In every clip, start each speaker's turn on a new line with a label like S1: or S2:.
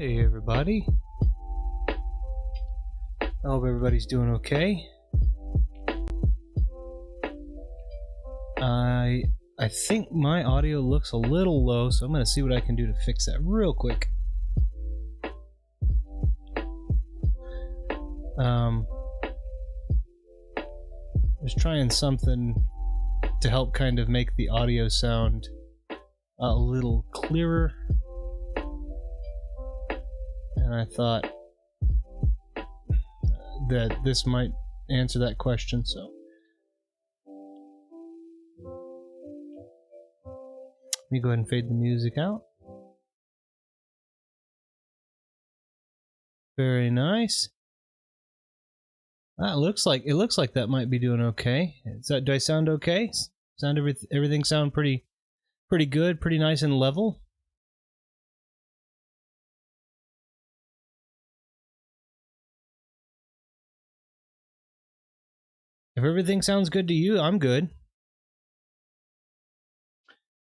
S1: Hey everybody. I hope everybody's doing okay. I think my audio looks a little low, so I'm going to see what I can do to fix that real quick. Just trying something to help kind of make the audio sound a little clearer. And I thought that this might answer that question, so let me go ahead and fade the music out. Very nice. It looks like that might be doing okay. Do I sound okay? Everything sound pretty good, pretty nice and level? If everything sounds good to you, I'm good.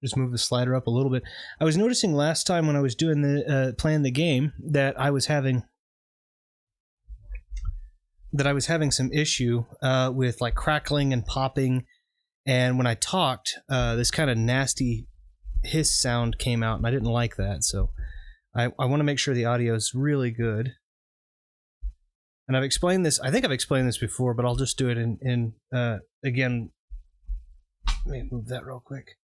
S1: Just move the slider up a little bit. I was noticing last time when I was doing the playing the game that I was having some issue with like crackling and popping, and when I talked, this kind of nasty hiss sound came out, and I didn't like that. So I want to make sure the audio is really good. And I've explained this. I think I've explained this before, but I'll just do it in again. Let me move that real quick.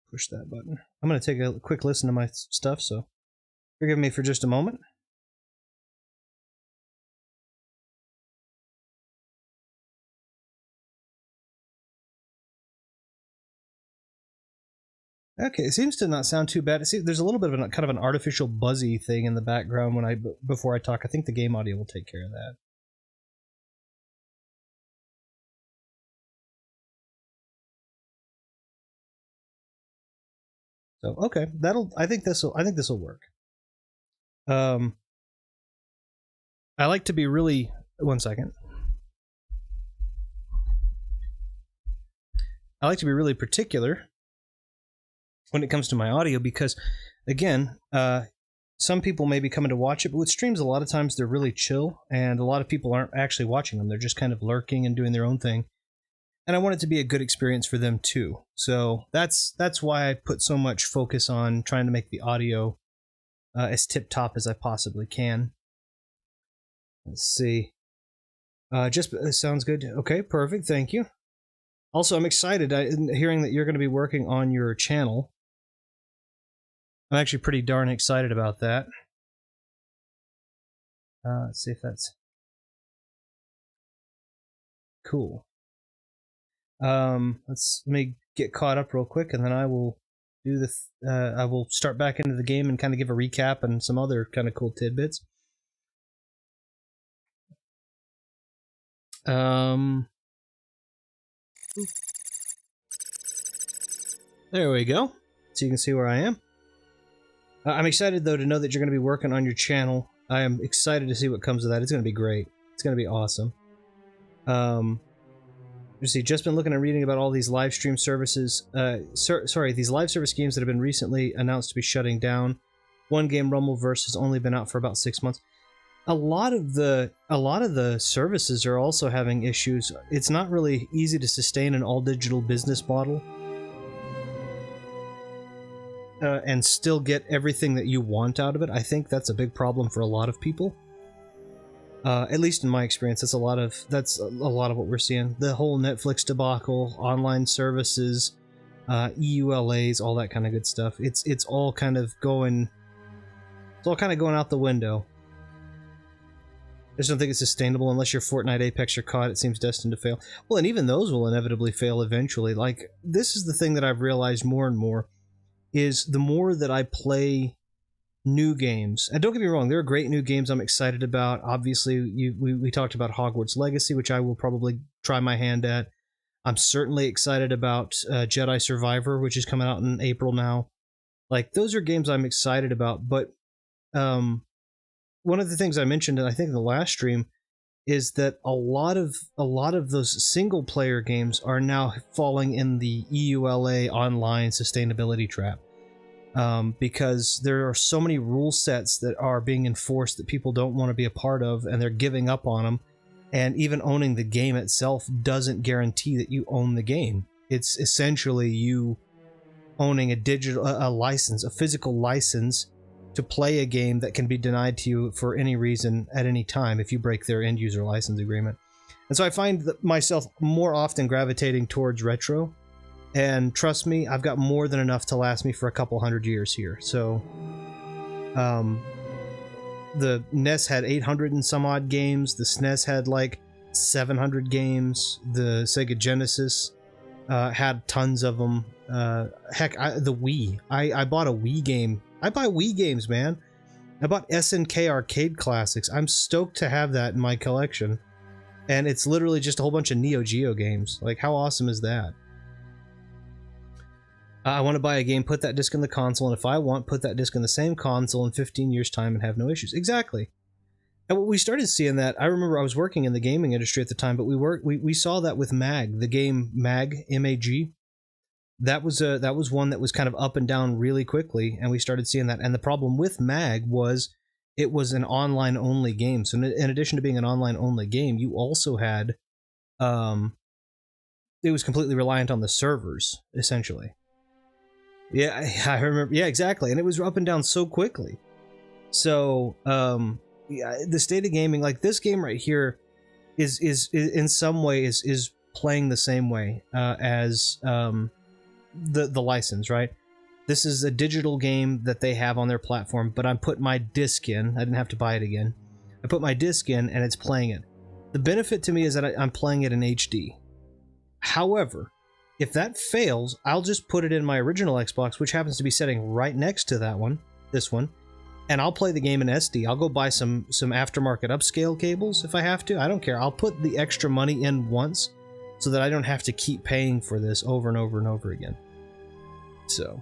S1: Push that button. I'm going to take a quick listen to my stuff, so forgive me for just a moment. Okay, it seems to not sound too bad. See, there's a little bit of kind of an artificial buzzy thing in the background before I talk. I think the game audio will take care of that. So okay, I think this will work. I like to be really. 1 second. I like to be really particular when it comes to my audio because, again, some people may be coming to watch it, but with streams, a lot of times they're really chill, and a lot of people aren't actually watching them. They're just kind of lurking and doing their own thing. And I want it to be a good experience for them too. So that's why I put so much focus on trying to make the audio as tip-top as I possibly can. Let's see. Sounds good. Okay, perfect. Thank you. Also, I'm excited hearing that you're going to be working on your channel. I'm actually pretty darn excited about that. Let's see if that's cool. Let me get caught up real quick, and then I will do I will start back into the game and kind of give a recap and some other kind of cool tidbits. There we go. So you can see where I am. I'm excited, though, to know that you're going to be working on your channel. I am excited to see what comes of that. It's going to be great. It's going to be awesome. You see, just been looking and reading about all these live stream services. These live service games that have been recently announced to be shutting down. One game, Rumbleverse, has only been out for about 6 months. A lot of the services are also having issues. It's not really easy to sustain an all-digital business model and still get everything that you want out of it. I think that's a big problem for a lot of people. At least in my experience, that's a lot of what we're seeing. The whole Netflix debacle, online services, EULAs, all that kind of good stuff. It's all kind of going out the window. I just don't think it's sustainable unless you're Fortnite, Apex, or COD. It seems destined to fail. Well, and even those will inevitably fail eventually. Like, this is the thing that I've realized more and more, is the more that I play new games, and don't get me wrong, there are great new games I'm excited about. Obviously, we talked about Hogwarts Legacy, which I will probably try my hand at. I'm certainly excited about Jedi Survivor, which is coming out in April now. Like, those are games I'm excited about, but one of the things I mentioned, and I think in the last stream, is that a lot of those single player games are now falling in the EULA online sustainability trap. Because there are so many rule sets that are being enforced that people don't want to be a part of, and they're giving up on them. And even owning the game itself doesn't guarantee that you own the game. It's essentially you owning a license, a physical license to play a game that can be denied to you for any reason at any time if you break their end user license agreement. And so I find myself more often gravitating towards retro. And trust me, I've got more than enough to last me for a couple hundred years here. So, the NES had 800 and some odd games. The SNES had like 700 games. The Sega Genesis had tons of them. Heck, the Wii. I bought a Wii game. I buy Wii games, man. I bought SNK Arcade Classics. I'm stoked to have that in my collection. And it's literally just a whole bunch of Neo Geo games. Like, how awesome is that? I want to buy a game, put that disc in the console, and if I want, put that disc in the same console in 15 years' time and have no issues. Exactly. And we started seeing that. I remember I was working in the gaming industry at the time, but we saw that with MAG, the game MAG, M-A-G. That was one that was kind of up and down really quickly, and we started seeing that. And the problem with MAG was it was an online-only game. So in addition to being an online-only game, you also had... it was completely reliant on the servers, essentially. Yeah, I remember. Yeah, exactly. And it was up and down so quickly. So, yeah, the state of gaming, like this game right here, is in some way is playing the same way as the license, right? This is a digital game that they have on their platform, but I put my disc in. I didn't have to buy it again. I put my disc in, and it's playing it. The benefit to me is that I'm playing it in HD. However, if that fails, I'll just put it in my original Xbox, which happens to be sitting right next to that one, this one, and I'll play the game in SD. I'll go buy some aftermarket upscale cables if I have to. I don't care. I'll put the extra money in once so that I don't have to keep paying for this over and over and over again. So,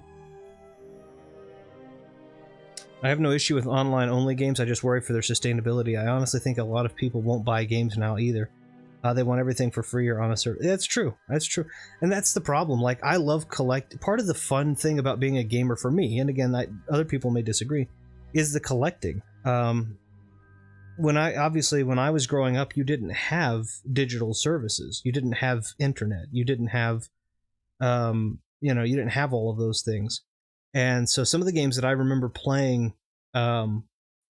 S1: I have no issue with online-only games. I just worry for their sustainability. I honestly think a lot of people won't buy games now either. They want everything for free or on a server. That's true. That's true. And that's the problem. Like, I love part of the fun thing about being a gamer for me, and again, other people may disagree, is the collecting. When I was growing up, you didn't have digital services. You didn't have internet. You didn't have, you didn't have all of those things. And so some of the games that I remember playing, and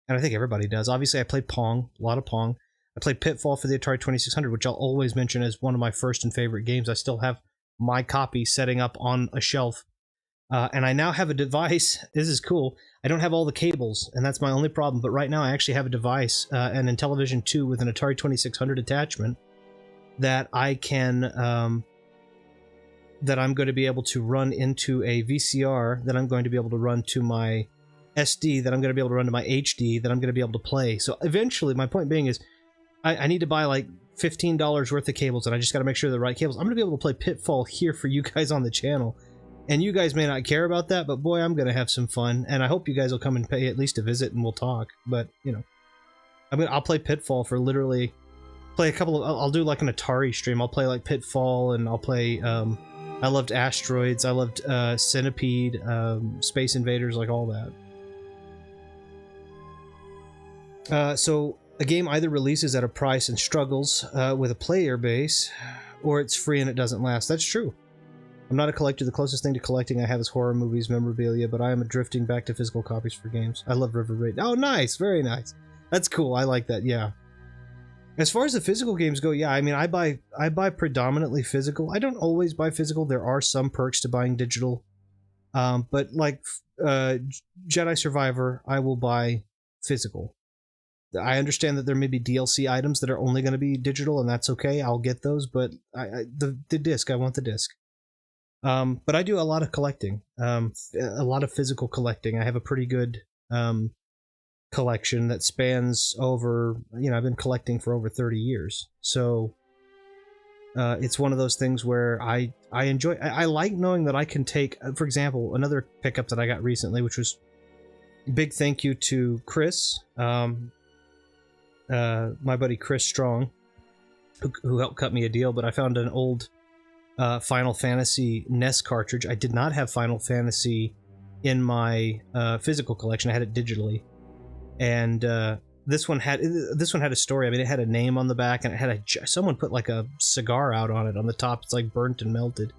S1: I think everybody does, obviously I played Pong, a lot of Pong. I played Pitfall for the Atari 2600, which I'll always mention as one of my first and favorite games. I still have my copy setting up on a shelf. And I now have a device. This is cool. I don't have all the cables, and that's my only problem. But right now I actually have a device, an Intellivision 2 with an Atari 2600 attachment that I can, that I'm going to be able to run into a VCR, that I'm going to be able to run to my SD, that I'm going to be able to run to my HD, that I'm going to be able to play. So eventually, my point being is, I need to buy like $15 worth of cables, and I just got to make sure they're the right cables. I'm going to be able to play Pitfall here for you guys on the channel. And you guys may not care about that, but boy, I'm going to have some fun. And I hope you guys will come and pay at least a visit and we'll talk. But, I'll play Pitfall for literally, play a couple of, I'll do like an Atari stream. I'll play like Pitfall, and I'll play, I loved Asteroids. I loved Centipede, Space Invaders, like all that. So a game either releases at a price and struggles with a player base, or it's free and it doesn't last. That's true. I'm not a collector. The closest thing to collecting I have is horror movies, memorabilia, but I am drifting back to physical copies for games. I love River Raid. Oh, nice. Very nice. That's cool. I like that. Yeah. As far as the physical games go, yeah, I mean, I buy predominantly physical. I don't always buy physical. There are some perks to buying digital. But like Jedi Survivor, I will buy physical. I understand that there may be DLC items that are only going to be digital, and that's okay. I'll get those, but the disc, I want the disc. But I do a lot of collecting, a lot of physical collecting. I have a pretty good collection that spans over, I've been collecting for over 30 years. So it's one of those things where I enjoy, I like knowing that I can take, for example, another pickup that I got recently, which was big thank you to Chris. my buddy Chris Strong, who helped cut me a deal, but I found an old Final Fantasy NES cartridge. I did not have Final Fantasy in my physical collection. I had it digitally, and this one had a story. I mean, it had a name on the back, and it had someone put like a cigar out on it on the top. It's like burnt and melted.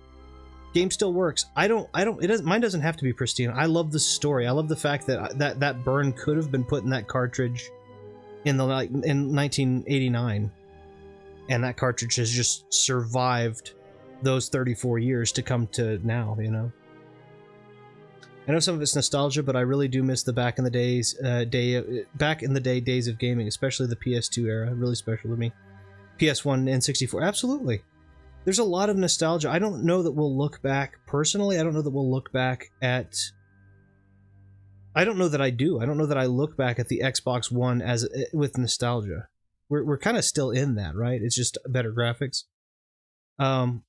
S1: Game still works. Mine doesn't have to be pristine. I love the story. I love the fact that that burn could have been put in that cartridge in 1989, and that cartridge has just survived those 34 years to come to now, you know. I know some of it's nostalgia, but I really do miss the back in the day days of gaming, especially the PS2 era. Really special to me. PS1 and 64, absolutely. There's a lot of nostalgia. I don't know that we'll look back personally. I don't know that we'll look back at. I don't know that I do. I don't know that I look back at the Xbox One as with nostalgia. We're kind of still in that, right? It's just better graphics. The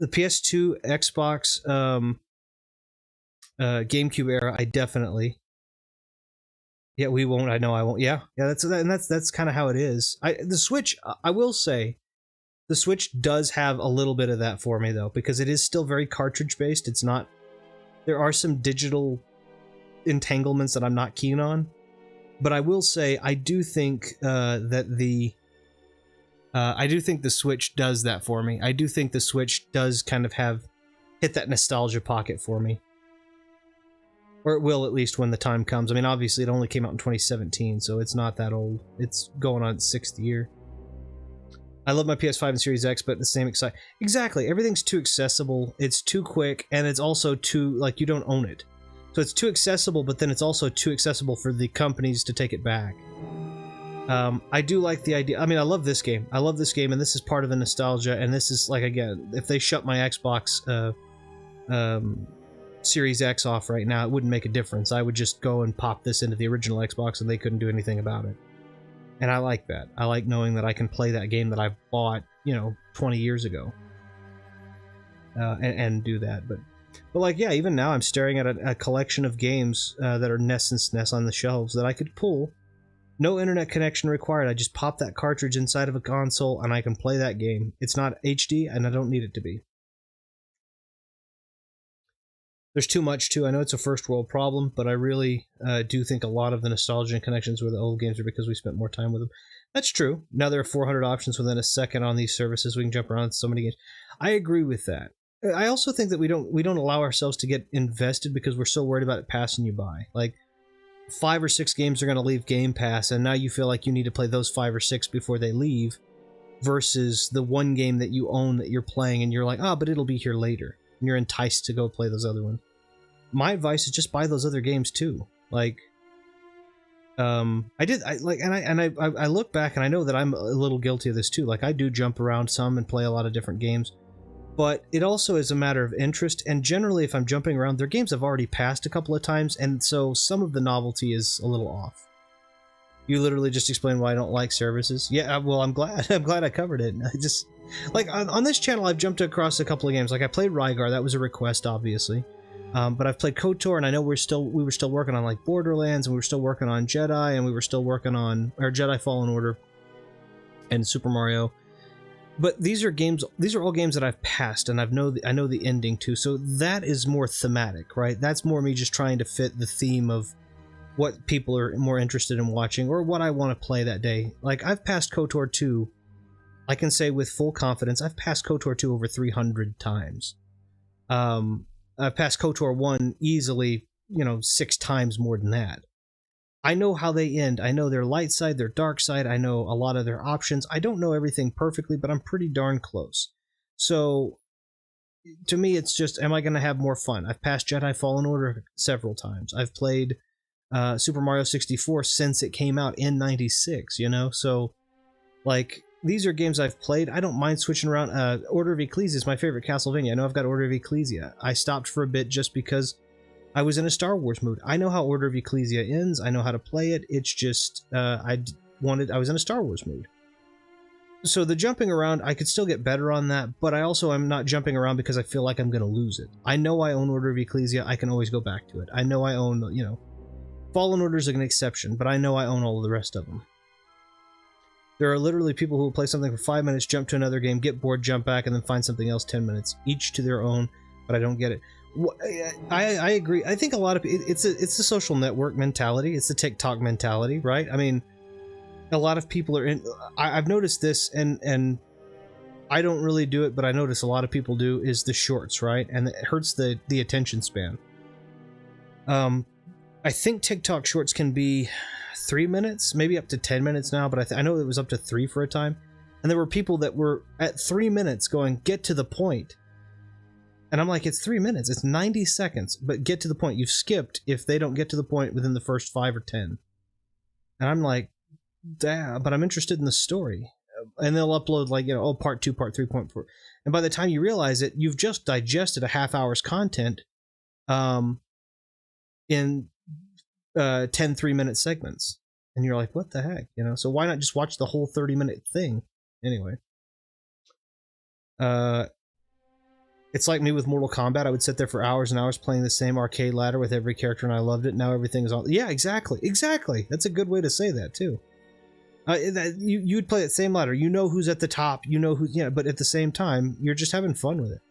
S1: PS2, Xbox, GameCube era, I definitely. Yeah, we won't. I know I won't. Yeah, that's kind of how it is. The Switch, I will say, the Switch does have a little bit of that for me though, because it is still very cartridge based. It's not. There are some digital entanglements that I'm not keen on, but I will say I do think that I do think the Switch does that for me. I do think the Switch does kind of hit that nostalgia pocket for me. Or it will, at least when the time comes. I mean, obviously it only came out in 2017, so it's not that old. It's going on its 6th year. I love my PS5 and Series X, but the same exactly, everything's too accessible, it's too quick, and it's also too, like, you don't own it. So it's too accessible, but then it's also too accessible for the companies to take it back. I do like the idea. I mean, I love this game. I love this game, and this is part of the nostalgia, and this is, like, again, if they shut my Xbox Series X off right now, it wouldn't make a difference. I would just go and pop this into the original Xbox, and they couldn't do anything about it. And I like that. I like knowing that I can play that game that I bought, 20 years ago. And do that. But like, yeah, even now I'm staring at a collection of games that are NES and SNES on the shelves that I could pull. No internet connection required. I just pop that cartridge inside of a console and I can play that game. It's not HD and I don't need it to be. There's too much too. I know it's a first world problem, but I really do think a lot of the nostalgia and connections with the old games are because we spent more time with them. That's true. Now there are 400 options within a second on these services. We can jump around so many games. I agree with that. I also think that we don't allow ourselves to get invested because we're so worried about it passing you by. Like 5 or 6 games are going to leave Game Pass, and now you feel like you need to play those 5 or 6 before they leave, versus the one game that you own that you're playing, and you're like, but it'll be here later. And you're enticed to go play those other ones. My advice is just buy those other games too. Like, I look back and I know that I'm a little guilty of this too. Like, I do jump around some and play a lot of different games, but it also is a matter of interest. And generally, if I'm jumping around, they're games I've already passed a couple of times, and so some of the novelty is a little off. You literally just explained why I don't like services. Yeah, well, I'm glad. I'm glad I covered it. I just like on this channel, I've jumped across a couple of games. Like I played Rygar. That was a request, obviously. But I've played KotOR, and I know we were still working on like Borderlands, and we were still working on Jedi, and we were still working on Jedi Fallen Order and Super Mario. But these are all games that I've passed, and I know the ending too. So that is more thematic, right? That's more me just trying to fit the theme of what people are more interested in watching or what I want to play that day. Like I've passed KotOR 2. I can say with full confidence I've passed KotOR 2 over 300 times. I've passed KotOR 1 easily, 6 times more than that. I know how they end. I know their light side, their dark side. I know a lot of their options. I don't know everything perfectly, but I'm pretty darn close. So, to me, it's just, am I going to have more fun? I've passed Jedi Fallen Order several times. I've played Super Mario 64 since it came out in 96, So, like, these are games I've played. I don't mind switching around. Order of Ecclesia is my favorite Castlevania. I know I've got Order of Ecclesia. I stopped for a bit just because I was in a Star Wars mood. I know how Order of Ecclesia ends. I know how to play it. It's just I was in a Star Wars mood. So the jumping around, I could still get better on that, but I also am not jumping around because I feel like I'm going to lose it. I know I own Order of Ecclesia. I can always go back to it. I know I own, Fallen Order is an exception, but I know I own all of the rest of them. There are literally people who will play something for 5 minutes, jump to another game, get bored, jump back, and then find something else 10 minutes. Each to their own, but I don't get it. I agree. I think a lot of it's a social network mentality. It's the TikTok mentality, right? I mean, a lot of people are in. I've noticed this, and I don't really do it, but I notice a lot of people do, is the shorts, right? And it hurts the attention span. I think TikTok shorts can be 3 minutes, maybe up to 10 minutes now, but I know it was up to 3 for a time. And there were people that were at 3 minutes going, get to the point. And I'm like, it's 3 minutes, it's 90 seconds, but get to the point. You've skipped if they don't get to the point within the first 5 or 10. And I'm like, damn, but I'm interested in the story. And they'll upload like, part 2, part 3, point 4. And by the time you realize it, you've just digested a half hour's content in 10 3-minute segments. And you're like, what the heck? So why not just watch the whole 30-minute thing? Anyway. It's like me with Mortal Kombat. I would sit there for hours and hours playing the same arcade ladder with every character, and I loved it. Now everything is all... Yeah, exactly. That's a good way to say that, too. You'd play that same ladder. You know who's at the top. You know who's... Yeah, but at the same time, you're just having fun with it.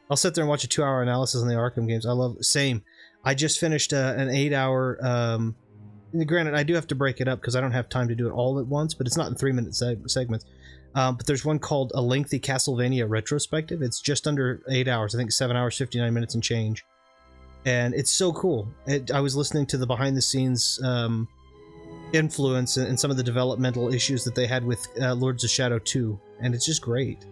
S1: I'll sit there and watch a 2-hour analysis on the Arkham games. I love... Same. I just finished an 8-hour... Granted, I do have to break it up because I don't have time to do it all at once, but it's not in 3-minute segments. But there's one called A Lengthy Castlevania Retrospective. It's just under 8 hours. I think 7 hours, 59 minutes and change. And it's so cool. I was listening to the behind-the-scenes influence and some of the developmental issues that they had with Lords of Shadow 2. And it's just great.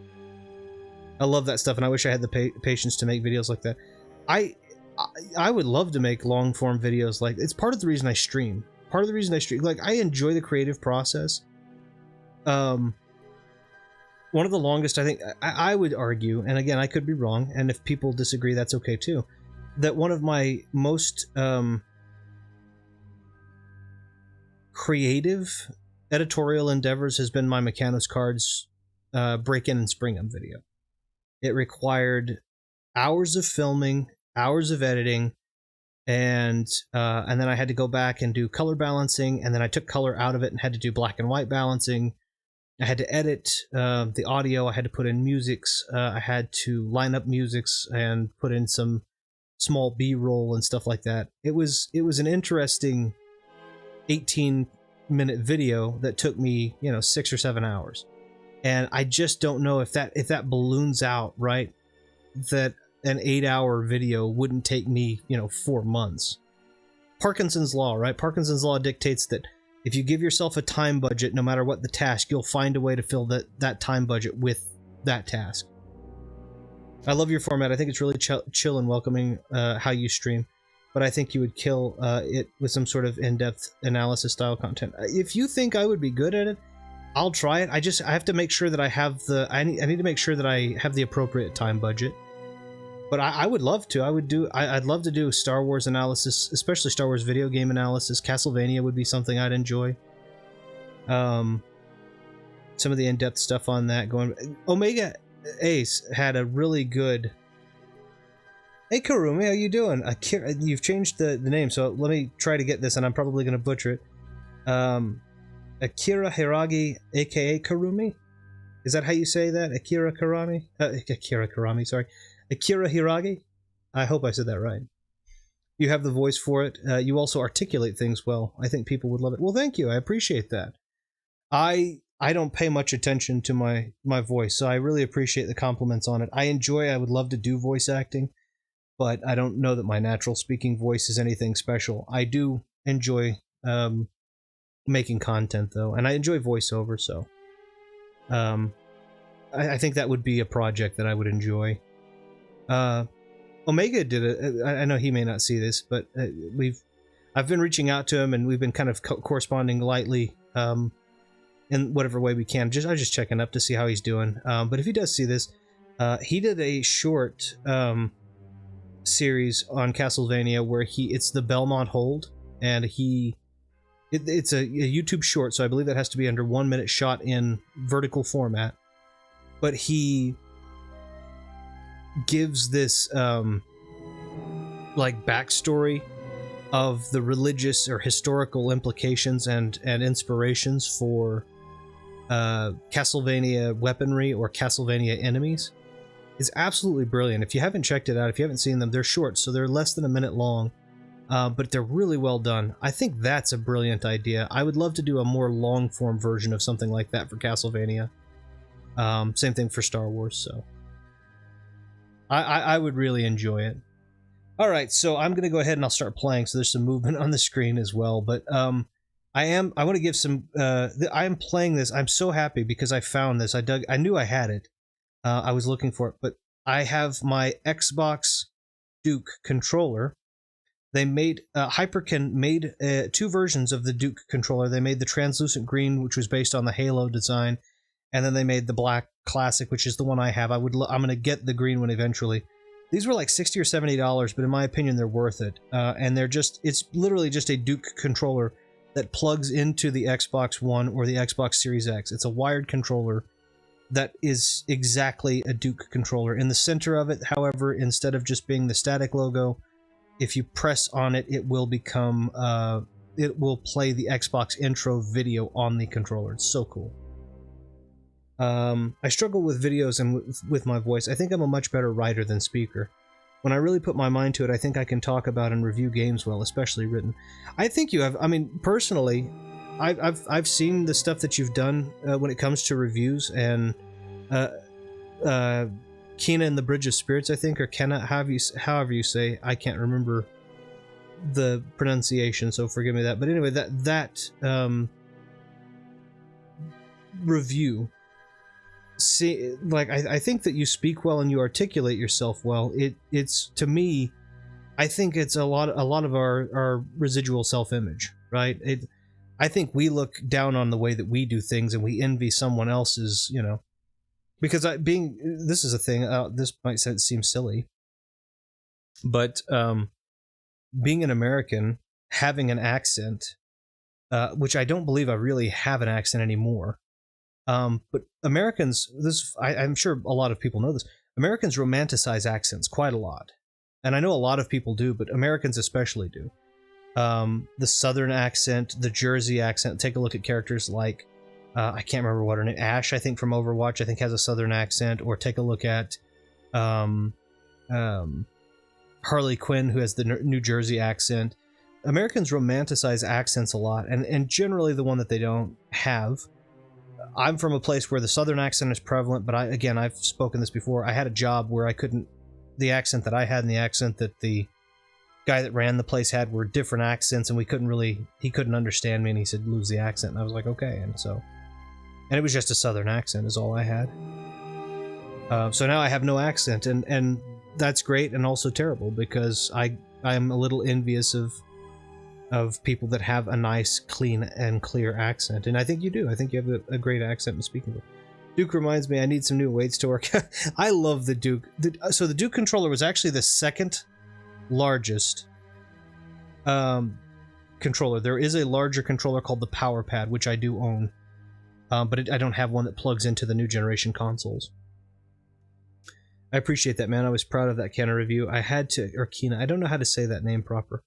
S1: I love that stuff, and I wish I had the patience to make videos like that. I would love to make long-form videos like... It's part of the reason I stream. Part of the reason I stream... Like, I enjoy the creative process. One of the longest, I think, I would argue, and again, I could be wrong, and if people disagree, that's okay too, that one of my most creative editorial endeavors has been my Mechanos Cards break-in and spring-up video. It required hours of filming, hours of editing, and then I had to go back and do color balancing, and then I took color out of it and had to do black and white balancing. I had to edit the audio, I had to put in musics, I had to line up musics and put in some small B-roll and stuff like that. It was an interesting 18-minute video that took me, 6 or 7 hours. And I just don't know if that balloons out, right? That an 8-hour video wouldn't take me, 4 months. Parkinson's Law, right? Parkinson's Law dictates that if you give yourself a time budget, no matter what the task, you'll find a way to fill that time budget with that task. I love your format. I think it's really chill and welcoming how you stream, but I think you would kill it with some sort of in-depth analysis style content. If you think I would be good at it, I'll try it. I have to make sure that I have I need to make sure that I have the appropriate time budget. But I would love to. I'd love to do Star Wars analysis, especially Star Wars video game analysis. Castlevania would be something I'd enjoy. Some of the in-depth stuff on that going. Omega Ace had a really good. Hey Karumi, how you doing? You've changed the name, so let me try to get this, and I'm probably going to butcher it. Akira Hiragi, aka Karumi. Is that how you say that? Akira Karami, sorry. Akira Hiragi? I hope I said that right. You have the voice for it. You also articulate things well. I think people would love it. Well, thank you. I appreciate that. I don't pay much attention to my voice, so I really appreciate the compliments on it. I would love to do voice acting, but I don't know that my natural speaking voice is anything special. I do enjoy making content, though, and I enjoy voiceover, so I think that would be a project that I would enjoy. Omega did it. I know he may not see this, but I've been reaching out to him, and we've been kind of corresponding lightly in whatever way we can. I was just checking up to see how he's doing. But if he does see this, he did a short series on Castlevania where it's the Belmont Hold, and it's a YouTube short, so I believe that has to be under 1 minute, shot in vertical format. But he gives this like backstory of the religious or historical implications and inspirations for Castlevania weaponry or Castlevania enemies is absolutely brilliant. If you haven't checked it out, if you haven't seen them, they're short, so they're less than a minute long, but they're really well done. I think that's a brilliant idea. I would love to do a more long-form version of something like that for Castlevania. Same thing for Star Wars, so I would really enjoy it. Alright, so I'm going to go ahead and I'll start playing, so there's some movement on the screen as well, but I want to give some, I am playing this. I'm so happy because I found this. I knew I had it. I was looking for it, but I have my Xbox Duke controller. They made, Hyperkin made 2 versions of the Duke controller. They made the translucent green, which was based on the Halo design, and then they made the black classic, which is the one I have. I'm going to get the green one eventually. These were like $60 or $70, but in my opinion, they're worth it. And they're just, it's literally just a Duke controller that plugs into the Xbox One or the Xbox Series X. It's a wired controller that is exactly a Duke controller. In the center of it, however, instead of just being the static logo, if you press on it, it will become, it will play the Xbox intro video on the controller. It's so cool. I struggle with videos and with my voice. I think I'm a much better writer than speaker. When I really put my mind to it, I think I can talk about and review games well, especially written. I think you have, I mean, personally, I've seen the stuff that you've done when it comes to reviews, and Kena and the Bridge of Spirits, I think, or Kena, however you say, I can't remember the pronunciation, so forgive me that. But anyway, that review, see, like, I think that you speak well and you articulate yourself well. It's to me, I think it's a lot of our residual self-image, right? I think we look down on the way that we do things, and we envy someone else's, you know, because this is a thing, this might seem silly, but being an American, having an accent, which I don't believe I really have an accent anymore, but Americans, I'm sure a lot of people know this, Americans romanticize accents quite a lot, and I know a lot of people do, but Americans especially do. The Southern accent, the Jersey accent. Take a look at characters like, I can't remember what her name, Ash, I think, from Overwatch, I think has a Southern accent. Or take a look at Harley Quinn, who has the New Jersey accent. Americans romanticize accents a lot, and generally the one that they don't have. I'm from a place where the Southern accent is prevalent, but I've spoken this before. I had a job where the accent that I had and the accent that the guy that ran the place had were different accents, and he couldn't understand me, and he said, lose the accent, and I was like, okay, and it was just a Southern accent is all I had. So now I have no accent, and that's great and also terrible, because I'm a little envious of people that have a nice, clean, and clear accent, and I think you do. I think you have a great accent in speaking with. Duke reminds me, I need some new weights to work. I love the Duke. So the Duke controller was actually the second largest controller. There is a larger controller called the Power Pad, which I do own, but I don't have one that plugs into the new generation consoles. I appreciate that, man. I was proud of that Kena review. I had to, or Kena, I don't know how to say that name proper.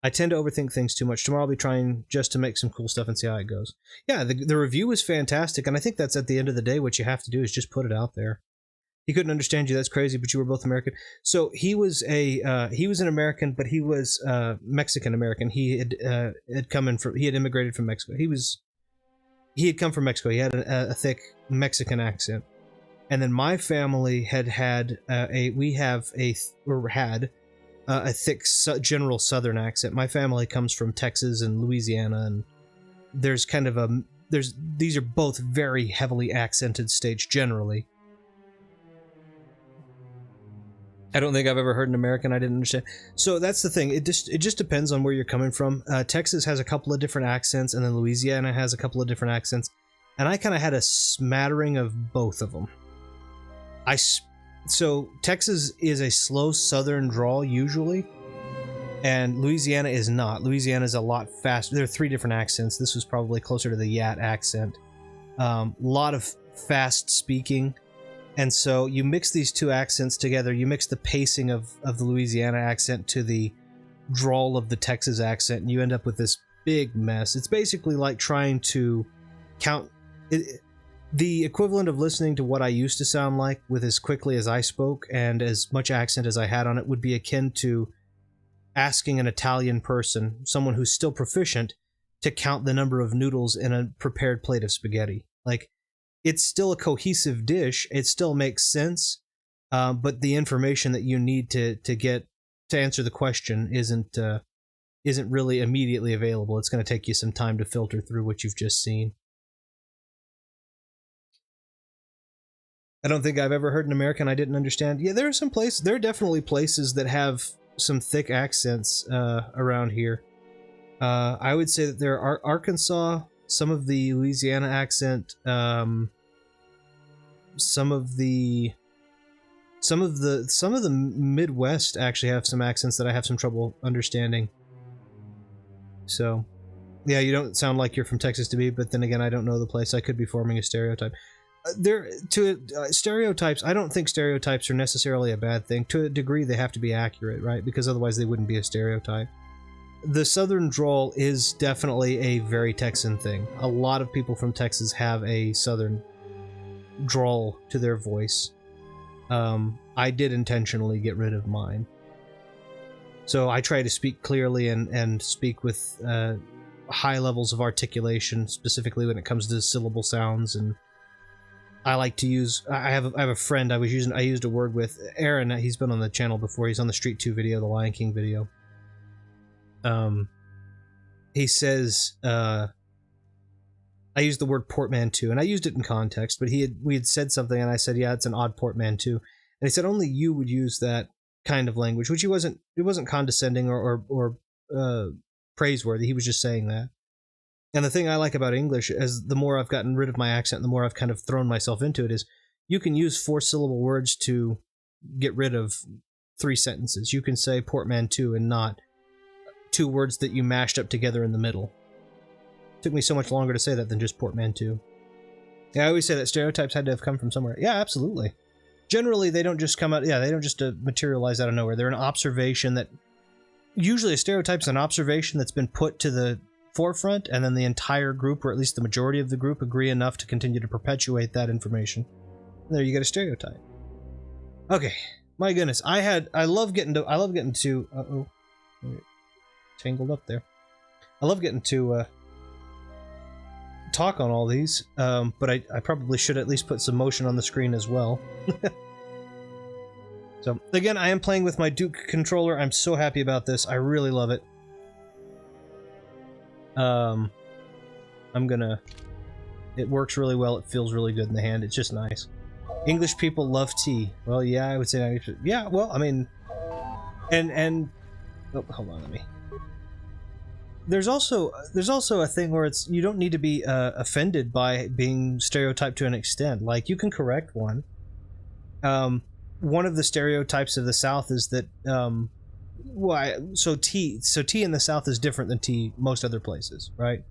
S1: I tend to overthink things too much. Tomorrow I'll be trying just to make some cool stuff and see how it goes. Yeah, the review was fantastic, and I think that's at the end of the day what you have to do is just put it out there. He couldn't understand you. That's crazy, but you were both American. So he was an American, but he was Mexican American. He had immigrated from Mexico. He had come from Mexico. He had a thick Mexican accent, and then my family had a thick general Southern accent. My family comes from Texas and Louisiana, and there's kind of these are both very heavily accented states generally. I don't think I've ever heard an American I didn't understand. So that's the thing. It just depends on where you're coming from. Texas has a couple of different accents, and then Louisiana has a couple of different accents. And I kind of had a smattering of both of them. So Texas is a slow Southern drawl usually, and Louisiana is not. Louisiana is a lot faster. There are 3 different accents. This was probably closer to the Yat accent. Lot of fast speaking. And so you mix these 2 accents together, you mix the pacing of the Louisiana accent to the drawl of the Texas accent, and you end up with this big mess. It's basically like trying to count it, the equivalent of listening to what I used to sound like with as quickly as I spoke and as much accent as I had on it would be akin to asking an Italian person, someone who's still proficient, to count the number of noodles in a prepared plate of spaghetti. Like, it's still a cohesive dish, it still makes sense, but the information that you need to get to answer the question isn't really immediately available. It's going to take you some time to filter through what you've just seen. I don't think I've ever heard an American I didn't understand. Yeah, there are definitely places that have some thick accents around here. I would say that there are Arkansas, some of the Louisiana accent, some of the Midwest actually have some accents that I have some trouble understanding. So, yeah, you don't sound like you're from Texas to me, but then again, I don't know the place. I could be forming a stereotype. Stereotypes, I don't think stereotypes are necessarily a bad thing. To a degree, they have to be accurate, right? Because otherwise they wouldn't be a stereotype. The Southern drawl is definitely a very Texan thing. A lot of people from Texas have a Southern drawl to their voice. I did intentionally get rid of mine. So I try to speak clearly and speak with high levels of articulation, specifically when it comes to syllable sounds. And I like to use, I have a friend I used a word with, Aaron. He's been on the channel before. He's on the Street 2 video, the Lion King video. He says, I used the word portmanteau, and I used it in context, but we had said something, and I said, yeah, it's an odd portmanteau. And he said only you would use that kind of language, which it wasn't condescending or praiseworthy. He was just saying that. And the thing I like about English, as the more I've gotten rid of my accent, the more I've kind of thrown myself into it, is you can use 4-syllable words to get rid of 3 sentences. You can say portmanteau and not 2 words that you mashed up together in the middle. It took me so much longer to say that than just portmanteau. Yeah, I always say that stereotypes had to have come from somewhere. Yeah, absolutely. Generally, they don't just come out, they don't just materialize out of nowhere. They're an observation that, usually a stereotype is an observation that's been put to the forefront, and then the entire group, or at least the majority of the group, agree enough to continue to perpetuate that information. And there you get a stereotype. Okay, my goodness, I love getting to, uh-oh, tangled up there. I love getting to talk on all these, but I probably should at least put some motion on the screen as well. So, again, I am playing with my Duke controller. I'm so happy about this. I really love it. It works really well. It feels really good in the hand. It's just nice. English people love tea. Well, yeah, I would say, yeah, well, I mean, and oh, hold on, let me. There's also a thing where you don't need to be offended by being stereotyped to an extent. Like, you can correct one. One of the stereotypes of the South is that so tea in the South is different than tea most other places, right?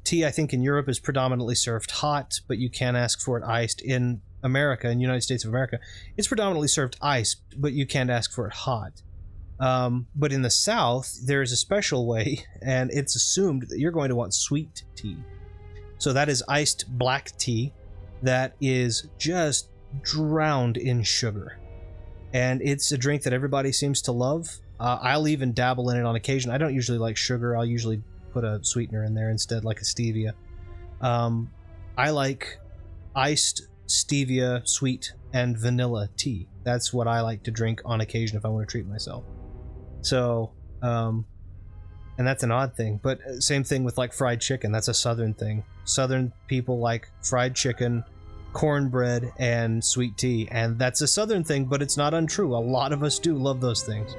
S1: Tea, I think, in Europe is predominantly served hot, but you can ask for it iced. In America, in the United States of America, it's predominantly served iced, but you can't ask for it hot. But in the South, there is a special way, and it's assumed that you're going to want sweet tea. So that is iced black tea that is just drowned in sugar. And it's a drink that everybody seems to love. I'll even dabble in it on occasion. I don't usually like sugar. I'll usually put a sweetener in there instead, like a stevia. I like iced stevia, sweet, and vanilla tea. That's what I like to drink on occasion if I want to treat myself. So, and that's an odd thing, but same thing with like fried chicken. That's a Southern thing. Southern people like fried chicken, cornbread, and sweet tea, and that's a Southern thing, but it's not untrue. A lot of us do love those things.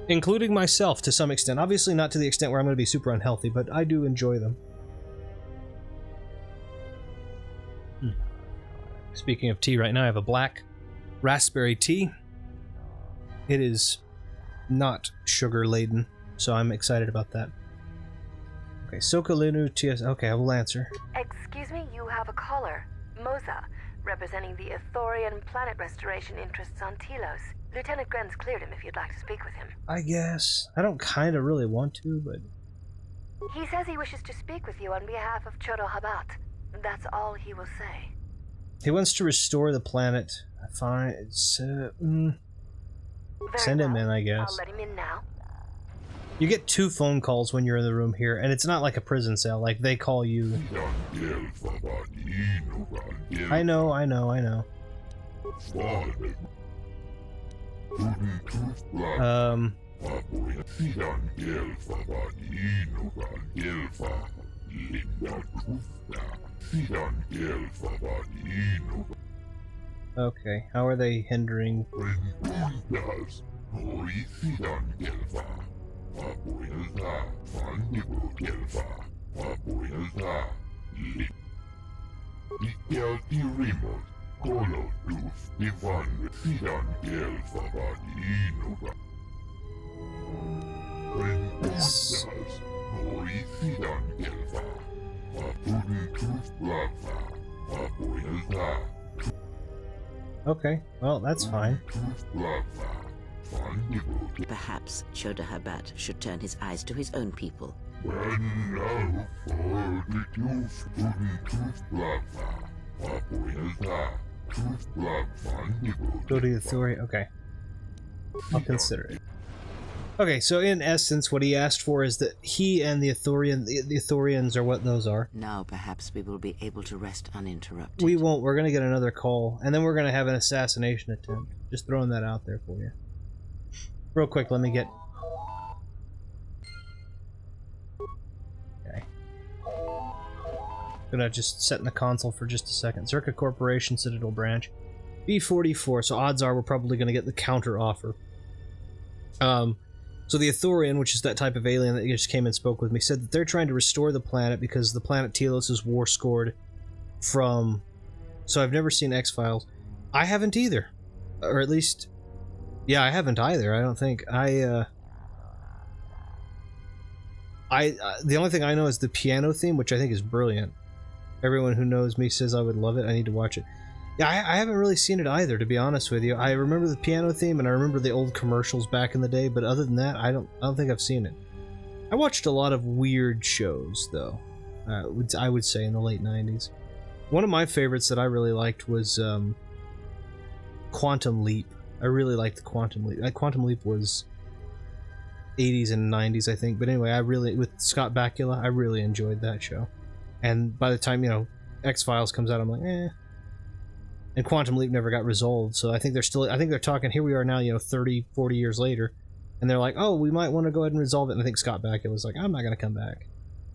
S1: Including myself to some extent. Obviously not to the extent where I'm going to be super unhealthy, but I do enjoy them. Speaking of tea, right now I have a black raspberry tea. It is not sugar laden, so I'm excited about that. Okay, Sokalinu TS. Okay, I will answer.
S2: Excuse me, you have a caller. Moza. representing the Ithorian planet restoration interests on Telos. Lieutenant Grenz cleared him if you'd like to speak with him.
S1: I guess. I don't kind of really want to, but...
S2: He says he wishes to speak with you on behalf of Chodo Habat. That's all he will say.
S1: He wants to restore the planet. Fine. Send him in, I guess.
S2: I'll let him in now.
S1: You get 2 phone calls when you're in the room here, and it's not like a prison cell. Like, they call you. I know. Okay, how are they hindering? Okay, well, that's fine.
S3: Perhaps Chodo Habat should turn his eyes to his own people.
S1: Go to the authority. Okay. I'll consider it. Okay, so in essence, what he asked for is that he and the Ithorians are what those are.
S3: Now perhaps we will be able to rest uninterrupted.
S1: We won't. We're going to get another call, and then we're going to have an assassination attempt. Just throwing that out there for you. Real quick, let me get... Okay. Gonna just set in the console for just a second. Zerka Corporation, Citadel Branch. B44, so odds are we're probably going to get the counter offer. So the Ithorian, which is that type of alien that just came and spoke with me, said that they're trying to restore the planet because the planet Telos is war-scored from... So I've never seen X-Files. I haven't either. Or at least... Yeah, I haven't either, I don't think. The only thing I know is the piano theme, which I think is brilliant. Everyone who knows me says I would love it. I need to watch it. Yeah, I haven't really seen it either, to be honest with you. I remember the piano theme, and I remember the old commercials back in the day, but other than that, I don't think I've seen it. I watched a lot of weird shows, though, I would say, in the late 90s. One of my favorites that I really liked was Quantum Leap. I really liked the Quantum Leap. Quantum Leap was 80s and 90s, I think, but anyway, with Scott Bakula, I really enjoyed that show. And by the time, X-Files comes out, I'm like, eh. And Quantum Leap never got resolved, so I think they're talking, here we are now, 30, 40 years later, and they're like, oh, we might want to go ahead and resolve it, and I think Scott Bakula was like, I'm not going to come back.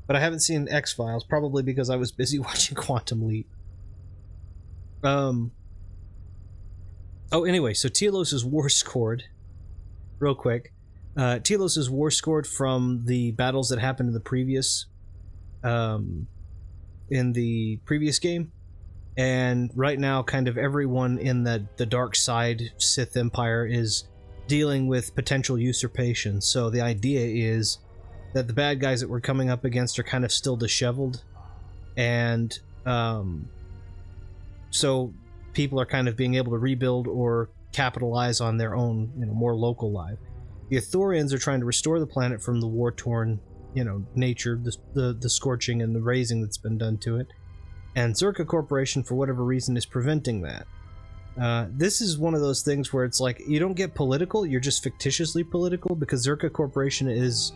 S1: But I haven't seen X-Files, probably because I was busy watching Quantum Leap. Oh, anyway, so Telos is war-scored, real quick. Telos is war-scored from the battles that happened in the previous game. And right now, kind of everyone in the dark side Sith Empire is dealing with potential usurpation. So the idea is that the bad guys that we're coming up against are kind of still disheveled. And so people are kind of being able to rebuild or capitalize on their own, more local life. The Ithorians are trying to restore the planet from the war-torn, nature, the scorching and the razing that's been done to it. And Zerka Corporation, for whatever reason, is preventing that. This is one of those things where it's like, you don't get political, you're just fictitiously political, because Zerka Corporation is,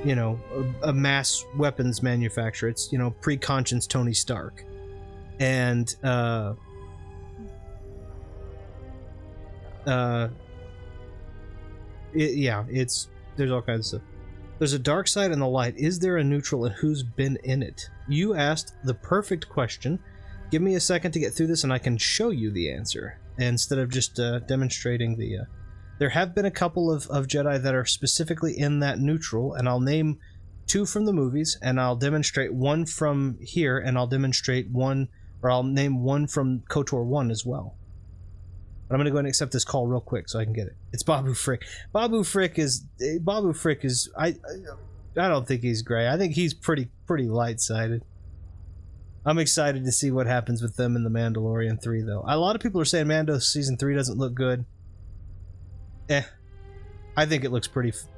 S1: a mass weapons manufacturer. It's, pre-conscience Tony Stark. And, there's all kinds of stuff. There's a dark side and the light. Is there a neutral, and who's been in it? You asked the perfect question. Give me a second to get through this and I can show you the answer, instead of just demonstrating the... There have been a couple of Jedi that are specifically in that neutral, and I'll name 2 from the movies, and I'll demonstrate 1 from here, and I'll demonstrate 1, or I'll name 1 from KotOR 1 as well. But I'm going to go ahead and accept this call real quick so I can get it. It's Babu Frick. Babu Frick is... I don't think he's gray. I think he's pretty light-sided. I'm excited to see what happens with them in The Mandalorian 3, though. A lot of people are saying Mando Season 3 doesn't look good. I think it looks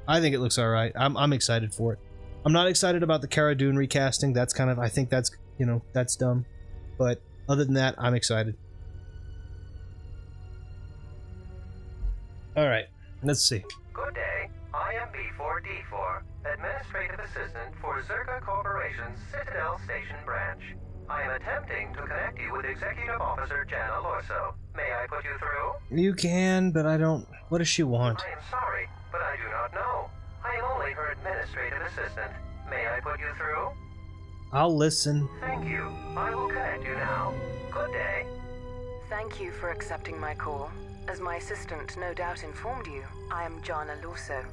S1: I think it looks alright. I'm excited for it. I'm not excited about the Cara Dune recasting. That's kind of... I think that's, you know, that's dumb. But other than that, I'm excited. Alright, let's see.
S4: Good day. I am B4D4, Administrative Assistant for Zerka Corporation's Citadel Station branch. I am attempting to connect you with Executive Officer Jana Lorso. May I put you through?
S1: You can, but I don't... What does she want?
S4: I am sorry, but I do not know. I am only her Administrative Assistant. May I put you through?
S1: I'll listen.
S4: Thank you. I will connect you now. Good day.
S5: Thank you for accepting my call. As my assistant no doubt informed you, I am Jana Lorso.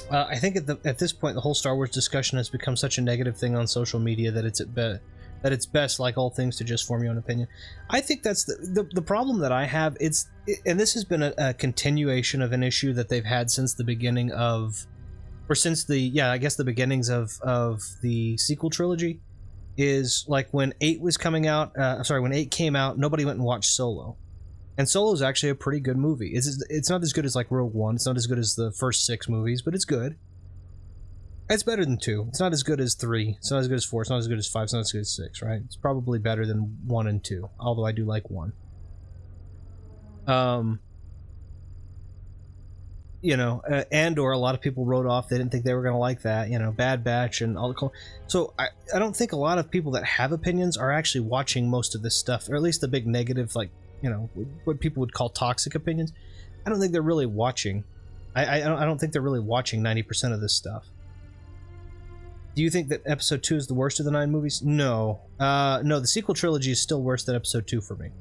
S1: I think at this point, the whole Star Wars discussion has become such a negative thing on social media that it's best, like all things, to just form your own opinion. I think that's the problem that I have. And this has been a continuation of an issue that they've had since the beginning of, or since the beginnings of the sequel trilogy. Is like when 8 was coming out. When 8 came out, nobody went and watched Solo. And Solo is actually a pretty good movie. It's not as good as like Rogue One. It's not as good as the first 6 movies, but it's good. It's better than 2. It's not as good as 3. It's not as good as 4. It's not as good as 5. It's not as good as 6, right? It's probably better than 1 and 2, although I do like 1. You know, Andor, a lot of people wrote off. They didn't think they were going to like that. You know, Bad Batch and all the... So I don't think a lot of people that have opinions are actually watching most of this stuff, or at least the big negative, like, you know, what people would call toxic opinions. I don't think they're really watching. I don't think they're really watching 90% of this stuff. Do you think that Episode 2 is the worst of the 9 movies? No. No, the sequel trilogy is still worse than Episode 2 for me.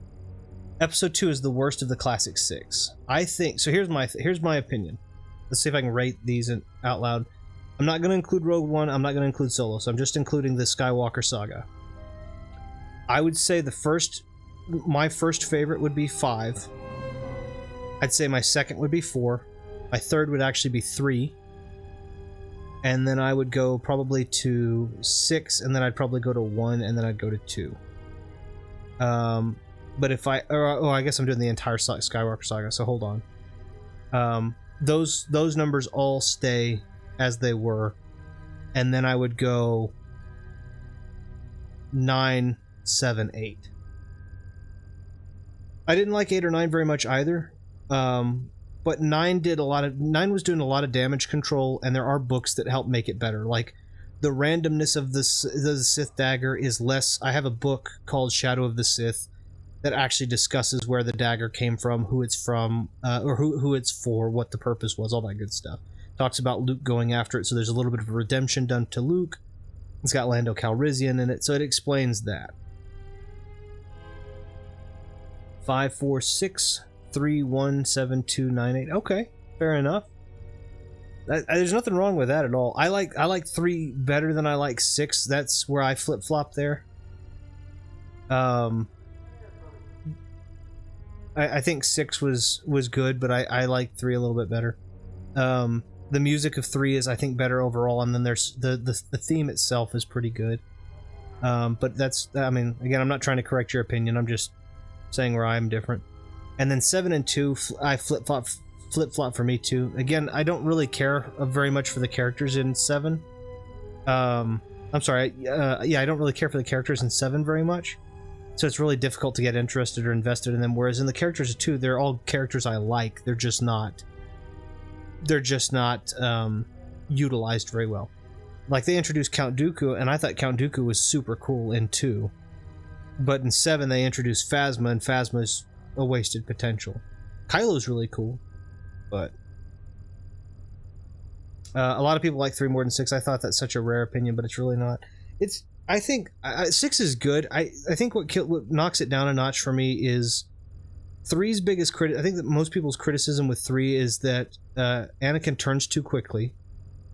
S1: Episode 2 is the worst of the classic 6. I think... So here's my opinion. Let's see if I can rate these out loud. I'm not going to include Rogue One. I'm not going to include Solo. So I'm just including the Skywalker saga. I would say my first favorite would be 5. I'd say my second would be 4. My third would actually be 3. And then I would go probably to 6, and then I'd probably go to 1, and then I'd go to 2. But if I guess I'm doing the entire Skywalker saga, so hold on. Those numbers all stay as they were, and then I would go 9, 7, 8. I didn't like 8 or 9 very much either, but 9 was doing a lot of damage control, and there are books that help make it better. Like the randomness of the Sith dagger is less. I have a book called Shadow of the Sith that actually discusses where the dagger came from, who it's from, or who it's for, what the purpose was, all that good stuff. Talks about Luke going after it, so there's a little bit of redemption done to Luke. It's got Lando Calrissian in it, so it explains that. 5, 4, 6, 3, 1, 7, 2, 9, 8. Okay, fair enough. There's nothing wrong with that at all. I like 3 better than I like 6. That's where I flip-flop there. I think 6 was good, but I like 3 a little bit better. The music of 3 is, I think, better overall, and then there's the theme itself is pretty good. But that's, I mean, again, I'm not trying to correct your opinion. I'm just saying where I'm different. And then 7 and 2, I flip-flop for me too. Again, I don't really care very much for the characters in 7. I'm sorry, yeah, I don't really care for the characters in 7 very much. So it's really difficult to get interested or invested in them, whereas in the characters of 2, they're all characters I like. They're just not utilized very well. Like, they introduced Count Dooku, and I thought Count Dooku was super cool in 2. But in 7, they introduced Phasma, and Phasma's a wasted potential. Kylo's really cool, but... a lot of people like 3 more than 6. I thought that's such a rare opinion, but it's really not. I think 6 is good. I think what knocks it down a notch for me is 3's biggest I think that most people's criticism with 3 is that Anakin turns too quickly.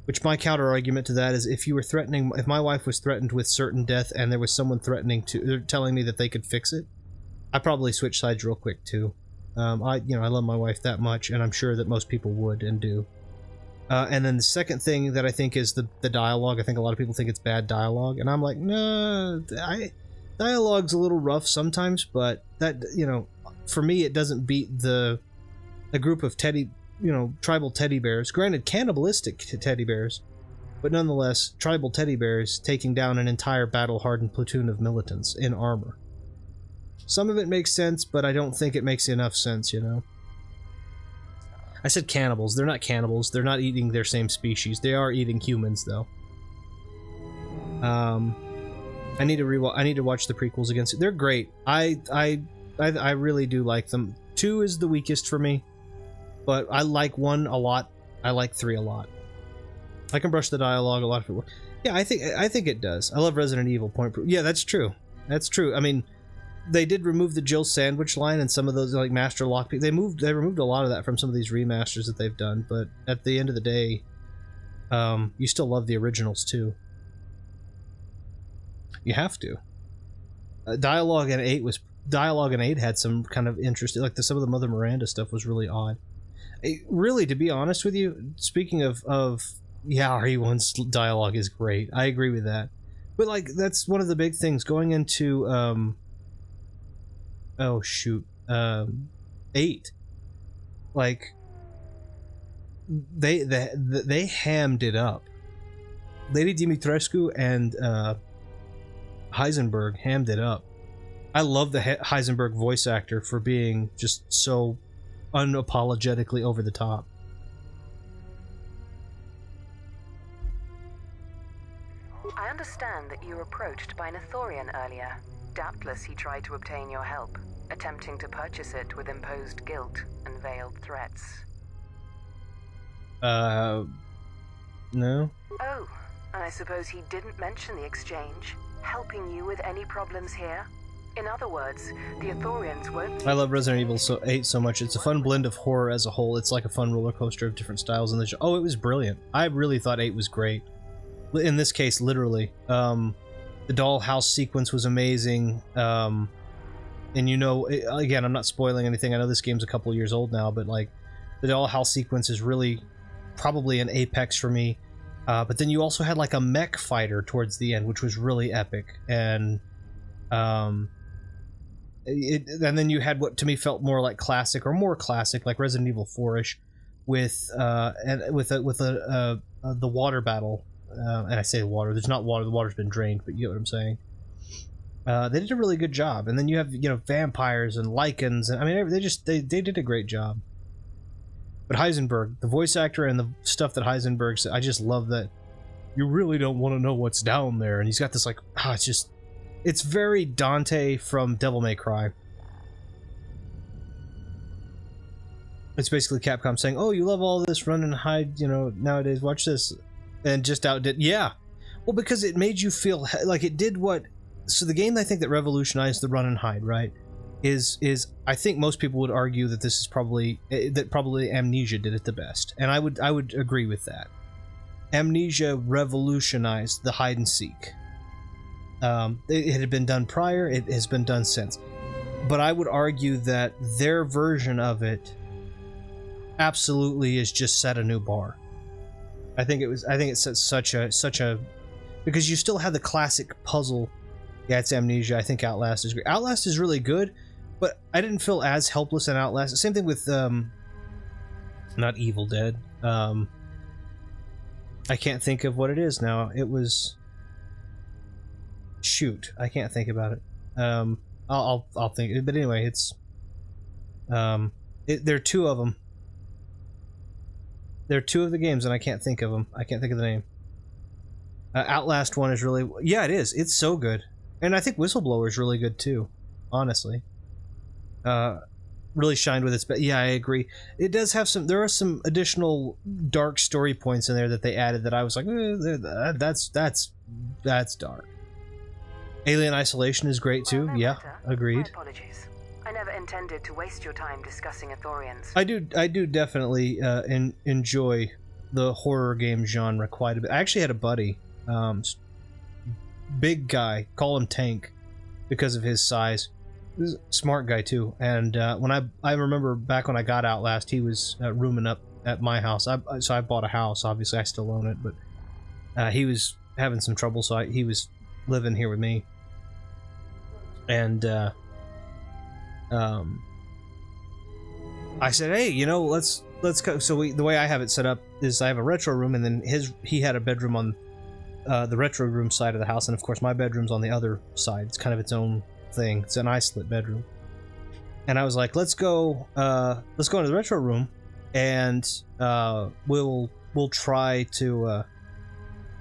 S1: Which my counter argument to that is, if my wife was threatened with certain death and there was someone telling me that they could fix it, I'd probably switch sides real quick too. I love my wife that much, and I'm sure that most people would and do. And then the second thing that I think is the dialogue. I think a lot of people think it's bad dialogue, and I'm like, no, dialogue's a little rough sometimes, but that, you know, for me, it doesn't beat a group of tribal teddy bears. Granted, cannibalistic teddy bears, but nonetheless, tribal teddy bears taking down an entire battle-hardened platoon of militants in armor. Some of it makes sense, but I don't think it makes enough sense, you know? I said cannibals. They're not cannibals. They're not eating their same species. They are eating humans, though. I need to watch the prequels again. They're great. I really do like them. 2 is the weakest for me, but I like 1 a lot. I like 3 a lot. I can brush the dialogue. A lot of people. Yeah, I think it does. I love Resident Evil. Yeah, that's true. That's true. I mean, they did remove the Jill sandwich line and some of those, like Master Lockpick. They removed a lot of that from some of these remasters that they've done. But at the end of the day, you still love the originals too. You have to. Dialogue in 8 had some kind of interesting, like some of the Mother Miranda stuff was really odd. Really, to be honest with you, speaking of yeah, RE1's dialogue is great. I agree with that. But like, that's one of the big things going into 8. Like, they hammed it up. Lady Dimitrescu and Heisenberg hammed it up. I love the Heisenberg voice actor for being just so unapologetically over the top.
S5: I understand that you were approached by an Ithorian earlier. Doubtless he tried to obtain your help, attempting to purchase it with imposed guilt and veiled threats.
S1: No.
S5: Oh, and I suppose he didn't mention the exchange, helping you with any problems here? In other words, the Ithorians won't...
S1: I love Resident Evil 8 so much. It's a fun blend of horror as a whole. It's like a fun roller coaster of different styles in the show. Oh, it was brilliant. I really thought 8 was great. In this case, literally. The dollhouse sequence was amazing. And you know, again, I'm not spoiling anything. I know this game's a couple years old now, but like, the dollhouse sequence is really probably an apex for me. But then you also had like a mech fighter towards the end, which was really epic. And and then you had what to me felt more like classic, or more classic, like Resident Evil 4-ish, with the water battle. And I say water. There's not water. The water's been drained, but you know what I'm saying. They did a really good job. And then you have, you know, vampires and lichens, and I mean, they did a great job. But Heisenberg, the voice actor and the stuff that Heisenberg said, I just love that. You really don't want to know what's down there, and he's got this like, it's very Dante from Devil May Cry. It's basically Capcom saying, "Oh, you love all this run and hide, you know, nowadays. Watch this." And just outdid, yeah. Well, because it made you feel like it did what. So the game I think that revolutionized the run and hide, right, is I think most people would argue that this is probably Amnesia did it the best, and I would agree with that. Amnesia revolutionized the hide and seek. It had been done prior. It has been done since, but I would argue that their version of it absolutely is just set a new bar. I think it set such a because you still have the classic puzzle. Yeah, it's Amnesia. I think Outlast is great. Outlast is really good, but I didn't feel as helpless in Outlast. Same thing with not Evil Dead. I can't think of what it is now. It was, shoot, I can't think about it. I'll think. But anyway, it's there are 2 of them. There are 2 of the games, and I can't think of them. I can't think of the name. Outlast 1 is really... Yeah, it is. It's so good. And I think Whistleblower is really good, too. Honestly. Really shined with its... Yeah, I agree. It does have some... There are some additional dark story points in there that they added that I was like, that's dark. Alien Isolation is great, too.
S5: Well,
S1: yeah,
S5: matter.
S1: agreed.
S5: My apologies. I never intended to waste your time discussing Ithorians.
S1: I do definitely enjoy the horror game genre quite a bit. I actually had a buddy, big guy, call him Tank, because of his size. He's a smart guy too. And when I remember back when I got Outlast, he was rooming up at my house. So I bought a house. Obviously, I still own it, but he was having some trouble, so he was living here with me. And I said, hey, you know, let's go. So the way I have it set up is I have a retro room, and then he had a bedroom on the retro room side of the house, and of course my bedroom's on the other side. It's kind of its own thing. It's an isolate bedroom. And I was like, let's go into the retro room, and we'll try to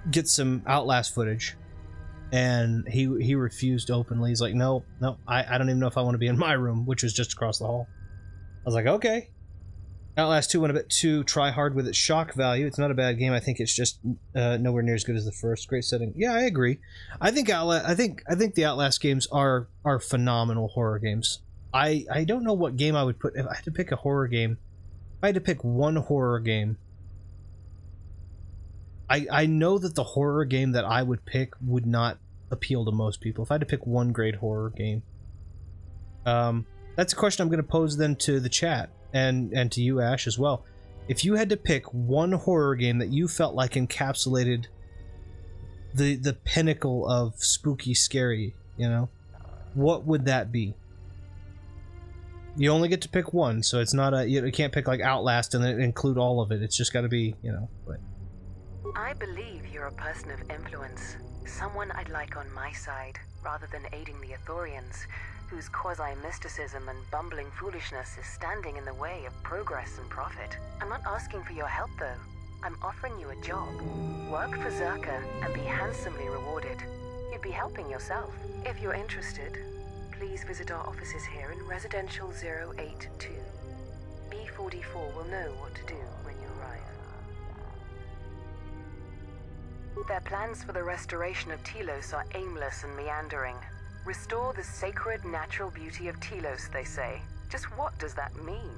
S1: get some Outlast footage. And he refused openly. He's like, no, I don't even know if I want to be in my room, which was just across the hall. I was like, okay. Outlast 2 went a bit too try-hard with its shock value. It's not a bad game. I think it's just nowhere near as good as the first. Great setting. Yeah, I agree. I think the Outlast games are phenomenal horror games. I don't know what game I would put if I had to pick a horror game. If I had to pick one horror game, I know that the horror game that I would pick would not appeal to most people. If I had to pick one great horror game, that's a question I'm going to pose then to the chat and to you, Ash, as well. If you had to pick one horror game that you felt like encapsulated the pinnacle of spooky, scary, you know, what would that be? You only get to pick one, so it's not you can't pick like Outlast and then include all of it. It's just got to be, you know. But
S5: I believe you're a person of influence, someone I'd like on my side, rather than aiding the Ithorians, whose quasi-mysticism and bumbling foolishness is standing in the way of progress and profit. I'm not asking for your help, though. I'm offering you a job. Work for Zerka and be handsomely rewarded. You'd be helping yourself. If you're interested, please visit our offices here in Residential 082. B44 will know what to do when you arrive. Their plans for the restoration of Telos are aimless and meandering. Restore the sacred natural beauty of Telos, they say. Just what does that mean?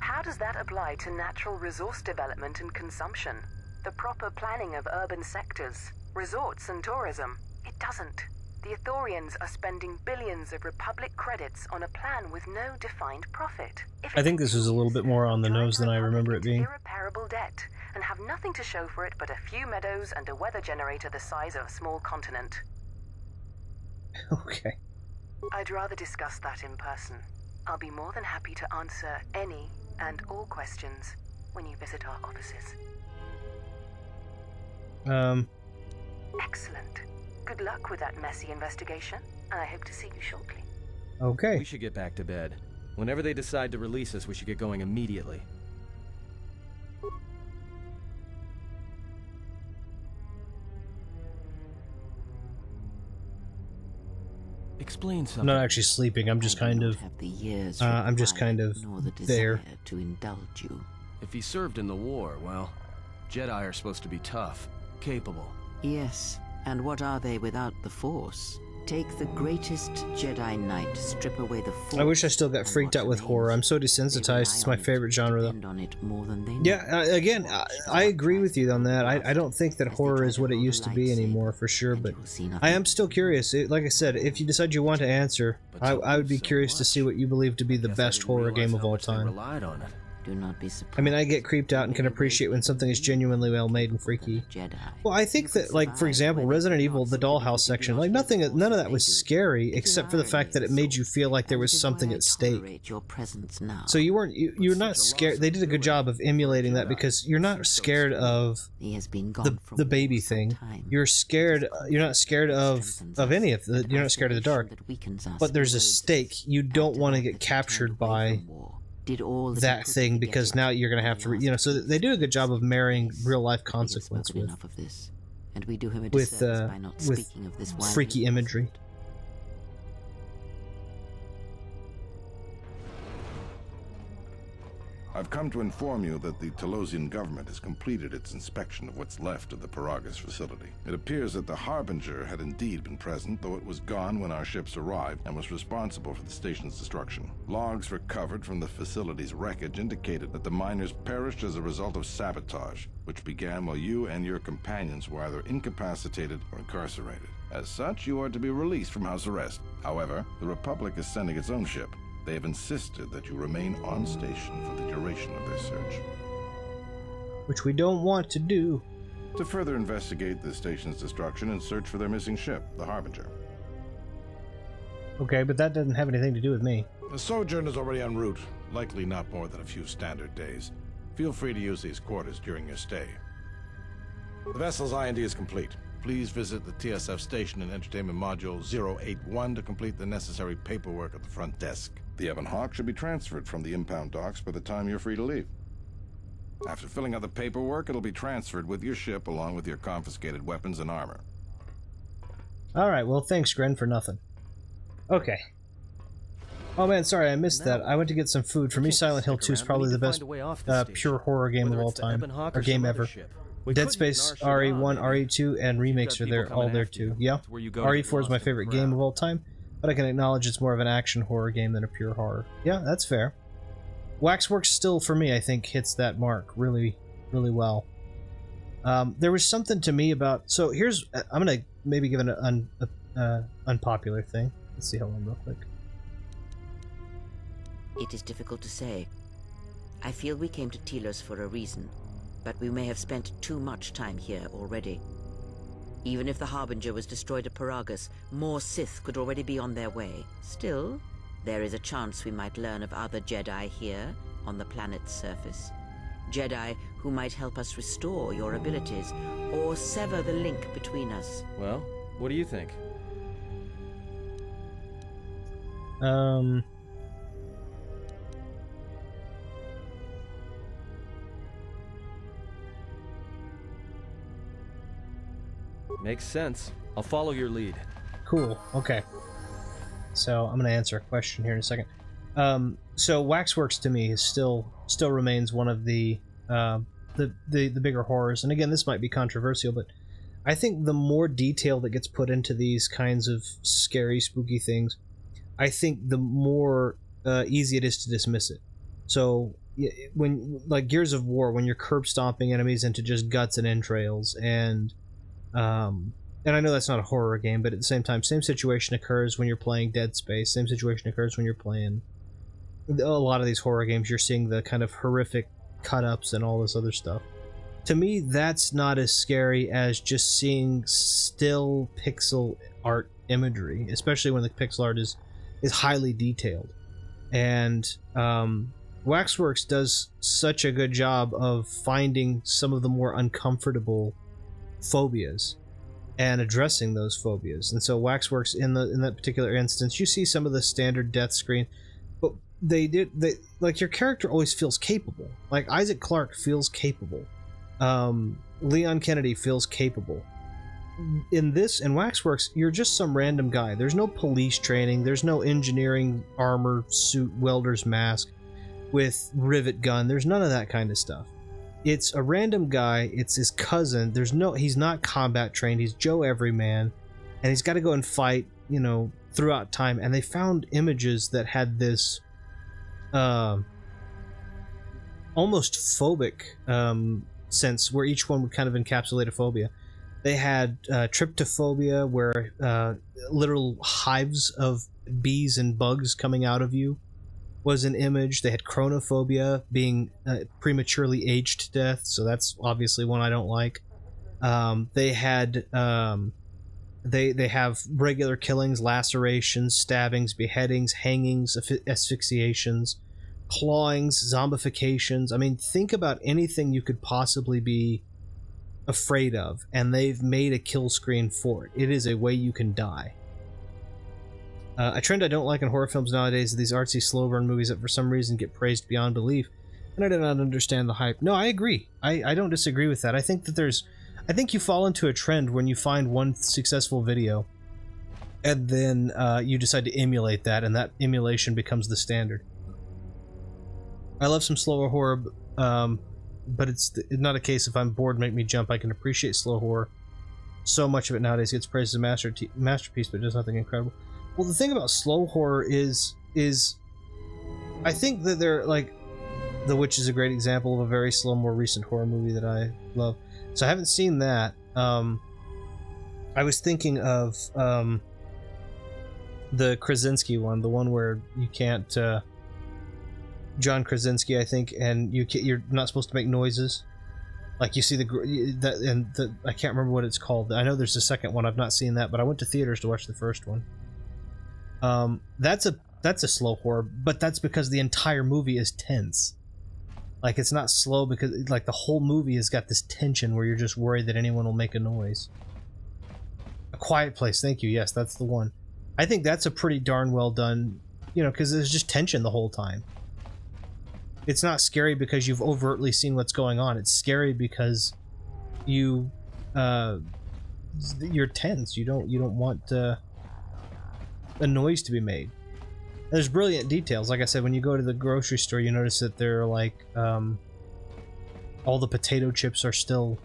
S5: How does that apply to natural resource development and consumption? The proper planning of urban sectors, resorts and tourism? It doesn't. The Ithorians are spending billions of Republic credits on a plan with no defined profit.
S1: I think this was a little bit more on the nose than I remember it being.
S5: Irreparable debt, and have nothing to show for it but a few meadows and a weather generator the size of a small continent.
S1: Okay.
S5: I'd rather discuss that in person. I'll be more than happy to answer any and all questions when you visit our offices. Excellent. Good luck with that messy investigation, and I hope to see you shortly.
S1: Okay.
S6: We should get back to bed. Whenever they decide to release us, we should get going immediately. Explain something.
S1: I'm not actually sleeping. I'm just kind of. I'm just kind of there.
S3: To indulge you.
S6: If he served in the war, well, Jedi are supposed to be tough, capable.
S3: Yes, and what are they without the Force? Take the greatest Jedi Knight, strip away the Force.
S1: I wish I still got freaked out with horror. I'm so desensitized. It's my favorite genre, though.
S3: On it more than they
S1: yeah, again, I agree with you on that. I don't think that horror is what it used to be anymore, for sure, but I am still curious. Like I said, if you decide you want to answer, I would be curious to see what you believe to be the best horror game of all time.
S6: Relied on it.
S3: Do not be surprised.
S1: I mean, I get creeped out and can appreciate when something is genuinely well made and freaky. Well, I think that, like, for example, Resident Evil, the Dollhouse section, like, none of that was scary, except for the fact that it made you feel like there was something at stake. So you're not scared. They did a good job of emulating that, because you're not scared of the baby thing. You're scared. You're not scared of any of the. You're not scared of the dark. But there's a stake. You don't want to get captured by that thing, because now you're going to have to, you know, so they do a good job of marrying real life consequence with freaky imagery.
S7: I've come to inform you that the Telosian government has completed its inspection of what's left of the Paragus facility. It appears that the Harbinger had indeed been present, though it was gone when our ships arrived and was responsible for the station's destruction. Logs recovered from the facility's wreckage indicated that the miners perished as a result of sabotage, which began while you and your companions were either incapacitated or incarcerated. As such, you are to be released from house arrest. However, the Republic is sending its own ship. They have insisted that you remain on station for the duration of their search.
S1: Which we don't want to do.
S7: To further investigate the station's destruction and search for their missing ship, the Harbinger.
S1: Okay, but that doesn't have anything to do with me.
S8: The Sojourn is already en route, likely not more than a few standard days. Feel free to use these quarters during your stay. The vessel's IND is complete. Please visit the TSF station and entertainment module 081 to complete the necessary paperwork at the front desk.
S7: The Ebon Hawk should be transferred from the impound docks by the time you're free to leave. After filling out the paperwork, it'll be transferred with your ship along with your confiscated weapons and armor.
S1: Alright, well thanks, Gren, for nothing. Okay. Oh man, sorry, I missed that. I went to get some food. For me, Silent Hill 2 is probably the best pure horror game of all time. Or game ever. Dead Space, RE1, RE2, and remakes are there, all there too. Yeah, RE4 is my favorite game of all time, but I can acknowledge it's more of an action horror game than a pure horror. Yeah, that's fair. Waxworks still, for me, I think hits that mark really, really well. There was something to me about... So here's... I'm going to maybe give an unpopular thing. Let's see how long real quick.
S3: It is difficult to say. I feel we came to Telos for a reason, but we may have spent too much time here already. Even if the Harbinger was destroyed at Paragus, more Sith could already be on their way. Still, there is a chance we might learn of other Jedi here on the planet's surface. Jedi who might help us restore your abilities, or sever the link between us.
S6: Well, what do you think? Makes sense. I'll follow your lead.
S1: Cool. Okay. So I'm going to answer a question here in a second. So Waxworks to me is still remains one of the bigger horrors. And again, this might be controversial, but I think the more detail that gets put into these kinds of scary, spooky things, I think the more easy it is to dismiss it. So when, like Gears of War, when you're curb stomping enemies into just guts and entrails, and I know that's not a horror game, but at the same time, same situation occurs when you're playing Dead Space, same situation occurs when you're playing a lot of these horror games. You're seeing the kind of horrific cut-ups and all this other stuff. To me, that's not as scary as just seeing still pixel art imagery, especially when the pixel art is highly detailed. And Waxworks does such a good job of finding some of the more uncomfortable phobias and addressing those phobias. And so Waxworks, in that particular instance, you see some of the standard death screen, but they like, your character always feels capable. Like Isaac Clarke feels capable. Leon Kennedy feels capable. In Waxworks, you're just some random guy. There's no police training, there's no engineering armor suit welder's mask with rivet gun, there's none of that kind of stuff. It's a random guy, it's his cousin, he's not combat trained, he's Joe Everyman, and he's got to go and fight, throughout time. And they found images that had this almost phobic sense, where each one would kind of encapsulate a phobia. They had tryptophobia, where literal hives of bees and bugs coming out of you was an image. They had chronophobia, being prematurely aged to death, so that's obviously one I don't like. They had they have regular killings, lacerations, stabbings, beheadings, hangings, asphyxiations, clawings, zombifications. I mean, think about anything you could possibly be afraid of, and they've made a kill screen for it. It is a way you can die. A trend I don't like in horror films nowadays is these artsy slow burn movies that for some reason get praised beyond belief, and I do not understand the hype. No, I agree. I don't disagree with that. I think you fall into a trend when you find one successful video, and then you decide to emulate that, and that emulation becomes the standard. I love some slower horror, but it's not a case if I'm bored, make me jump. I can appreciate slow horror. So much of it nowadays gets praised as a masterpiece, but does nothing incredible. Well, the thing about slow horror is I think that they're like, The Witch is a great example of a very slow, more recent horror movie that I love. So I haven't seen that. I was thinking of the Krasinski one, the one where you can't. John Krasinski, I think, and you're not supposed to make noises. Like you see I can't remember what it's called. I know there's a second one. I've not seen that, but I went to theaters to watch the first one. That's a slow horror, but that's because the entire movie is tense. Like it's not slow because like the whole movie has got this tension where you're just worried that anyone will make a noise. A Quiet Place, thank you. Yes, that's the one. I think that's a pretty darn well done, because there's just tension the whole time. It's not scary because you've overtly seen what's going on. It's scary because you're tense. You don't want a noise to be made. There's brilliant details. Like I said, when you go to the grocery store, you notice that there are like all the potato chips are still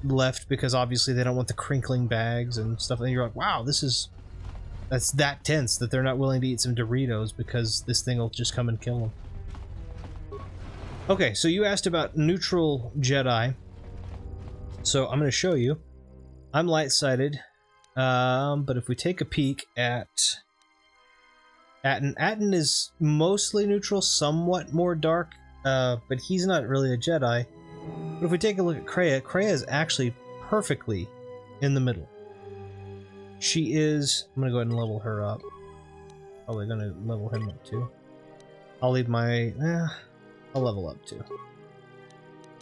S1: left because obviously they don't want the crinkling bags and stuff. And you're like, wow, that's that tense that they're not willing to eat some Doritos because this thing will just come and kill them. Okay, so you asked about neutral Jedi. So I'm going to show you. I'm light-sided, but if we take a peek at Atten is mostly neutral, somewhat more dark, but he's not really a Jedi. But if we take a look at Kreia is actually perfectly in the middle. She is... I'm going to go ahead and level her up. Probably going to level him up too. I'll leave my... I'll level up too.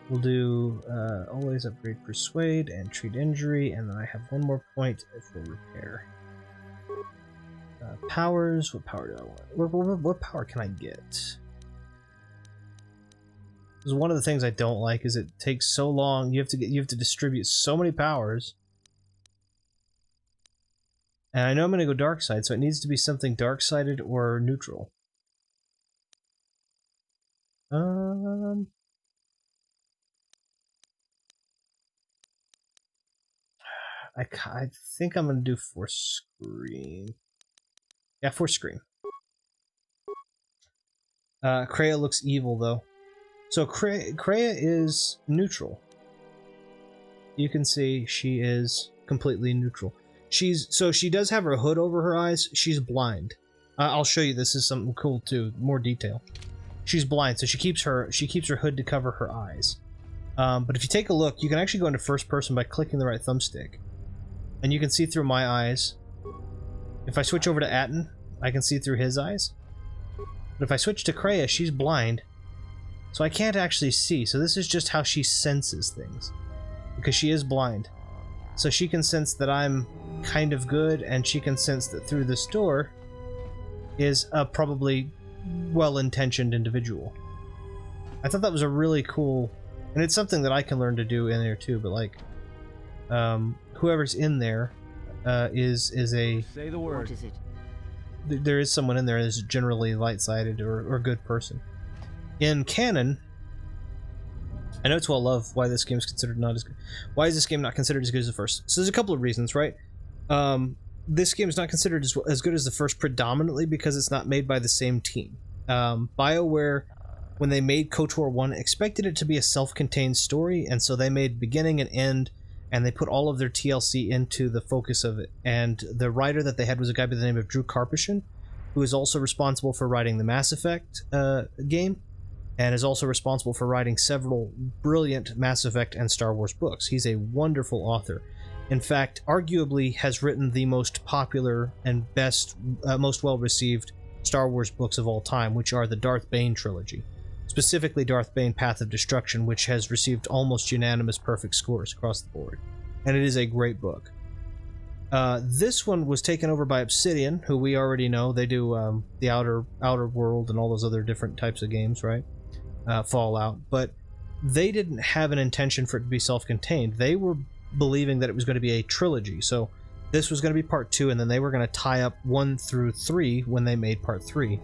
S1: We'll do always upgrade Persuade and Treat Injury, and then I have one more point for Repair. Powers, what power do I want? What power can I get? Because one of the things I don't like is it takes so long. You have to distribute so many powers. And I know I'm going to go dark side, so it needs to be something dark-sided or neutral. I think I'm gonna do Force Scream. Yeah, Force Scream. Kreia looks evil though. So Kreia is neutral. You can see she is completely neutral. She does have her hood over her eyes. She's blind. I'll show you. This is something cool too. More detail. She's blind, so she keeps her hood to cover her eyes. But if you take a look, you can actually go into first person by clicking the right thumbstick, and you can see through my eyes. If I switch over to Atten, I can see through his eyes. But if I switch to Kreia, she's blind, so I can't actually see. So this is just how she senses things, because she is blind. So she can sense that I'm kind of good, and she can sense that through this door is a probably well-intentioned individual. I thought that was a really cool, and it's something that I can learn to do in there too, but like whoever's in there is a...
S6: Say the word.
S3: What is it?
S1: There is someone in there that is generally light-sided or a good person. In canon, I know it's well loved why this game is considered not as good. Why is this game not considered as good as the first? So there's a couple of reasons, right? This game is not considered as good as the first predominantly because it's not made by the same team. BioWare, when they made KotOR 1, expected it to be a self-contained story, and so they made beginning and end, and they put all of their TLC into the focus of it. And the writer that they had was a guy by the name of Drew Karpyshyn, who is also responsible for writing the Mass Effect game, and is also responsible for writing several brilliant Mass Effect and Star Wars books. He's a wonderful author. In fact, arguably has written the most popular and best, most well-received Star Wars books of all time, which are the Darth Bane trilogy. Specifically Darth Bane Path of Destruction, which has received almost unanimous perfect scores across the board. And it is a great book. This one was taken over by Obsidian, who we already know. They do the Outer World and all those other different types of games, right? Fallout. But they didn't have an intention for it to be self-contained. They were believing that it was going to be a trilogy. So this was going to be part 2, and then they were going to tie up 1 through 3 when they made part 3.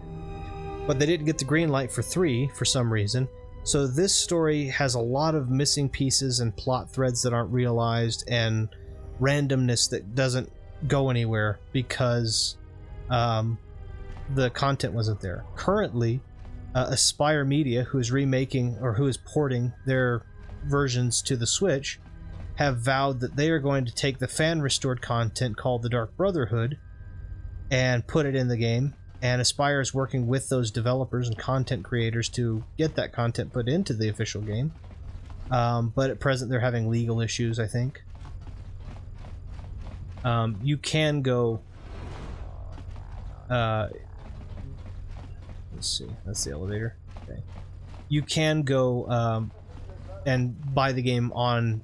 S1: but they didn't get the green light for 3 for some reason. So this story has a lot of missing pieces and plot threads that aren't realized and randomness that doesn't go anywhere because the content wasn't there. Currently, Aspire Media, who is remaking or who is porting their versions to the Switch, have vowed that they are going to take the fan-restored content called the Dark Brotherhood and put it in the game. And Aspire is working with those developers and content creators to get that content put into the official game. But at present, they're having legal issues, I think. You can go... let's see, that's the elevator. Okay. You can go and buy the game on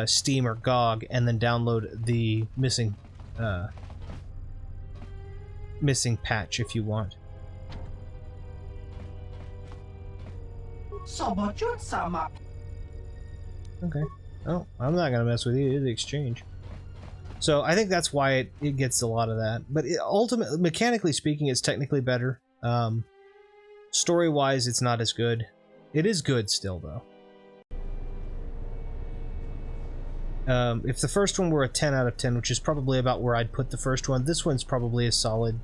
S1: Steam or GOG and then download the missing patch if you want. Okay. Oh, I'm not gonna mess with you. It's the exchange. So I think that's why it gets a lot of that. But ultimately, mechanically speaking, it's technically better. Story-wise, it's not as good. It is good still, though. If the first one were a 10 out of 10, which is probably about where I'd put the first one, this one's probably a solid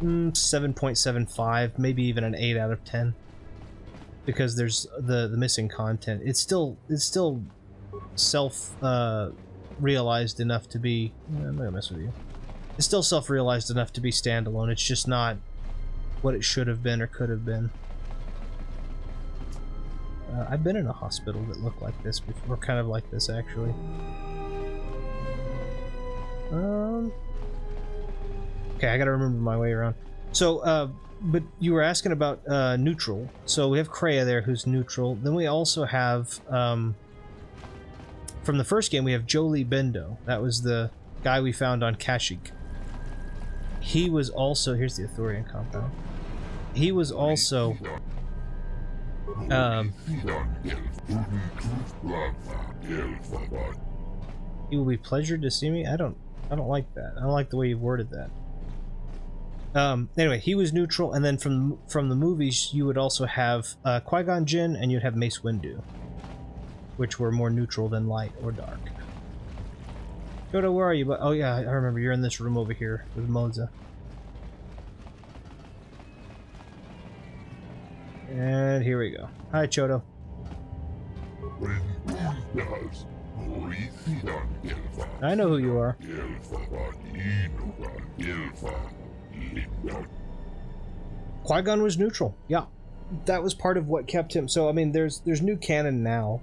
S1: 7.75, maybe even an 8 out of 10. Because there's the missing content. It's still self realized enough to be... I'm not gonna mess with you. It's still self-realized enough to be standalone. It's just not what it should have been or could have been. I've been in a hospital that looked like this before, kind of like this actually. Okay, I gotta remember my way around. So, but you were asking about neutral. So we have Kreia there, who's neutral. Then we also have, from the first game, we have Jolie Bendo. That was the guy we found on Kashyyyk. He was also... Here's the Ithorian compound. He was also... He will be pleasured to see me? I don't like that. I don't like the way you worded that. Anyway, he was neutral, and then from the movies, you would also have Qui-Gon Jinn, and you'd have Mace Windu, which were more neutral than light or dark. Chodo, where are you? Oh yeah, I remember. You're in this room over here with Moza. And here we go. Hi, Chodo. I know who you are. Qui-Gon was neutral. Yeah, that was part of what kept him. So I mean, there's new canon now.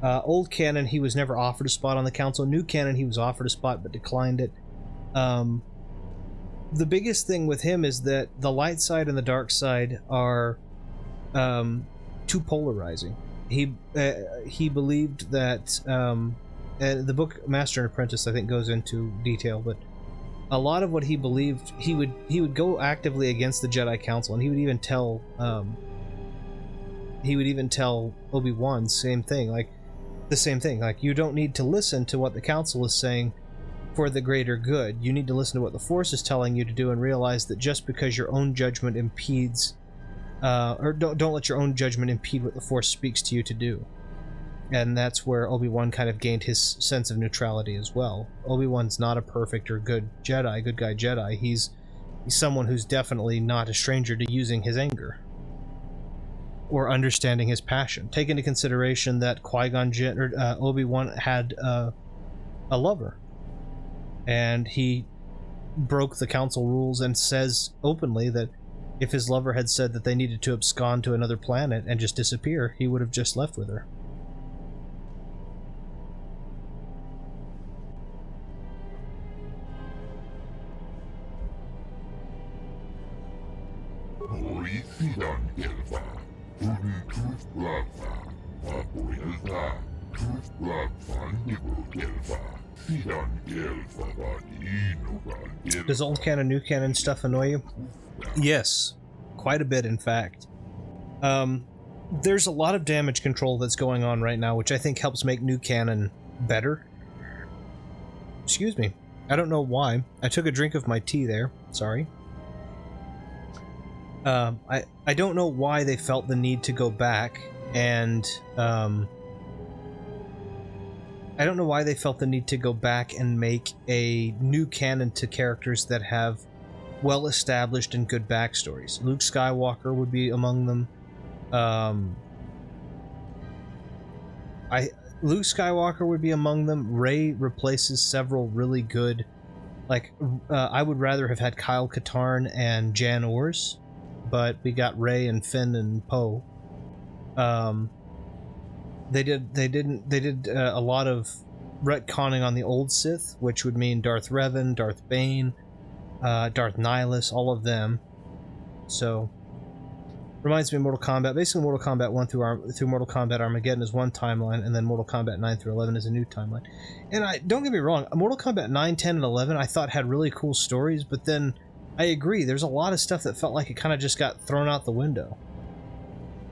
S1: Old canon, he was never offered a spot on the council. New canon, he was offered a spot but declined it. The biggest thing with him is that the light side and the dark side are too polarizing. He believed that the book Master and Apprentice, I think, goes into detail, but a lot of what he believed, he would go actively against the Jedi Council, and he would even tell Obi-Wan the same thing, like, you don't need to listen to what the Council is saying for the greater good. You need to listen to what the Force is telling you to do and realize that just because your own judgment impedes or don't let your own judgment impede what the Force speaks to you to do. And that's where Obi-Wan kind of gained his sense of neutrality as well. Obi-Wan's not a perfect or good guy Jedi. He's someone who's definitely not a stranger to using his anger or understanding his passion. Take into consideration that Qui-Gon Jinn, or Obi-Wan had a lover, and he broke the council rules and says openly that if his lover had said that they needed to abscond to another planet and just disappear, he would have just left with her. Does old canon, new canon stuff annoy you? Yes, quite a bit, in fact. There's a lot of damage control that's going on right now, which I think helps make new canon better. Excuse me. I don't know why. I took a drink of my tea there. Sorry. I don't know why they felt the need to go back and I don't know why they felt the need to go back and make a new canon to characters that have well-established and good backstories. Luke Skywalker would be among them. Luke Skywalker would be among them. Rey replaces several really good, like, I would rather have had Kyle Katarn and Jan Ors, but we got Rey and Finn and Poe. They did a lot of retconning on the old Sith, which would mean Darth Revan, Darth Bane, Darth Nihilus, all of them. So, reminds me of Mortal Kombat. Basically, Mortal Kombat 1 through Mortal Kombat Armageddon is one timeline, and then Mortal Kombat 9 through 11 is a new timeline. And don't get me wrong, Mortal Kombat 9, 10, and 11 I thought had really cool stories, but then I agree, there's a lot of stuff that felt like it kind of just got thrown out the window.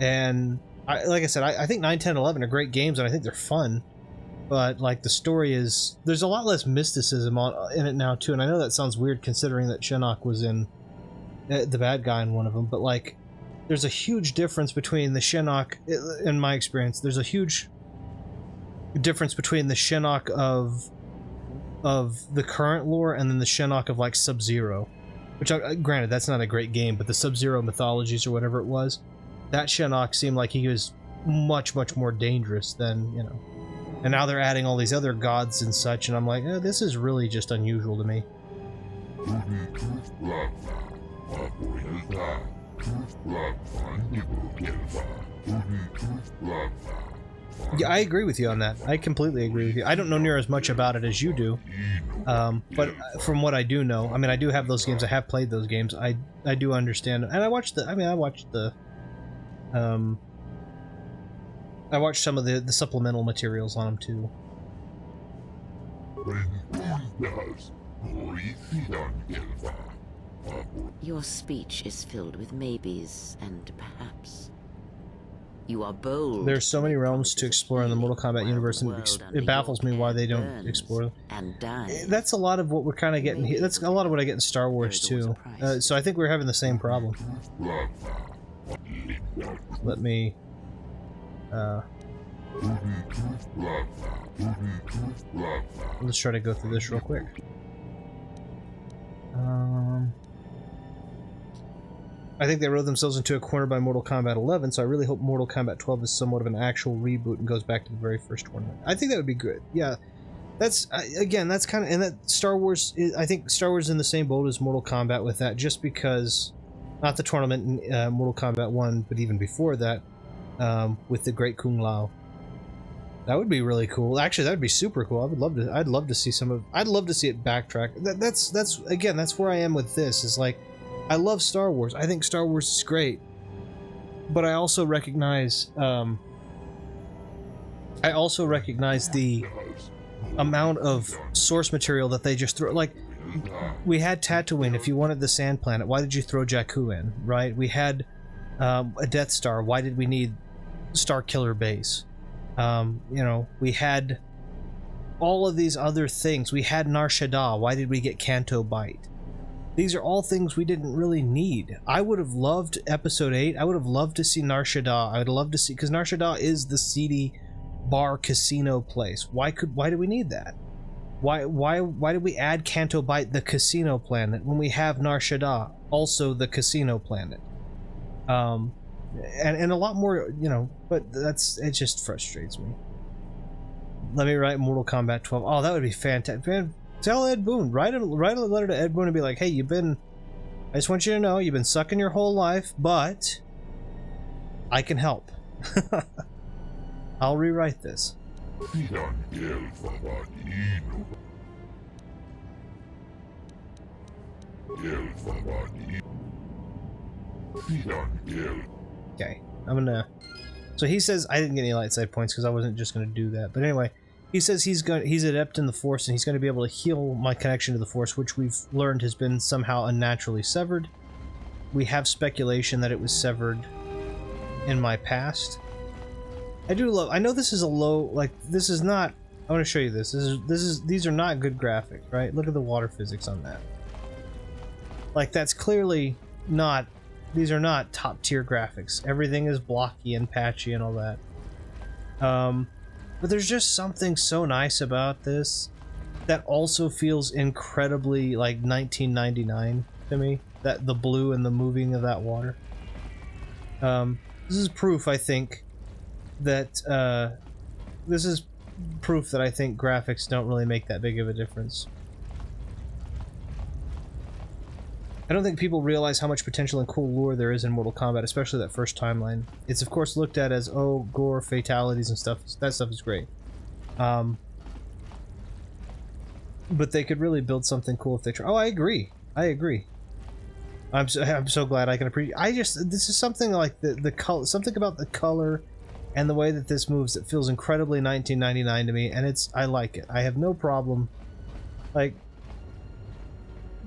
S1: And like I said, I think 9, 10, 11 are great games, and I think they're fun. But, like, the story is... There's a lot less mysticism in it now, too. And I know that sounds weird, considering that Shinnok was in... the bad guy in one of them. But, like, there's a huge difference between the Shinnok... In my experience, there's a huge difference between the Shinnok of the current lore and then the Shinnok of, like, Sub-Zero. Which, granted, that's not a great game, but the Sub-Zero mythologies or whatever it was, that Shinnok seemed like he was much, much more dangerous than, you know... And now they're adding all these other gods and such, and I'm like, this is really just unusual to me. Yeah, I agree with you on that. I completely agree with you. I don't know near as much about it as you do, but from what I do know, I mean, I do have those games. I have played those games. I do understand, and I watched some of the supplemental materials on them too.
S3: Your speech is filled with maybes and perhaps. You are bold.
S1: There's so many realms to explore in the Mortal Kombat universe, and it baffles me why they don't explore them.
S3: And
S1: that's a lot of what we're kind of getting here. That's a lot of what I get in Star Wars too. So I think we're having the same problem. Let me... let's try to go through this real quick. I think they rode themselves into a corner by Mortal Kombat 11, so I really hope Mortal Kombat 12 is somewhat of an actual reboot and goes back to the very first tournament. I think that would be good. Yeah, that's again, that's kind of, and that Star Wars. I think Star Wars is in the same boat as Mortal Kombat with that, just because, not the tournament in Mortal Kombat 1, but even before that, with the Great Kung Lao. That would be really cool. Actually, that would be super cool. I'd love to see some of. I'd love to see it backtrack. That's again, that's where I am with this. Is like, I love Star Wars. I think Star Wars is great, but I also recognize. I also recognize the amount of source material that they just throw. Like, we had Tatooine. If you wanted the Sand Planet, why did you throw Jakku in? Right? We had a Death Star. Why did we need Star Killer Base? You know, we had all of these other things. We had Nar Shaddaa. Why did we get Canto Bight? These are all things we didn't really need. I would have loved Episode 8. I would have loved to see Nar Shaddaa. I would love to see, because Nar Shaddaa is the seedy bar casino place. Why do we need that? Why did we add Canto Bight, the casino planet, when we have Nar Shaddaa, also the casino planet? And a lot more, you know, but it just frustrates me. Let me write Mortal Kombat 12. Oh, that would be fantastic. Man, tell Ed Boon, write a letter to Ed Boon and be like, hey, I just want you to know, you've been sucking your whole life, but I can help. I'll rewrite this. Okay, I'm gonna... So he says I didn't get any light side points because I wasn't just gonna do that. But anyway, he says he's adept in the Force and he's gonna be able to heal my connection to the Force, which we've learned has been somehow unnaturally severed. We have speculation that it was severed in my past. I know this is a low, like, this is not... I want to show you this. These are not good graphics, right? Look at the water physics on that. Like, that's clearly not these are not top tier graphics. Everything is blocky and patchy and all that. But there's just something so nice about this that also feels incredibly like 1999 to me. That the blue and the moving of that water. This is proof, I think, that this is proof that I think graphics don't really make that big of a difference. I don't think people realize how much potential and cool lore there is in Mortal Kombat, especially that first timeline. It's of course looked at as, oh, gore, fatalities and stuff. That stuff is great. But they could really build something cool if they try. Oh, I agree. I agree. I'm so glad I can appreciate. This is something like the color, something about the color and the way that this moves that feels incredibly 1999 to me, and I like it. I have no problem. Like,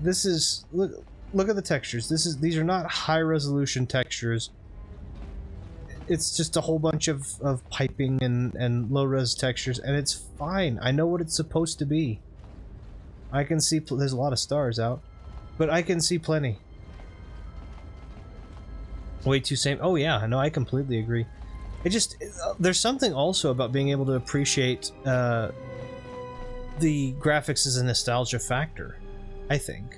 S1: this is look at the textures. These are not high resolution textures. It's just a whole bunch of piping and low res textures, and it's fine. I know what it's supposed to be. I can see there's a lot of stars out, but I can see plenty. Way too same. Oh yeah, no, I completely agree. It just there's something also about being able to appreciate the graphics as a nostalgia factor, I think.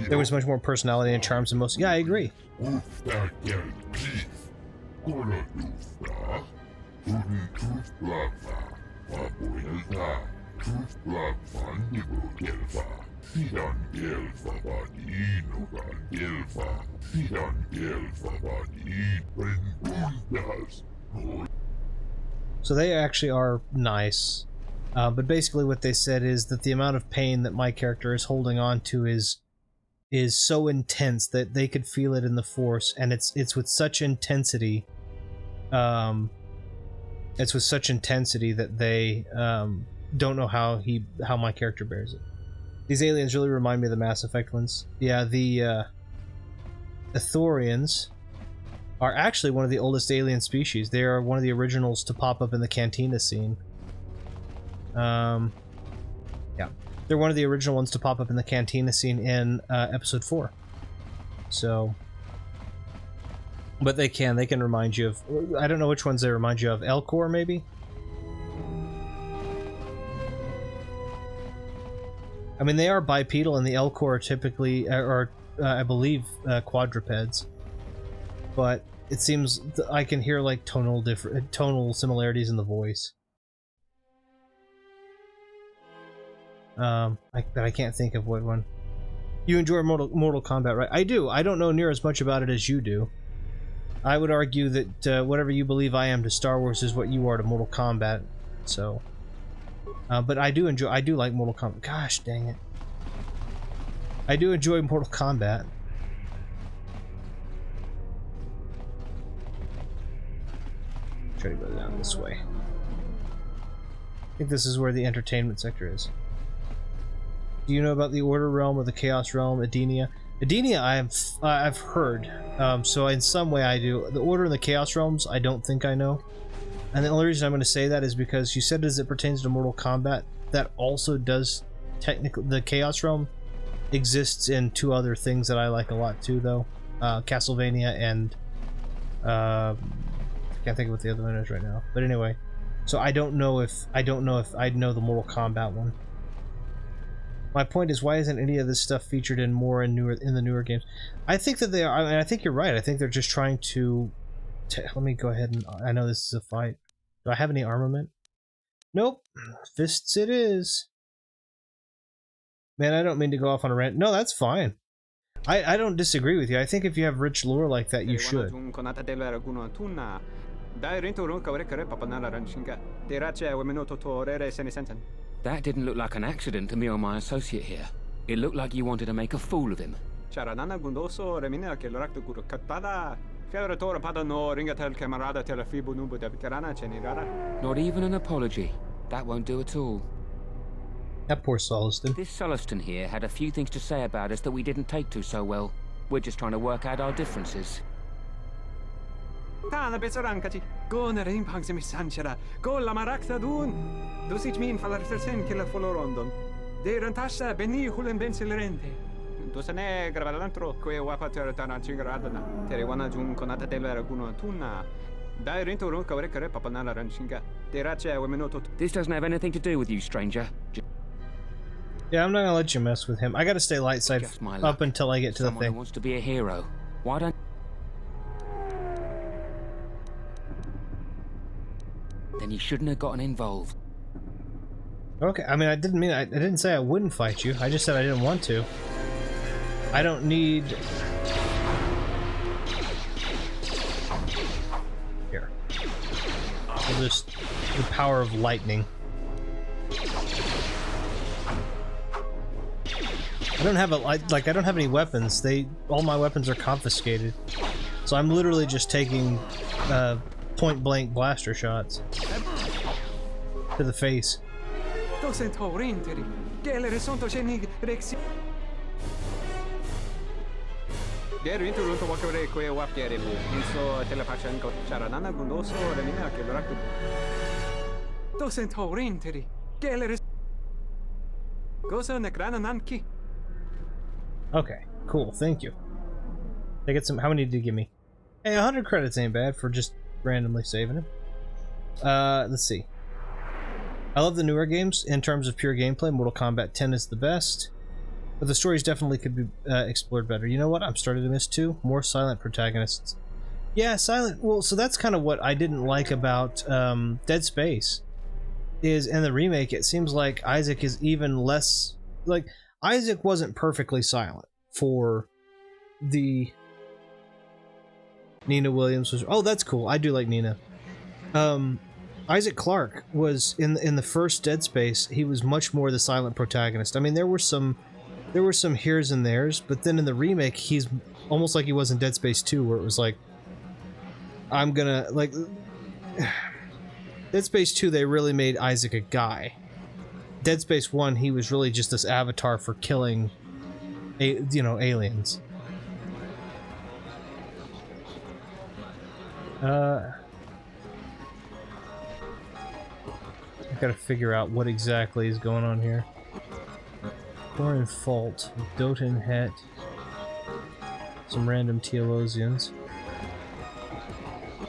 S1: There was much more personality and charms than most. Yeah, I agree. So they actually are nice, but basically what they said is that the amount of pain that my character is holding on to is so intense that they could feel it in the Force, and it's with such intensity. It's with such intensity that they don't know how my character bears it. These aliens really remind me of the Mass Effect ones. Yeah, the Ithorians are actually one of the oldest alien species. They are one of the originals to pop up in the Cantina scene. Yeah, they're one of the original ones to pop up in the Cantina scene in Episode 4. So, but they can remind you of. I don't know which ones they remind you of. Elcor, maybe. I mean, they are bipedal, and the Elcor are typically, I believe, quadrupeds. But it seems I can hear like tonal similarities in the voice. But I can't think of what one. You enjoy Mortal Kombat, right? I do. I don't know near as much about it as you do. I would argue that whatever you believe I am to Star Wars is what you are to Mortal Kombat. So. But I do like Mortal Kombat. Gosh dang it. I do enjoy Mortal Kombat. Try to go down this way. I think this is where the entertainment sector is. Do you know about the Order Realm or the Chaos Realm, Edenia? Edenia, I've heard. So in some way I do. The Order and the Chaos Realms, I don't think I know. And the only reason I'm going to say that is because you said as it pertains to Mortal Kombat, that also does technically, the Chaos Realm exists in two other things that I like a lot too, though. Castlevania and I can't think of what the other one is right now. But anyway, so I don't know if I'd know the Mortal Kombat one. My point is, why isn't any of this stuff featured in the newer games? I think that they are. I mean, I think you're right. I think they're just trying to let me go ahead and I know this is a fight. Do I have any armament? Nope. Fists it is. Man, I don't mean to go off on a rant. No, that's fine. I don't disagree with you. I think if you have rich lore like that, you should.
S9: That didn't look like an accident to me or my associate here. It looked like you wanted to make a fool of him. Not even an apology. That won't do at all.
S1: That poor Soliston.
S9: This Soliston here had a few things to say about us that we didn't take to so well. We're just trying to work out our differences.
S10: Derantasa beni hulen bensilerente. Dosane gravalantro que wapater tanachingaradana. Teriwana jun konata telera guno tuna. Dairinto run kare papanala ranchinga. Deracha wemenoto.
S9: This doesn't have anything to do with you, stranger.
S1: Yeah, I'm not gonna let you mess with him. I gotta stay light side
S9: Just my
S1: up
S9: luck.
S1: until I get to
S9: Someone
S1: the
S9: who
S1: thing.
S9: wants to be a hero. Why don't... Then you shouldn't have gotten involved.
S1: Okay, I mean, I didn't say I wouldn't fight you. I just said I didn't want to. I don't need... Here. I'll just... The power of lightning. I don't have I don't have any weapons. All my weapons are confiscated. So I'm literally just taking, point-blank blaster shots. To the face.
S10: Derinto run to wakare que wapgere bu. Inso telepachanko charanana gundoso remina que loraku. Dosen torinteri. Geler Gosa nekrana nanki.
S1: Okay, cool, thank you. I get some. How many did you give me? Hey, 100 credits ain't bad for just randomly saving him. Let's see. I love the newer games in terms of pure gameplay. Mortal Kombat 10 is the best, but the stories definitely could be explored better. You know what? I'm starting to miss too. More silent protagonists. Yeah, silent. Well, so that's kind of what I didn't like about Dead Space. Is in the remake, it seems like Isaac is even less like. Isaac wasn't perfectly silent for the Nina Williams was. Oh, that's cool. I do like Nina. Isaac Clarke was in the first Dead Space. He was much more the silent protagonist. I mean, there were some heres and theres, but then in the remake, he's almost like he was in Dead Space 2, where it was like, I'm gonna like. Dead Space 2, they really made Isaac a guy. Dead Space 1, he was really just this avatar for killing, aliens. I gotta figure out what exactly is going on here. Corin Fault, Doten Het, some random Teolosians.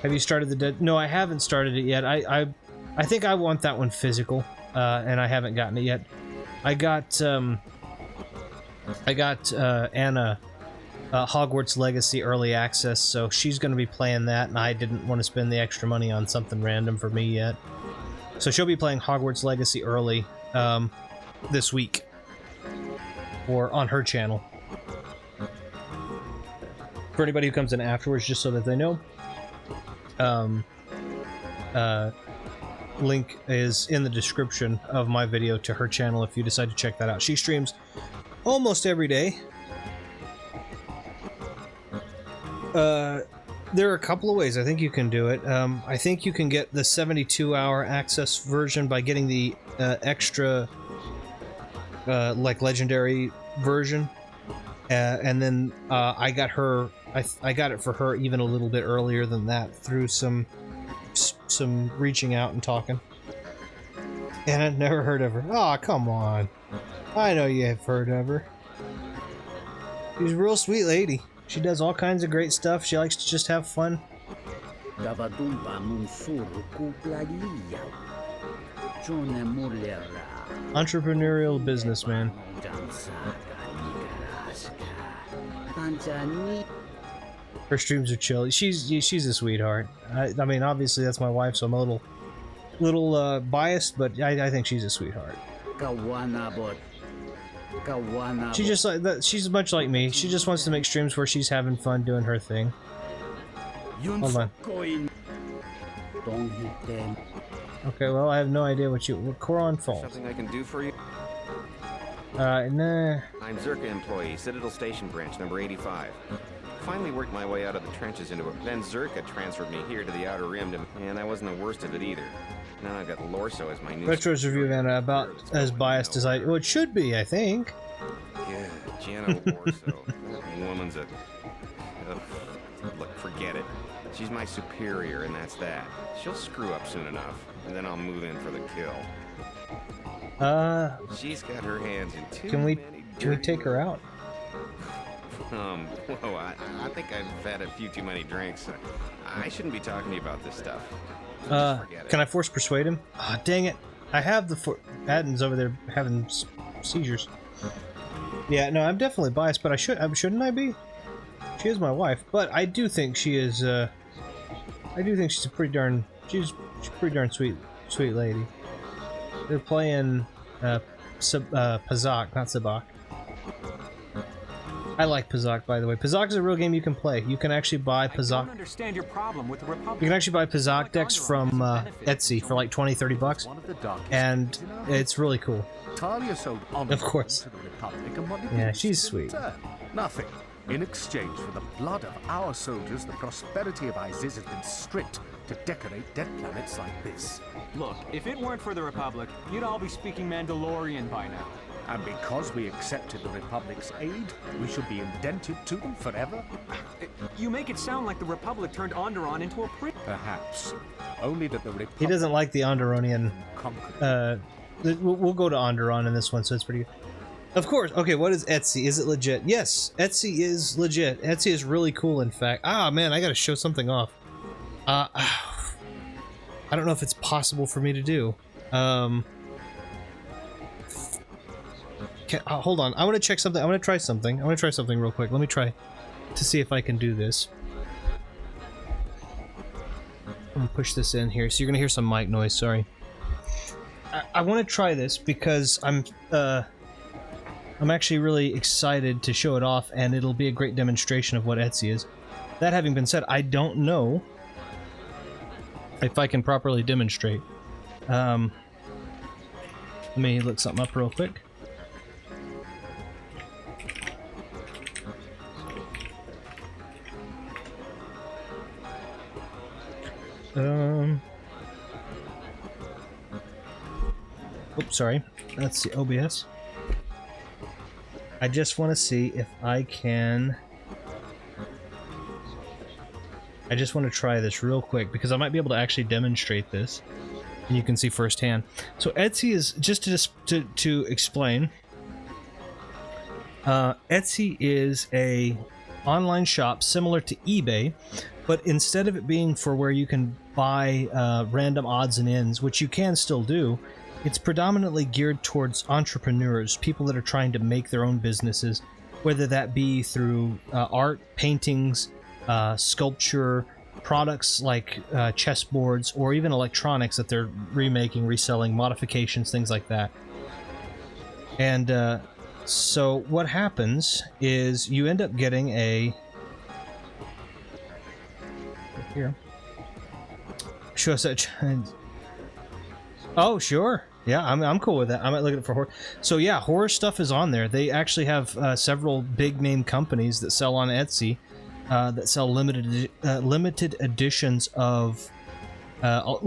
S1: Have you started the Dead? No, I haven't started it yet. I think I want that one physical. And I haven't gotten it yet. I got Anna Hogwarts Legacy Early Access, so she's going to be playing that, and I didn't want to spend the extra money on something random for me yet. So she'll be playing Hogwarts Legacy Early this week, or on her channel. For anybody who comes in afterwards, just so that they know. Link is in the description of my video to her channel if you decide to check that out. She streams almost every day. There are a couple of ways I think you can do it. I think you can get the 72-hour access version by getting the extra like legendary version, and then I got her. I got it for her even a little bit earlier than that through some reaching out and talking. And I'd never heard of her. Aw, oh, come on. I know you have heard of her. She's a real sweet lady. She does all kinds of great stuff. She likes to just have fun. Entrepreneurial businessman. Her streams are chill. She's a sweetheart. I mean, obviously that's my wife, so I'm a little biased, but I think she's a sweetheart. She just like that. She's much like me. She just wants to make streams where she's having fun doing her thing. Hold on. Okay, well, I have no idea what Coron Falls.
S11: Something I can do for you?
S1: Nah.
S11: I'm Zerka employee, Citadel Station Branch, number 85. Finally worked my way out of the trenches into it. Then Zerka transferred me here to the Outer Rim, and I wasn't the worst of it either. Now I've got Lorso as my new...
S1: Retro's review of Anna about as biased as well, it should be, I think.
S11: Yeah, Gianna Lorso. That woman's a... look, forget it. She's my superior, and that's that. She'll screw up soon enough, and then I'll move in for the kill. She's got her hands in too
S1: Can we
S11: many
S1: take her out?
S11: Whoa, I think I've had a few too many drinks. I shouldn't be talking to you about this stuff. Just forget it.
S1: Can I force persuade him? Ah, dang it. I have the Adden's over there having seizures. Yeah, no, I'm definitely biased, but shouldn't I be? She is my wife, but I do think she is, I do think she's a pretty darn, she's a pretty darn sweet lady. They're playing, Pazak, not Sabak. I like Pazak, by the way. Pazak is a real game you can play. You can actually buy Pazak.
S10: I don't understand your problem with the Republic.
S1: You can actually buy Pazak decks from Etsy for like 20-30 bucks, and it's really cool. Of course. Yeah, she's sweet.
S12: Nothing. In exchange for the blood of our soldiers, the prosperity of Isis has been stripped to decorate dead planets like this.
S10: Look, if it weren't for the Republic, you'd all be speaking Mandalorian by now.
S12: And because we accepted the Republic's aid, we should be indented to them forever?
S10: You make it sound like the Republic turned Onderon into a prick.
S12: Perhaps. Only that the Republic...
S1: He doesn't like the Onderonian. We'll go to Onderon in this one, so it's pretty good. Of course. Okay, what is Etsy? Is it legit? Yes, Etsy is legit. Etsy is really cool, in fact. Ah, man, I gotta show something off. I don't know if it's possible for me to do. Hold on. I want to check something. I want to try something. I want to try something real quick. Let me try to see if I can do this. I'm gonna push this in here, so you're gonna hear some mic noise. Sorry. I want to try this because I'm actually really excited to show it off, and it'll be a great demonstration of what Etsy is. That having been said, I don't know if I can properly demonstrate. Let me look something up real quick. Oops, sorry. That's the OBS. I just want to see if I can... I just want to try this real quick, because I might be able to actually demonstrate this, and you can see firsthand. So Etsy is, just to explain, Etsy is a online shop similar to eBay, but instead of it being for where you can buy random odds and ends, which you can still do, it's predominantly geared towards entrepreneurs, people that are trying to make their own businesses, whether that be through art, paintings, sculpture, products like chessboards, or even electronics that they're remaking, reselling, modifications, things like that. And so what happens is you end up getting a... Here. Show us that. Oh, sure. Yeah, I'm cool with that. I might look at it for horror. So yeah, horror stuff is on there. They actually have several big name companies that sell on Etsy that sell limited editions of all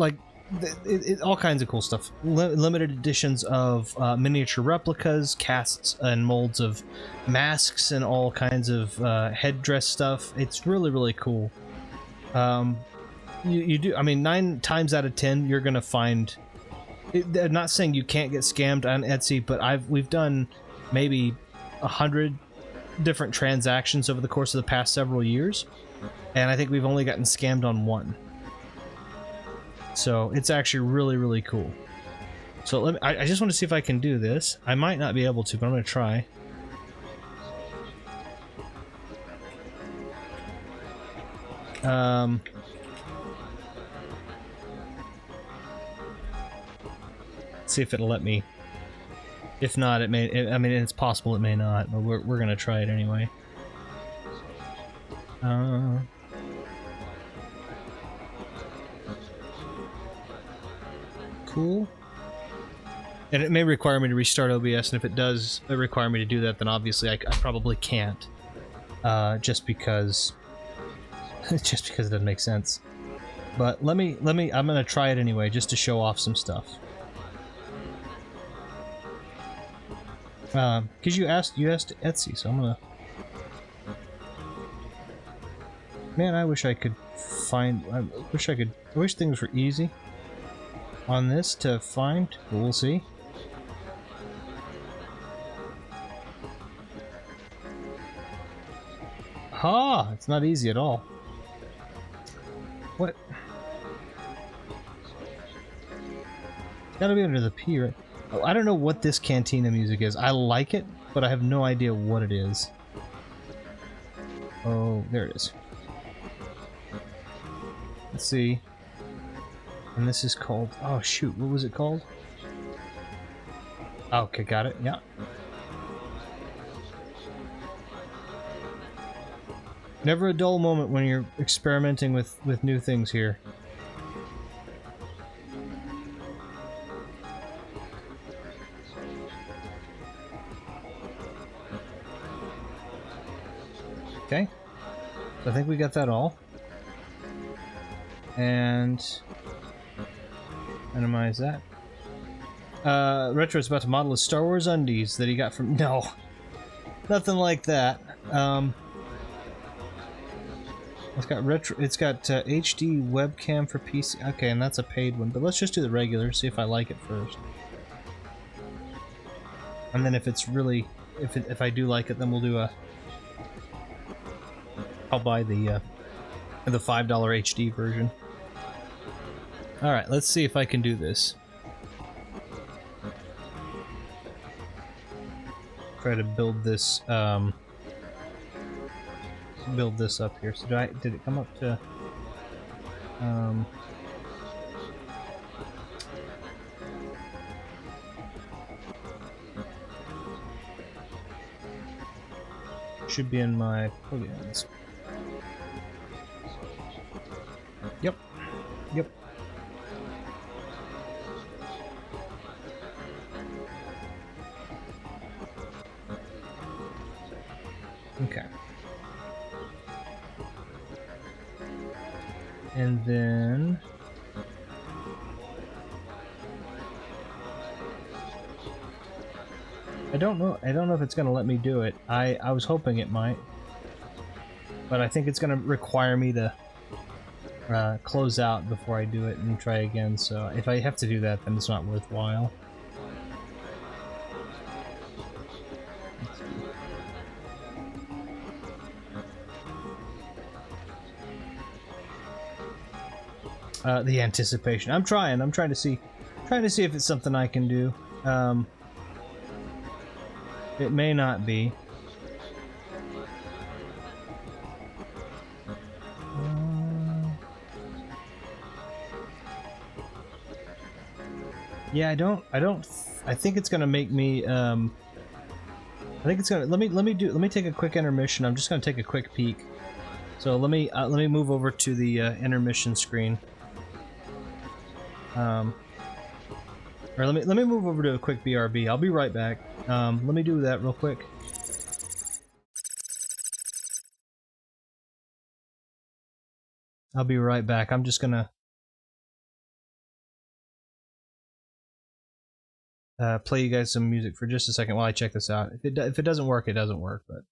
S1: kinds of cool stuff. Limited editions of miniature replicas, casts and molds of masks, and all kinds of headdress stuff. It's really, really cool. You do. I mean, 9 times out of 10, you're gonna find. I'm not saying you can't get scammed on Etsy, but we've done maybe 100 different transactions over the course of the past several years, and I think we've only gotten scammed on 1. So it's actually really, really cool. So I just want to see if I can do this. I might not be able to, but I'm going to try. See if it'll let me. If not, it may. I mean, it's possible it may not, but we're gonna try it anyway. Cool. And it may require me to restart OBS, and if it does require me to do that, then obviously I probably can't. Just because it doesn't make sense. But let me. I'm gonna try it anyway, just to show off some stuff. Because you asked Etsy, so I'm gonna... Man, I wish I could find... I wish things were easy on this to find, but we'll see. Ha! It's not easy at all. What? It's gotta be under the P, right? Oh, I don't know what this cantina music is. I like it, but I have no idea what it is. Oh, there it is. Let's see. And this is called... Oh, shoot. What was it called? Okay, got it. Yeah. Never a dull moment when you're experimenting with new things here. Okay. So I think we got that all. And minimize that. Retro's about to model his Star Wars undies that he got from... No. Nothing like that. It's got HD webcam for PC. Okay, and that's a paid one. But let's just do the regular, see if I like it first. And then if it's really... If I do like it, then we'll do a... I'll buy the $5 HD version. Alright, let's see if I can do this. Try to build this, up here. So did it come up to, should be in my plugins. Yep. Yep. Okay. And then I don't know if it's gonna let me do it. I was hoping it might. But I think it's gonna require me to close out before I do it and try again, so if I have to do that, then it's not worthwhile. The anticipation. I'm trying to see if it's something I can do. It may not be. Yeah, I think it's gonna make me, I think it's gonna, let me take a quick intermission. I'm just gonna take a quick peek. So let me move over to the intermission screen. Or let me move over to a quick BRB. I'll be right back. Let me do that real quick. I'll be right back. I'm just gonna play you guys some music for just a second while I check this out. If it doesn't work, it doesn't work, but...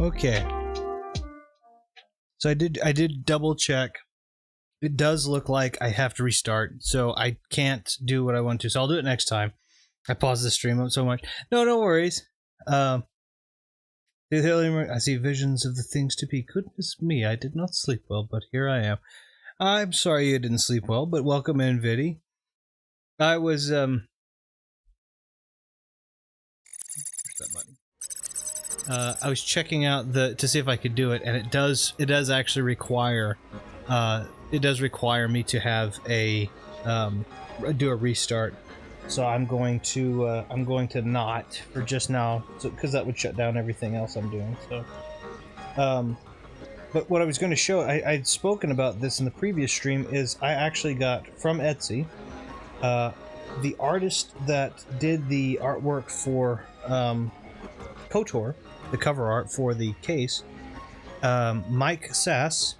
S1: Okay. So I did double check. It does look like I have to restart, so I can't do what I want to. So I'll do it next time. I paused the stream up so much. No worries. I see visions of the things to be. Goodness me, I did not sleep well, but here I am. I'm sorry you didn't sleep well, but welcome in, Viddy. I was I was checking out to see if I could do it, and it does actually require me to have a do a restart. So I'm going to not for just now, because that would shut down everything else I'm doing. So, but what I was going to show, I'd spoken about this in the previous stream, is I actually got from Etsy, the artist that did the artwork for KotOR, the cover art for the case, Mike Sass.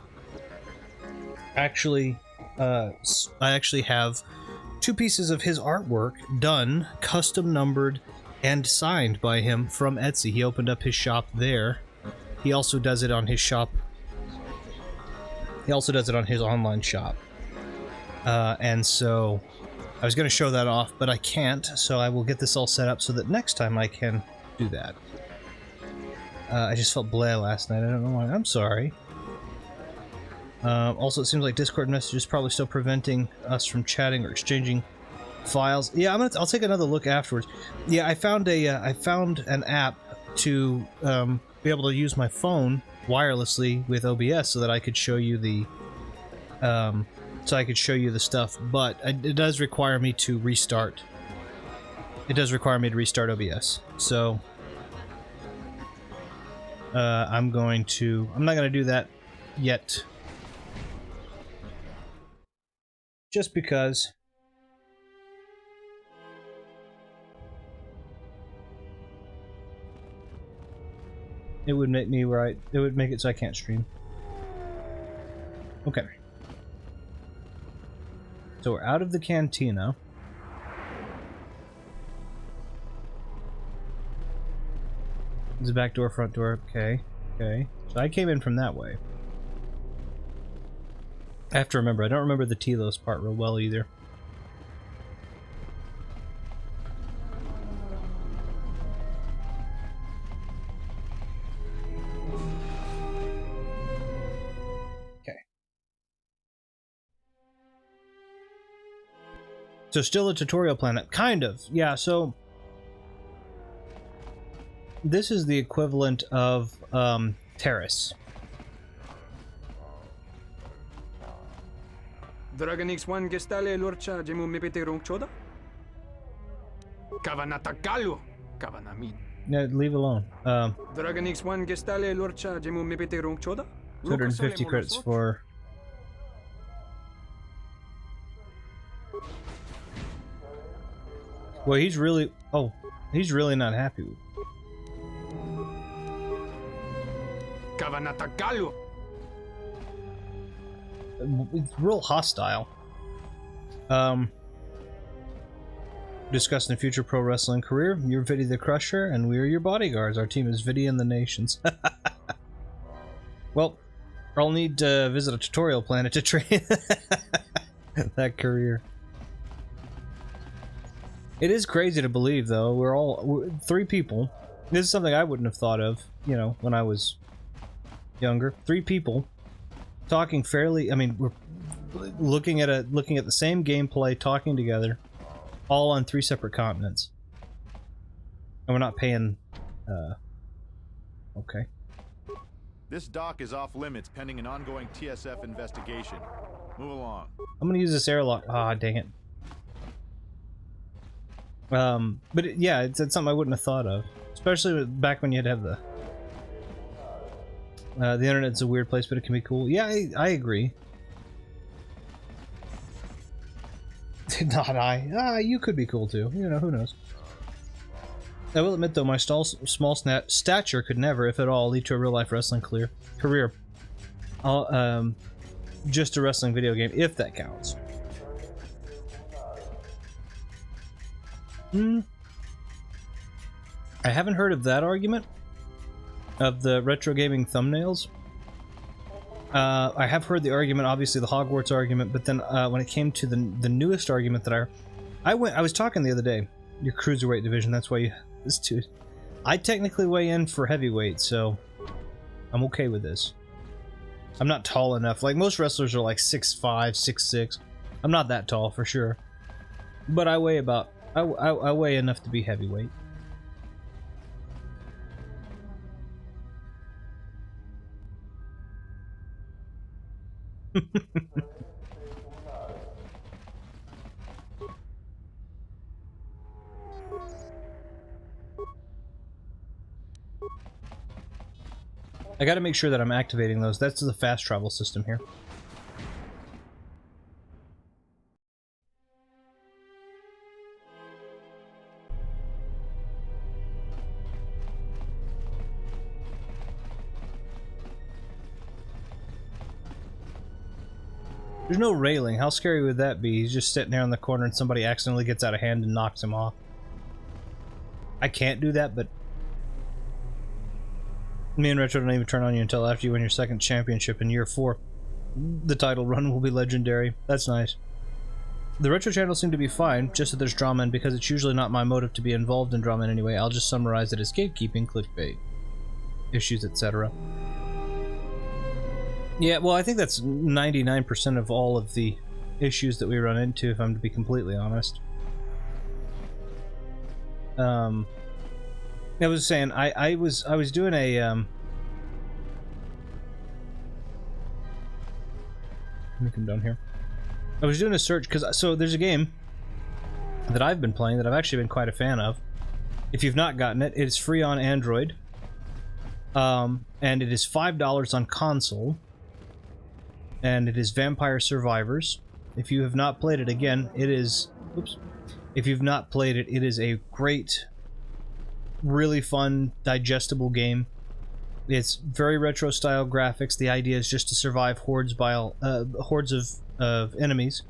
S1: Actually, I actually have 2 pieces of his artwork done, custom numbered, and signed by him from Etsy. He opened up his shop there. He also does it on his shop. He also does it on his online shop. And so I was going to show that off, but I can't, so I will get this all set up so that next time I can do that. I just felt bleh last night. I don't know why. I'm sorry. Also, it seems like Discord messages probably still preventing us from chatting or exchanging files. Yeah, I'll take another look afterwards. Yeah, I found an app to be able to use my phone wirelessly with OBS so that I could show you the stuff. But it does require me to restart. It does require me to restart OBS. So I'm not going to do that yet. Just because it would make me it would make it so I can't stream. Okay. So we're out of the cantina. There's a back door, front door. Okay. Okay. So I came in from that way. I have to remember, I don't remember the Telos part real well either. Okay. So still a tutorial planet. Kind of. Yeah, so this is the equivalent of Terrace.
S10: Dragonix one gestale lorcha jemu mepete rongchoda? Kavanatagalu Kavanamin.
S1: No, leave alone.
S10: Dragonix one gestale lorcha jemu mepete rongchoda?
S1: 250 credits for... Well, he's really not happy with...
S10: Kavanatagalu.
S1: It's real hostile. Discussing the future pro wrestling career. You're Viddy the Crusher, and we're your bodyguards. Our team is Viddy and the Nations. Well, I'll need to visit a tutorial planet to train that career. It is crazy to believe, though. We're 3 people. This is something I wouldn't have thought of, you know, when I was younger. 3 people. Talking fairly, I mean, we're looking at the same gameplay, talking together, all on 3 separate continents, and we're not paying. Okay.
S13: This dock is off limits pending an ongoing TSF investigation. Move along.
S1: I'm gonna use this airlock. Ah, dang it. But yeah, it's something I wouldn't have thought of, especially back when you had to have the internet's a weird place, but it can be cool. Yeah, I agree. Not I. You could be cool too. You know, who knows? I will admit, though, my small stature could never, if at all, lead to a real-life wrestling career. Just a wrestling video game, if that counts. I haven't heard of that argument. of the retro gaming thumbnails. I have heard the argument, obviously the Hogwarts argument, but then when it came to the newest argument that I was talking the other day, your cruiserweight division, that's why you, this too. I technically weigh in for heavyweight, so I'm okay with this. I'm not tall enough. Like, most wrestlers are like 6'5", 6'6". I'm not that tall, for sure. But I weigh about... I weigh enough to be heavyweight. I gotta make sure that I'm activating those. That's the fast travel system here. There's no railing. How scary would that be? He's just sitting there in the corner and somebody accidentally gets out of hand and knocks him off. I can't do that, but me and Retro don't even turn on you until after you win your second championship in year 4. The title run will be legendary. That's nice. The Retro channel seemed to be fine, just that there's drama, and because it's usually not my motive to be involved in drama in any way, I'll just summarize it as gatekeeping, clickbait, issues, etc. Yeah, well, I think that's 99% of all of the issues that we run into, if I'm to be completely honest. I was saying, I was doing a, let me come down here. I was doing a search, because, so there's a game that I've been playing that I've actually been quite a fan of. If you've not gotten it, it's free on Android. And it is $5 on console. And it is Vampire Survivors. If you have not played it, again, it is... Oops. If you've not played it, it is a great, really fun, digestible game. It's very retro-style graphics. The idea is just to survive hordes of enemies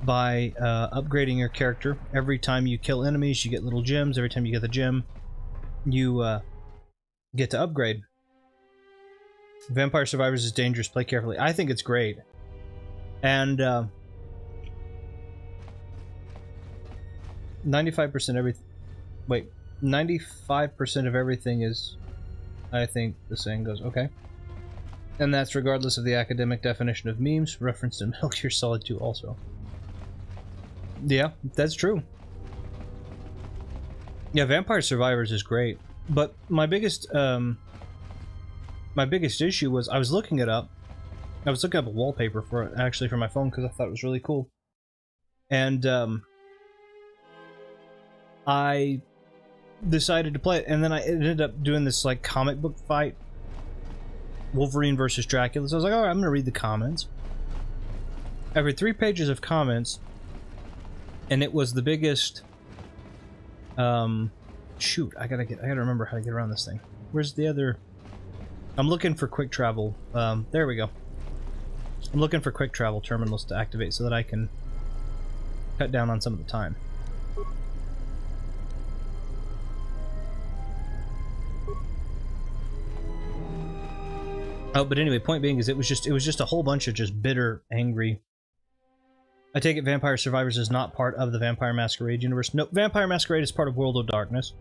S1: by upgrading your character. Every time you kill enemies, you get little gems. Every time you get the gem, you get to upgrade. Vampire Survivors is dangerous. Play carefully. I think it's great. And 95% of everything is, I think the saying goes, okay. And that's regardless of the academic definition of memes, referenced in Metal Gear Solid 2 also. Yeah, that's true. Yeah, Vampire Survivors is great. But my biggest issue was I was looking it up. I was looking up a wallpaper for it, actually, for my phone, because I thought it was really cool. And I decided to play it, and then I ended up doing this like comic book fight, Wolverine versus Dracula. So I was like, all right, I'm gonna read the comments. I read 3 pages of comments, and it was the biggest. Shoot, I gotta remember how to get around this thing. Where's the other? I'm looking for quick travel. There we go. I'm looking for quick travel terminals to activate so that I can cut down on some of the time. Oh, but anyway, point being is it was just a whole bunch of just bitter, angry. I take it Vampire Survivors is not part of the Vampire Masquerade universe. No, Vampire Masquerade is part of World of Darkness.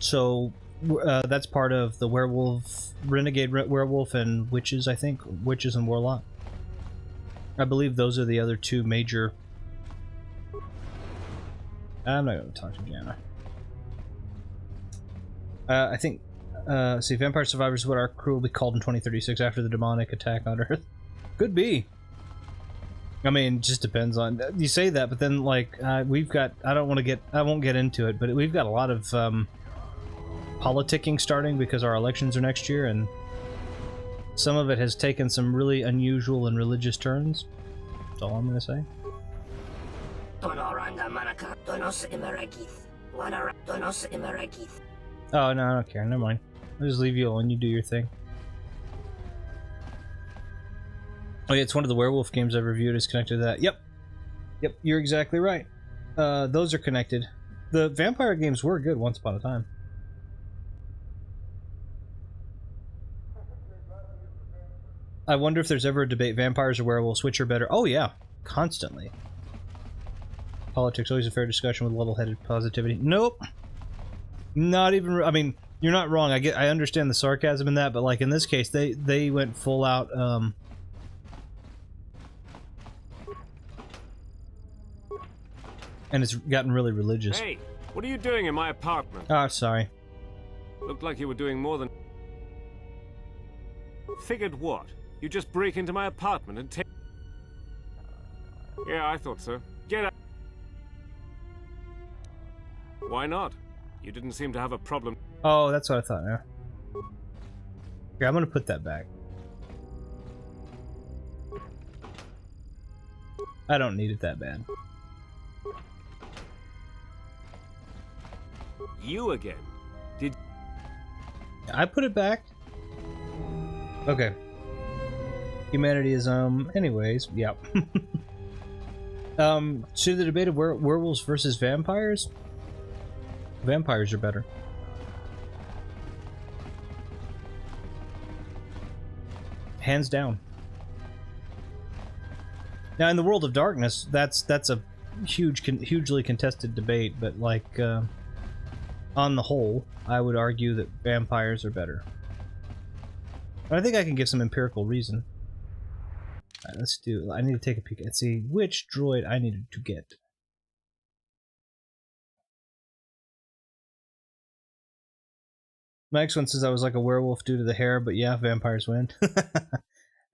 S1: So that's part of the werewolf, renegade werewolf, and witches. I think witches and warlock. I believe those are the other 2 major. I'm not going to talk to Jana. I think. See, Vampire Survivors is what our crew will be called in 2036 after the demonic attack on Earth. Could be. I mean, it just depends on. You say that, but then like we've got. I won't get into it, but we've got a lot of politicking starting because our elections are next year, and some of it has taken some really unusual and religious turns. That's all I'm gonna say. Oh no, I don't care. Never mind. I'll just leave you alone. You do your thing. Oh yeah, it's one of the werewolf games I've reviewed is connected to that. Yep. Yep, you're exactly right. Those are connected. The vampire games were good once upon a time. I wonder if there's ever a debate, vampires or werewolves, which are better? Oh yeah, constantly. Politics, always a fair discussion with level-headed positivity. Nope. Not even, I mean, you're not wrong. I understand the sarcasm in that, but like in this case, they went full out, and it's gotten really religious.
S14: Hey, what are you doing in my apartment?
S1: Oh, sorry.
S14: Looked like you were doing more than... Figured what? You just break into my apartment and take... Yeah, I thought so. Get out. Why not? You didn't seem to have a problem.
S1: Oh, that's what I thought, yeah. Here, I'm gonna put that back. I don't need it that bad.
S14: You again? Did...
S1: I put it back. Okay. Humanity is, anyways, yep. To the debate of werewolves versus vampires? Vampires are better. Hands down. Now, in the world of darkness, that's a hugely contested debate, but like, on the whole, I would argue that vampires are better. But I think I can give some empirical reason. Alright, let's do... I need to take a peek and see which droid I needed to get. My next one says I was like a werewolf due to the hair, but yeah, vampires win.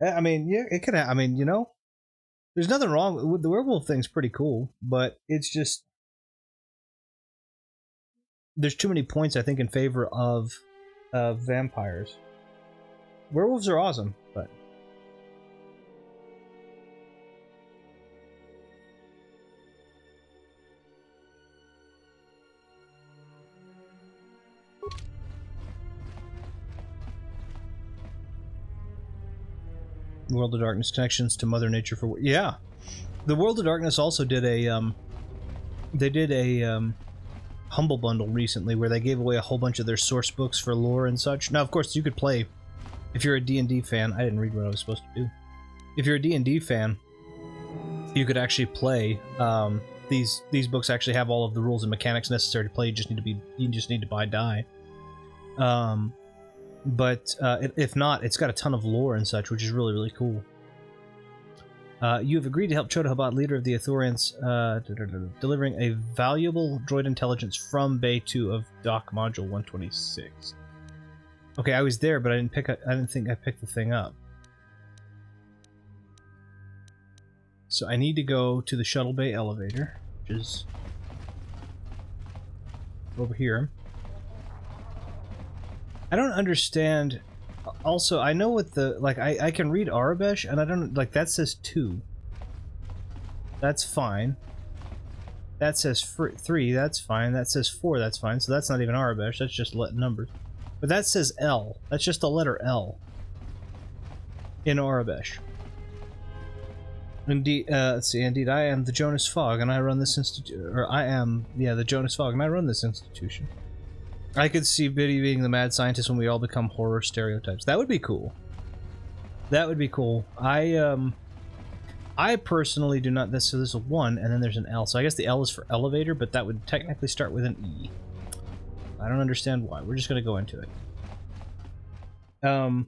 S1: I mean, yeah, it could. I mean, you know, there's nothing wrong with the werewolf thing's pretty cool, but it's just there's too many points I think in favor of vampires. Werewolves are awesome, but World of Darkness connections to Mother Nature for... Yeah! The World of Darkness also did a, they did a, Humble Bundle recently where they gave away a whole bunch of their source books for lore and such. Now, of course, you could play... If you're a D&D fan... I didn't read what I was supposed to do. If you're a D&D fan, you could actually play, these books actually have all of the rules and mechanics necessary to play. You just need to buy die. But if not, it's got a ton of lore and such, which is really, really cool. You have agreed to help Chotahabad, leader of the Ithorians, delivering a valuable droid intelligence from Bay 2 of Dock Module 126. Okay, I was there, but I didn't think I picked the thing up. So I need to go to the shuttle bay elevator, which is over here. I don't understand. Also, I know what the... Like, I can read Arabesh, and I don't... Like, that says 2. That's fine. That says 3, that's fine. That says 4, that's fine. So that's not even Arabesh, that's just numbers. But that says L. That's just the letter L. In Arabesh. Indeed, let's see, indeed, I am the Jonas Fogg, and I run this institution... Or I am, yeah, the Jonas Fogg, and I run this institution. I could see Biddy being the mad scientist when we all become horror stereotypes. That would be cool. That would be cool. I personally do not... So there's a 1, and then there's an L. So I guess the L is for elevator, but that would technically start with an E. I don't understand why. We're just going to go into it. I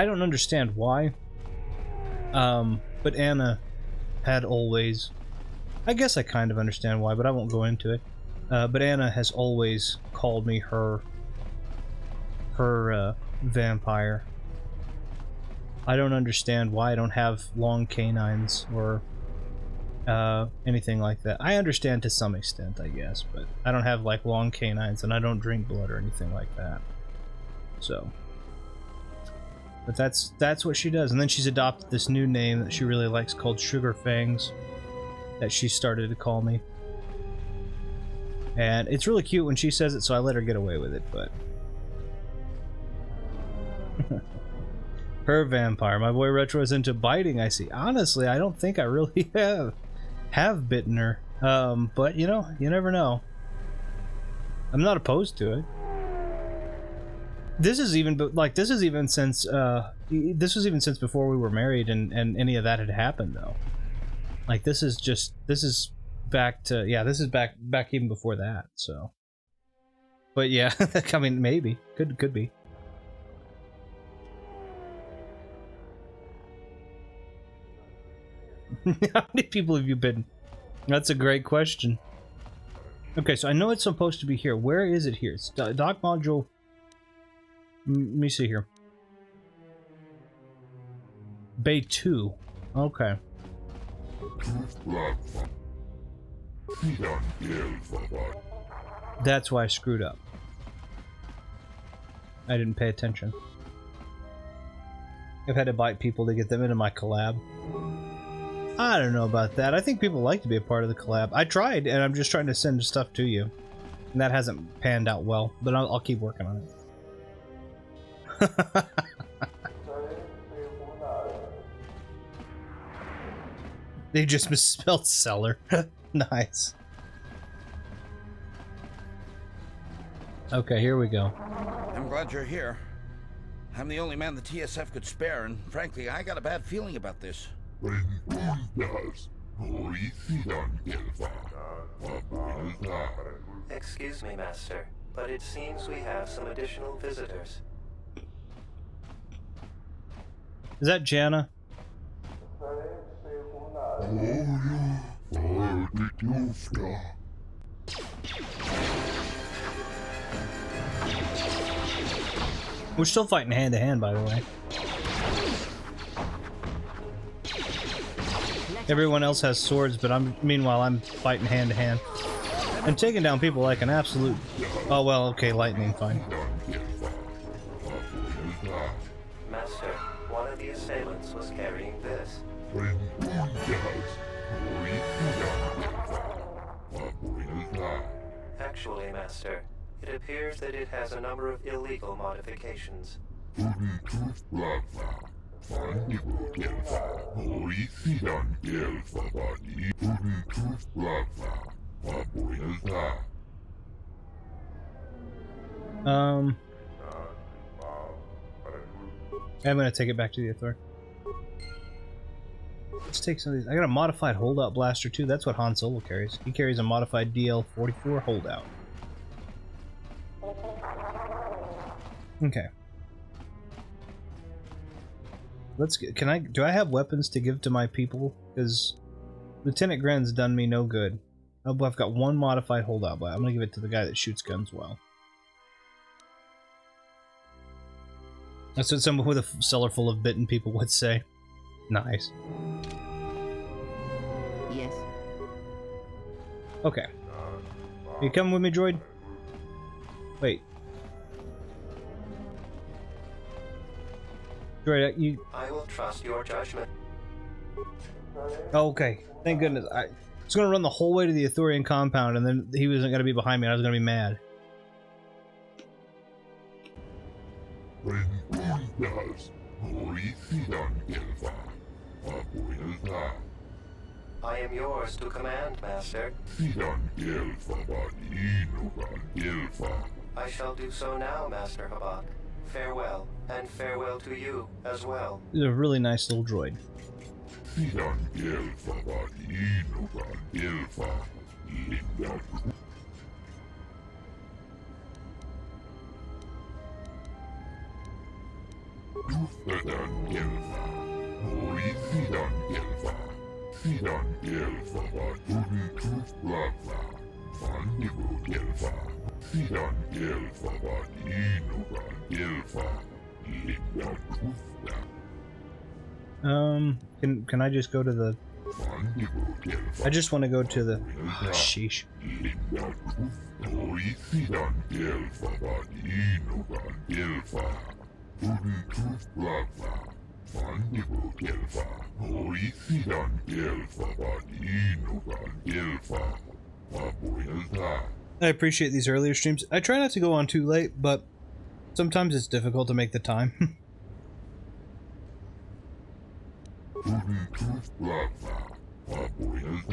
S1: don't understand why. But Anna had always... I guess I kind of understand why, but I won't go into it. But Anna has always called me her vampire. I don't understand why I don't have long canines or anything like that. I understand to some extent, I guess, but I don't have like long canines and I don't drink blood or anything like that. So, but that's what she does. And then she's adopted this new name that she really likes called Sugar Fangs, that she started to call me. And it's really cute when she says it, so I let her get away with it, but... Her vampire. My boy Retro is into biting, I see. Honestly, I don't think I really have bitten her. But, you know, you never know. I'm not opposed to it. This is even like this is even since this was even since before we were married and any of that had happened though. Like this is back to this is back even before that. So, but yeah, I mean maybe could be. How many people have you been? That's a great question. Okay, so I know it's supposed to be here. Where is it here? It's dock module. Let me see here. Bay 2. Okay. That's why I screwed up. I didn't pay attention. I've had to bite people to get them into my collab. I don't know about that. I think people like to be a part of the collab. I tried, and I'm just trying to send stuff to you. And that hasn't panned out well, but I'll keep working on it. They just misspelled seller. Nice. Okay, here we go.
S15: I'm glad you're here. I'm the only man the TSF could spare, and frankly, I got a bad feeling about this.
S4: Excuse me, Master, but it seems we have some additional visitors.
S1: Is that Jana? We're still fighting hand to hand, by the way. Everyone else has swords, but meanwhile I'm fighting hand to hand. And taking down people like an absolute... Oh well, okay, lightning, fine.
S4: Master, one of the assailants was carrying this. Actually, Master, it appears that it has a number of illegal modifications.
S1: I'm gonna take it back to the authority. Let's take some of these. I got a modified holdout blaster too. That's what Han Solo carries. He carries a modified DL-44 holdout. Okay. Let's get, do I have weapons to give to my people? Because Lieutenant Gren's done me no good. Oh, I've got one modified holdout, but I'm gonna give it to the guy that shoots guns well. That's what someone with a cellar full of bitten people would say. Nice.
S3: Yes.
S1: Okay. You coming with me, droid? Wait. Droid, you...
S4: I will trust your judgment.
S1: Oh, okay. Thank goodness. I was gonna run the whole way to the Ithorian compound, and then he wasn't gonna be behind me, and I was gonna be mad.
S4: I am yours to command, Master. I shall do so now, Master Habak. Farewell, and farewell to you as well.
S1: He's a really nice little droid. Can I just go to the... I just want to go to the... Sheesh. I appreciate these earlier streams. I try not to go on too late, but sometimes it's difficult to make the time.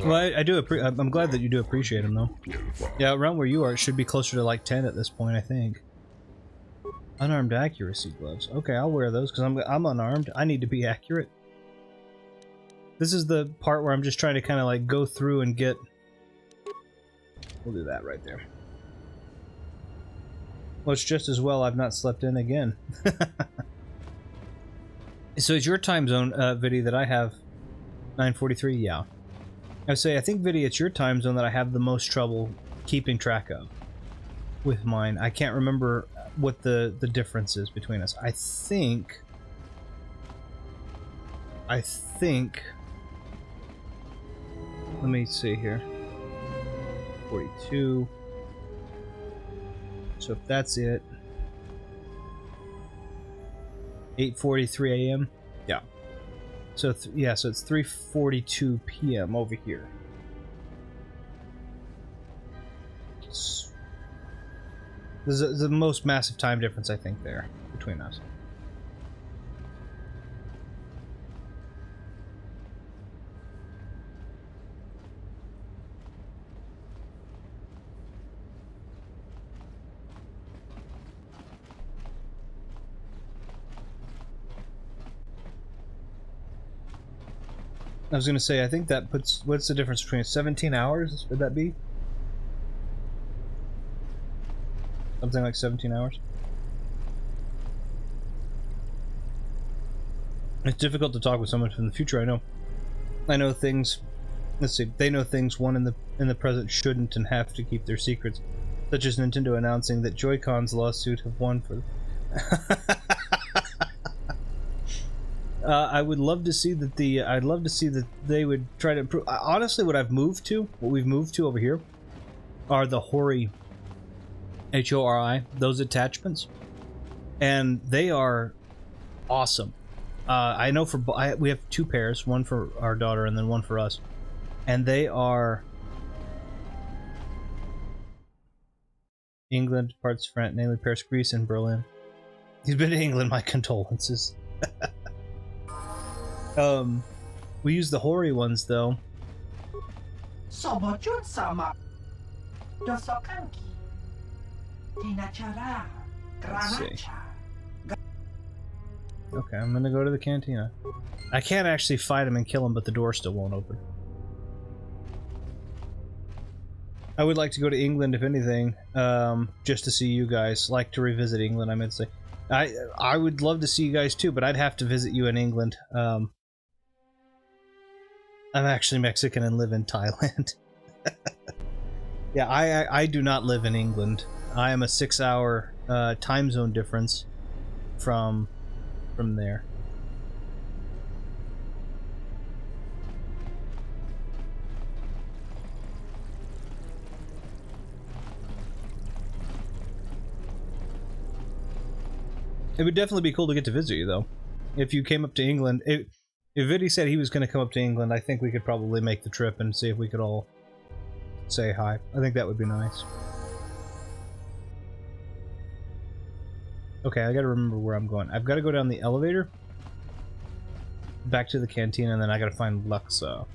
S1: Well, I do I'm glad that you do appreciate them, though. Yeah, around where you are, it should be closer to like 10 at this point, I think. Unarmed accuracy gloves. Okay, I'll wear those because I'm unarmed. I need to be accurate. This is the part where I'm just trying to kind of like go through and get... We'll do that right there. Well, it's just as well I've not slept in again. So is your time zone, Vidi, that I have 9:43? Yeah. I would say, I think, Vidi, it's your time zone that I have the most trouble keeping track of with mine. I can't remember what the difference is between us. I think... Let me see here. 42. So if that's it, 8:43 a.m. Yeah. So yeah, so it's 3:42 p.m. over here. There's the most massive time difference, I think, there between us. I was going to say, I think that puts... What's the difference between 17 hours? Would that be? Something like 17 hours? It's difficult to talk with someone from the future, I know. I know things... Let's see. They know things one in the present shouldn't and have to keep their secrets. Such as Nintendo announcing that Joy-Con's lawsuit have won for... I would love to see that I'd love to see that they would try to improve. Honestly, what we've moved to over here, are the Hori, H-O-R-I, those attachments, and they are awesome. I know we have 2 pairs, one for our daughter and then one for us, and they are England, parts France, namely Paris, Greece, and Berlin. He's been to England. My condolences. We use the Hori ones though.
S16: Okay,
S1: Let's see. Okay, I'm gonna go to the cantina. I can't actually fight him and kill him, but the door still won't open. I would like to go to England, if anything, just to see you guys. Like to revisit England, I meant to say. I would love to see you guys too, but I'd have to visit you in England. I'm actually Mexican and live in Thailand. Yeah, I do not live in England. I am a 6-hour time zone difference from there. It would definitely be cool to get to visit you, though. If you came up to England... If Vidi said he was going to come up to England, I think we could probably make the trip and see if we could all say hi. I think that would be nice. Okay, I gotta remember where I'm going. I've got to go down the elevator, back to the cantina, and then I gotta find Luxa.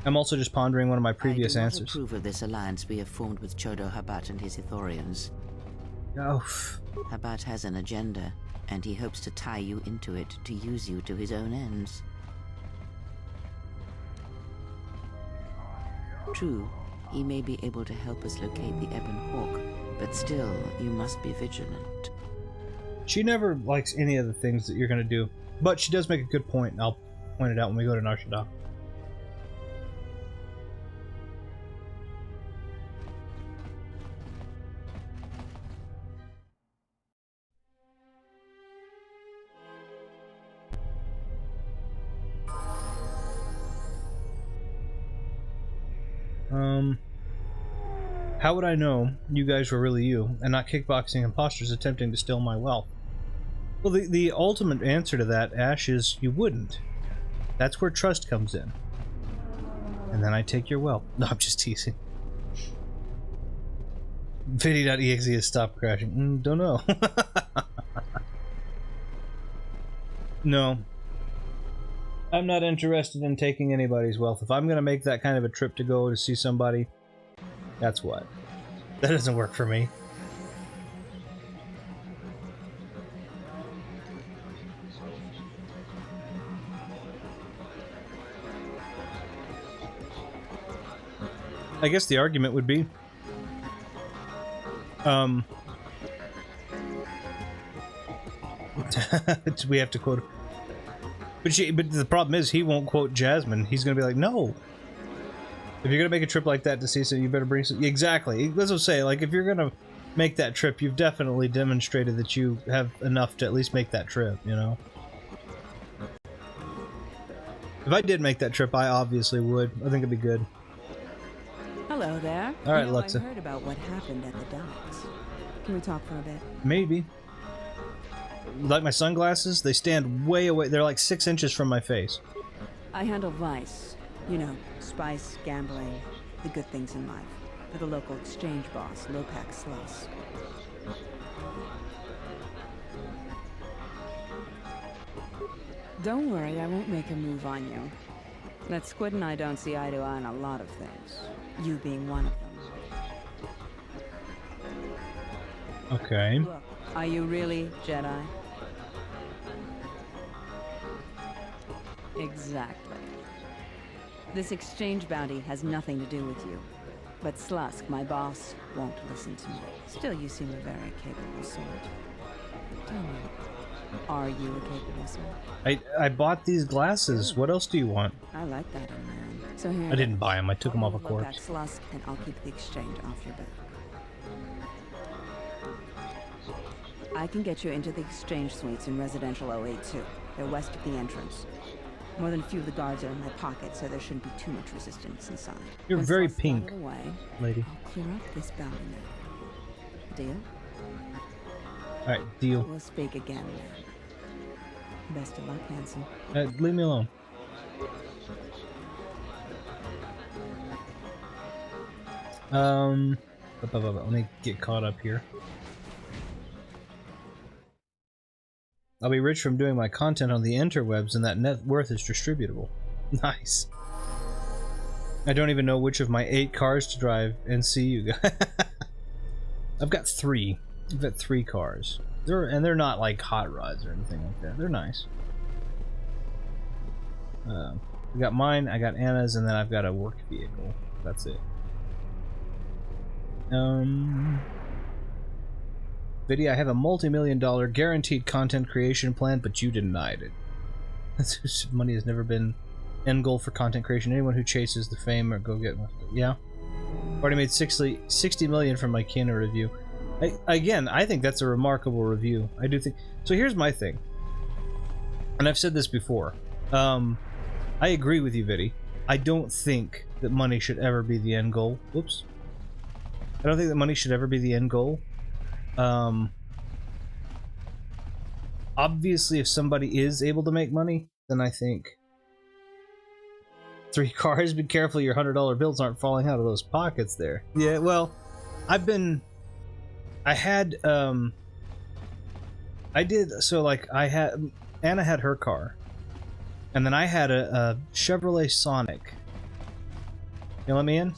S1: I'm also just pondering one of my previous answers.
S3: I do not approve of this alliance we have formed with Chodo Habat and his Ithorians.
S1: Oh.
S3: Habat has an agenda, and he hopes to tie you into it to use you to his own ends. True, he may be able to help us locate the Ebon Hawk, but still, you must be vigilant.
S1: She never likes any of the things that you're going to do, but she does make a good point, and I'll point it out when we go to Nar Shaddaa. How would I know you guys were really you, and not kickboxing imposters attempting to steal my wealth? Well, the ultimate answer to that, Ash, is you wouldn't. That's where trust comes in. And then I take your wealth. No, I'm just teasing. Vidi.exe has stopped crashing. Don't know. No. I'm not interested in taking anybody's wealth. If I'm going to make that kind of a trip to go to see somebody, that's what. That doesn't work for me. I guess the argument would be, we have to quote, but the problem is he won't quote Jasmine. He's gonna be like, no. If you're gonna make a trip like that to see, so you better bring some. Exactly. That's what I'm saying. Like, if you're gonna make that trip, you've definitely demonstrated that you have enough to at least make that trip. You know. If I did make that trip, I obviously would. I think it'd be good.
S16: Hello there.
S1: All right,
S16: you know,
S1: Luxa.
S16: I heard about what happened at the docks. Can we talk for a bit?
S1: Maybe. Like my sunglasses, they stand way away. They're like 6 inches from my face.
S16: I handle vice. You know, spice, gambling, the good things in life. For the local exchange boss, Lopak Slusk. Don't worry, I won't make a move on you. That Squid and I don't see eye to eye on a lot of things. You being one of them.
S1: Okay.
S16: Look, are you really Jedi? Exactly. This exchange bounty has nothing to do with you. But Slusk, my boss, won't listen to me. Still, you seem a very capable sort. Tell me, are you a capable sort?
S1: I bought these glasses. What else do you want?
S16: I like that in man. So here
S1: I didn't buy them. I took them off a
S16: Look
S1: corpse.
S16: at Slusk, and I'll keep the exchange off your back. I can get you into the exchange suites in residential 082. They're west of the entrance. More than a few of the guards are in my pocket, so there shouldn't be too much resistance inside.
S1: You're
S16: Once
S1: very
S16: Slusk's out
S1: pink,
S16: of the way,
S1: lady.
S16: I'll clear up this bounty now. Deal?
S1: Alright, deal.
S16: We'll speak again, man. Best of luck, handsome.
S1: Leave me alone. Let me get caught up here. I'll be rich from doing my content on the interwebs, and that net worth is distributable. Nice. I don't even know which of my 8 cars to drive and see you guys. I've got 3. I've got 3 cars. They're not like hot rods or anything like that. They're nice. I got mine, I got Anna's, and then I've got a work vehicle. That's it. Vidya, I have a multi-million-dollar guaranteed content creation plan, but you denied it. Money has never been end goal for content creation. Anyone who chases the fame or go get... Yeah? Already made 60 million from my Kena review. Again, I think that's a remarkable review. I do think... So here's my thing. And I've said this before. I agree with you, Viddy. I don't think that money should ever be the end goal. Whoops. I don't think that money should ever be the end goal. Obviously, if somebody is able to make money, then I think 3 cars. Be careful your $100 bills aren't falling out of those pockets there. Yeah, well, I had Anna had her car, and then I had a Chevrolet Sonic. You let me in?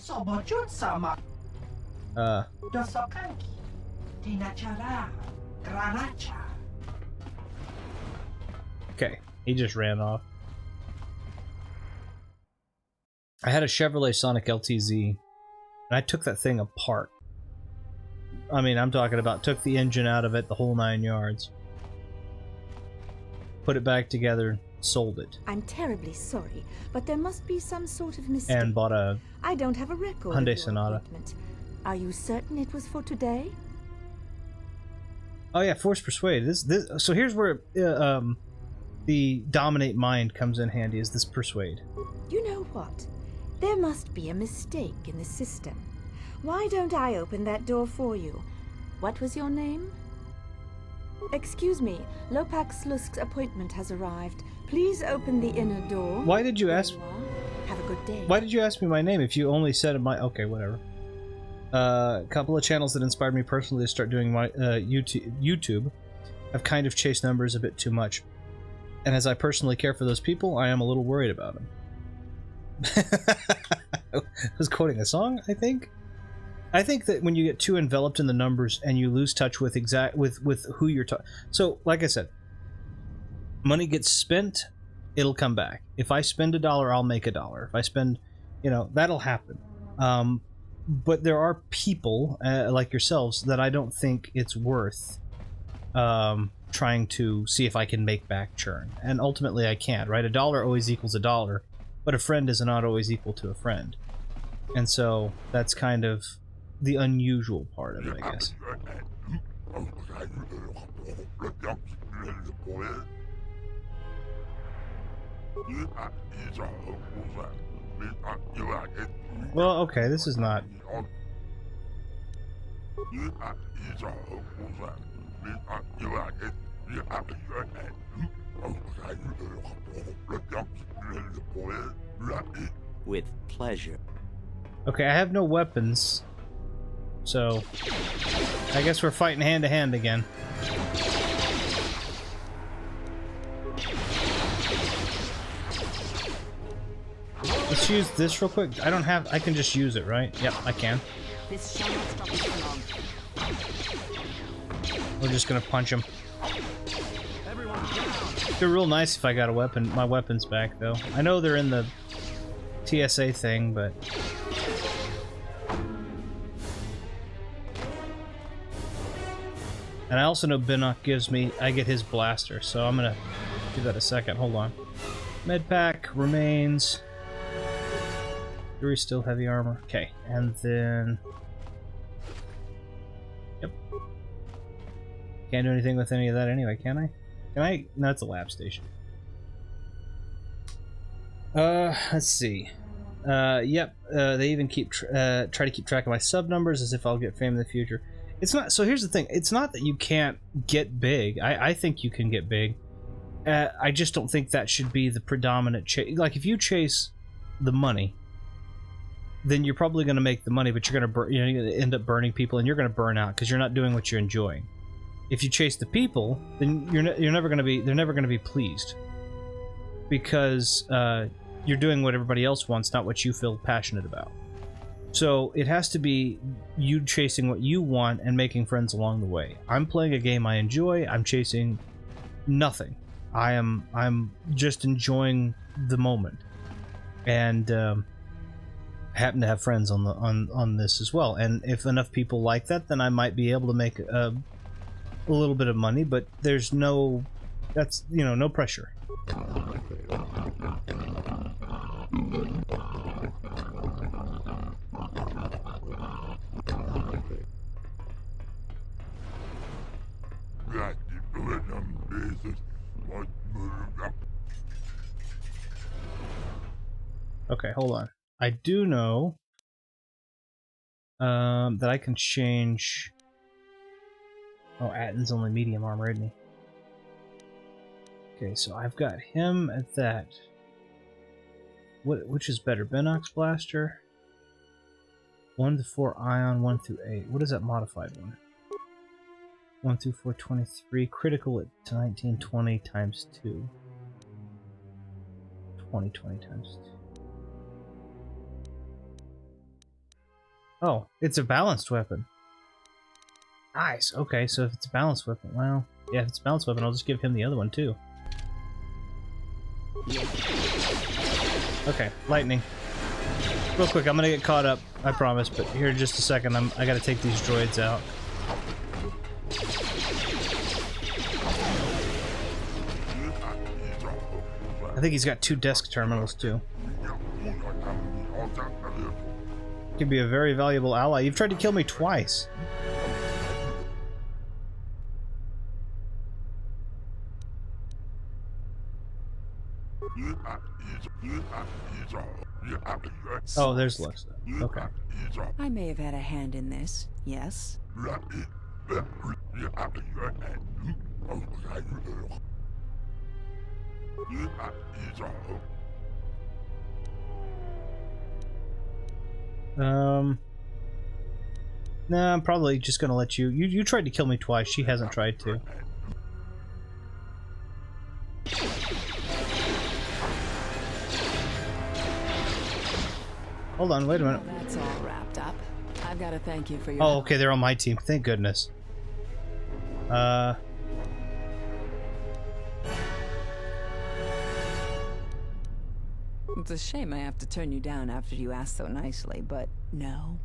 S1: Okay, he just ran off. I had a Chevrolet Sonic LTZ, and I took that thing apart. I mean, I'm talking about took the engine out of it, the whole 9 yards. Put it back together, sold it.
S17: I'm terribly sorry, but there must be some sort of mistake.
S1: And bought a
S17: I don't have a record
S1: Hyundai
S17: of your
S1: Sonata.
S17: appointment. Are you certain it was for today?
S1: Oh yeah, Force Persuade. So here's where the Dominate Mind comes in handy, is this Persuade.
S17: You know what? There must be a mistake in the system. Why don't I open that door for you? What was your name? Excuse me, Lopak Slusk's appointment has arrived. Please open the inner door.
S1: Why did you ask?
S17: Have a good day.
S1: Why did you ask me my name if you only said my... Okay, whatever. A couple of channels that inspired me personally to start doing my YouTube have kind of chased numbers a bit too much. And as I personally care for those people, I am a little worried about them. I was quoting a song, I think? I think that when you get too enveloped in the numbers and you lose touch with with who you're talking... So, like I said, money gets spent, it'll come back. If I spend $1, I'll make $1. If I spend, that'll happen. but there are people like yourselves that I don't think it's worth trying to see if I can make back churn. And ultimately I can't, right? $1 always equals $1, but a friend is not always equal to a friend. And so that's kind of the unusual part of it, I guess. Well, okay, this is not...
S18: With pleasure.
S1: Okay, I have no weapons, so I guess we're fighting hand to hand again. Let's use this real quick. I don't have... I can just use it, right? Yep, I can.
S3: This shall not stop us for long.
S1: We're just gonna punch him. It'd be real nice if I got a weapon, my weapons back, though. I know they're in the TSA thing, but... And I also know Binnock gives me... I get his blaster, so I'm gonna do that a second. Hold on. Medpack remains... Fury still heavy armor. Okay, and then... Yep. Can't do anything with any of that anyway, can I? Can I? No, it's a lab station. Let's see. Yep, they even keep try to keep track of my sub numbers as if I'll get fame in the future. It's not... So here's the thing. It's not that you can't get big. I think you can get big. I just don't think that should be the predominant chase. Like, if you chase the money, then you're probably going to make the money, but you're going to you're going to end up burning people, and you're going to burn out because you're not doing what you're enjoying. If you chase the people, then you're never going to be... They're never going to be pleased because you're doing what everybody else wants, not what you feel passionate about. So it has to be you chasing what you want and making friends along the way. I'm playing a game I enjoy. I'm chasing nothing. I'm just enjoying the moment, and happen to have friends on this as well. And if enough people like that, then I might be able to make a little bit of money. But there's no, that's, you know, no pressure. Okay, hold on. I do know that I can change... Oh, Atten's only medium armor, isn't he? Okay, so I've got him at that. Which is better? Binnock's blaster? 1 to 4 ion, 1 through 8. What is that modified one? 1 through 4, 23. Critical at 19, 20 times 2. 20, 20 times 2. Oh, it's a balanced weapon. Nice. Okay, so if it's a balanced weapon, well, yeah, if it's a balanced weapon, I'll just give him the other one too. Okay, lightning. Real quick, I'm gonna get caught up, I promise, but here in just a second, I gotta take these droids out. I think he's got 2 desk terminals too. Could be a very valuable ally. You've tried to kill me twice. Oh, there's Lux. Okay.
S16: I may have had a hand in this, yes.
S1: Nah, I'm probably just gonna let you... You tried to kill me twice. She hasn't tried to. Hold on, wait a minute.
S16: That's all wrapped up. I've got to thank you for your...
S1: Oh, okay, they're on my team. Thank goodness.
S16: It's a shame I have to turn you down after you asked so nicely, but no.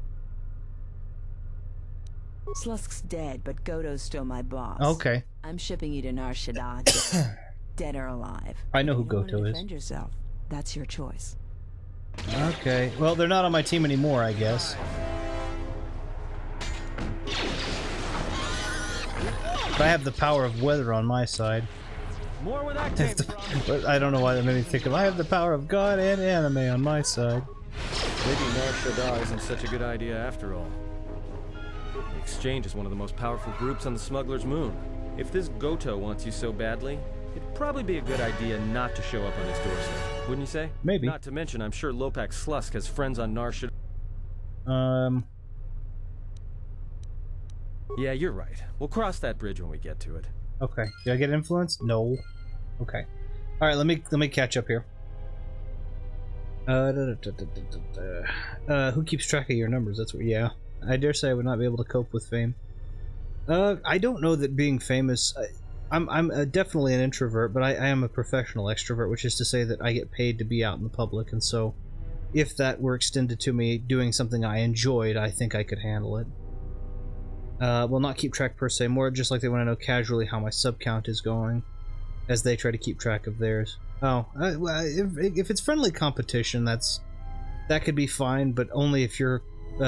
S16: Slusk's dead, but Goto's still my boss.
S1: Okay.
S16: I'm shipping you to Nar Shaddaa, dead or alive.
S1: I know who
S16: You don't wanna
S1: Goto is.
S16: defend yourself. That's your choice.
S1: Okay. Well, they're not on my team anymore, I guess. But I have the power of weather on my side.
S14: More where that came from.
S1: But I don't know why that made me think of. I have the power of God and anime on my side.
S6: Maybe Nar Shaddaa isn't such a good idea after all. The Exchange is one of the most powerful groups on the Smuggler's Moon. If this Goto wants you so badly, it'd probably be a good idea not to show up on his doorstep, wouldn't you say?
S1: Maybe.
S6: Not to mention, I'm sure Lopak Slusk has friends on Nar Shaddaa. Yeah, you're right. We'll cross that bridge when we get to it.
S1: Okay. Did I get influence? No. Okay. All right. Let me catch up here. Who keeps track of your numbers? That's what. Yeah. I dare say I would not be able to cope with fame. I don't know that being famous. I'm definitely an introvert, but I am a professional extrovert, which is to say that I get paid to be out in the public, and so if that were extended to me doing something I enjoyed, I think I could handle it. Well, not keep track per se, more just like they want to know casually how my sub count is going, as they try to keep track of theirs. Oh, well, if it's friendly competition, that could be fine, but only if you're you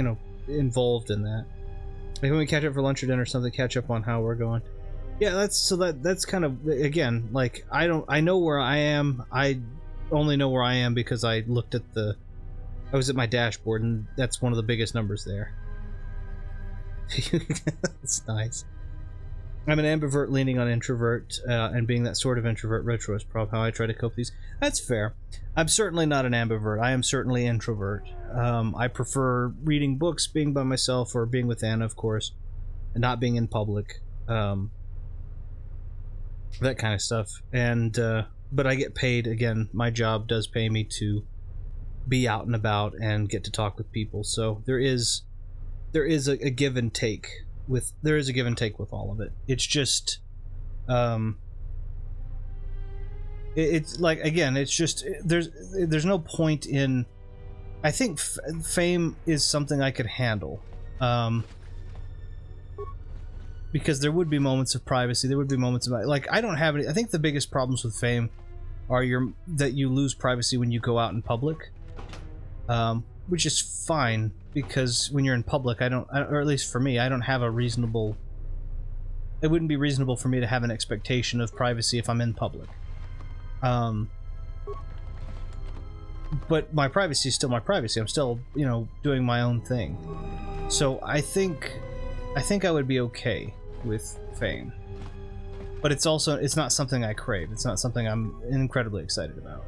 S1: know, involved in that. Like when we catch up for lunch or dinner or something, catch up on how we're going. Yeah, that's kind of, again, like I know where I am. I only know where I am because I looked at I was at my dashboard, and that's one of the biggest numbers there. That's nice. I'm an ambivert leaning on introvert, and being that sort of introvert retro is probably how I try to cope these. That's fair. I'm certainly not an ambivert. I am certainly introvert. I prefer reading books, being by myself, or being with Anna, of course, and not being in public. That kind of stuff. And but I get paid, again, my job does pay me to be out and about and get to talk with people, so there is a give and take with all of it. It's just it's like, again, it's just there's no point in, I think fame is something I could handle, because there would be moments of privacy, there would be moments of, like, I don't have any. I think the biggest problems with fame are that you lose privacy when you go out in public. Which is fine, because when you're in public, or at least for me, I don't have a reasonable... It wouldn't be reasonable for me to have an expectation of privacy if I'm in public. But my privacy is still my privacy. I'm still, you know, doing my own thing. So I think I would be okay with fame. But it's not something I crave. It's not something I'm incredibly excited about.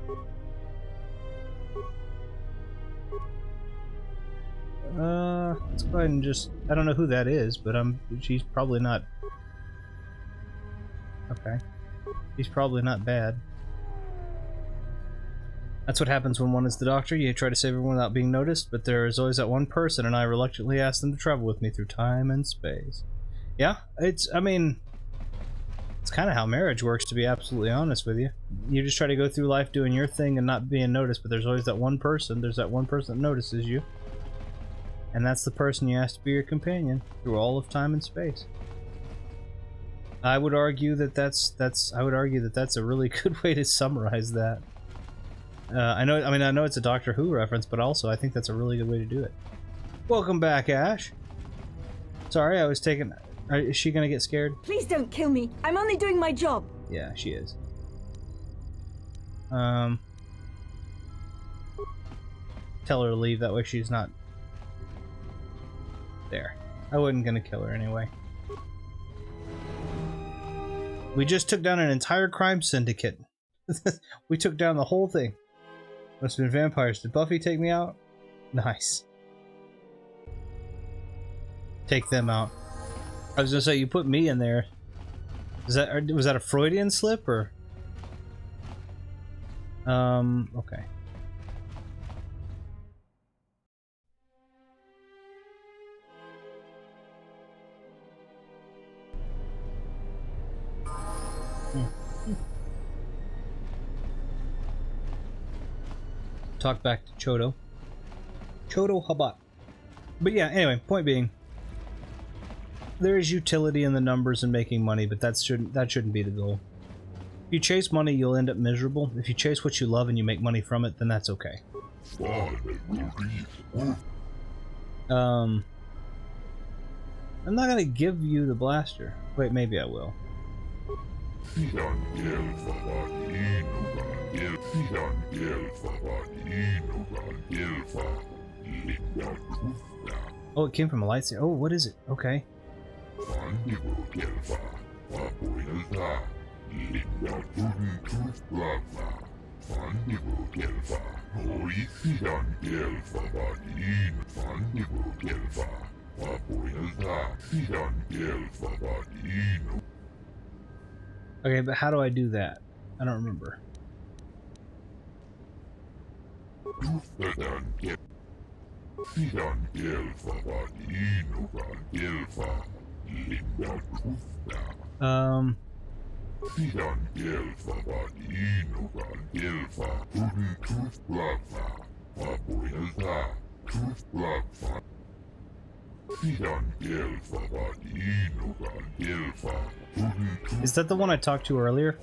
S1: Let's go ahead and just... I don't know who that is, but she's probably not... Okay. She's probably not bad. That's what happens when one is the Doctor. You try to save everyone without being noticed, but there is always that one person, and I reluctantly ask them to travel with me through time and space. Yeah, I mean... It's kind of how marriage works, to be absolutely honest with you. You just try to go through life doing your thing and not being noticed, but there's always that one person. There's that one person that notices you. And that's the person you ask to be your companion through all of time and space. I would argue that that's a really good way to summarize that. I know it's a Doctor Who reference, but also I think that's a really good way to do it. Welcome back, Ash. Sorry, I was taking... Is she gonna get scared?
S17: Please don't kill me. I'm only doing my job.
S1: Yeah, she is. Tell her to leave, that way she's not... There. I wasn't gonna kill her anyway. We just took down an entire crime syndicate. We took down the whole thing. Must have been vampires. Did Buffy take me out? Nice. Take them out. I was gonna say, you put me in there. Was that a Freudian slip, or? Okay. Talk back to Chodo. KotOR. But yeah, anyway, point being, there is utility in the numbers and making money, but that shouldn't be the goal. If you chase money, you'll end up miserable. If you chase what you love and you make money from it, then that's okay. I'm not gonna give you the blaster. Wait, maybe I will. Oh, it came from a lightsaber. Oh, what is it? Okay. Okay, but how do I do that? I don't remember. Is that the one I talked to earlier?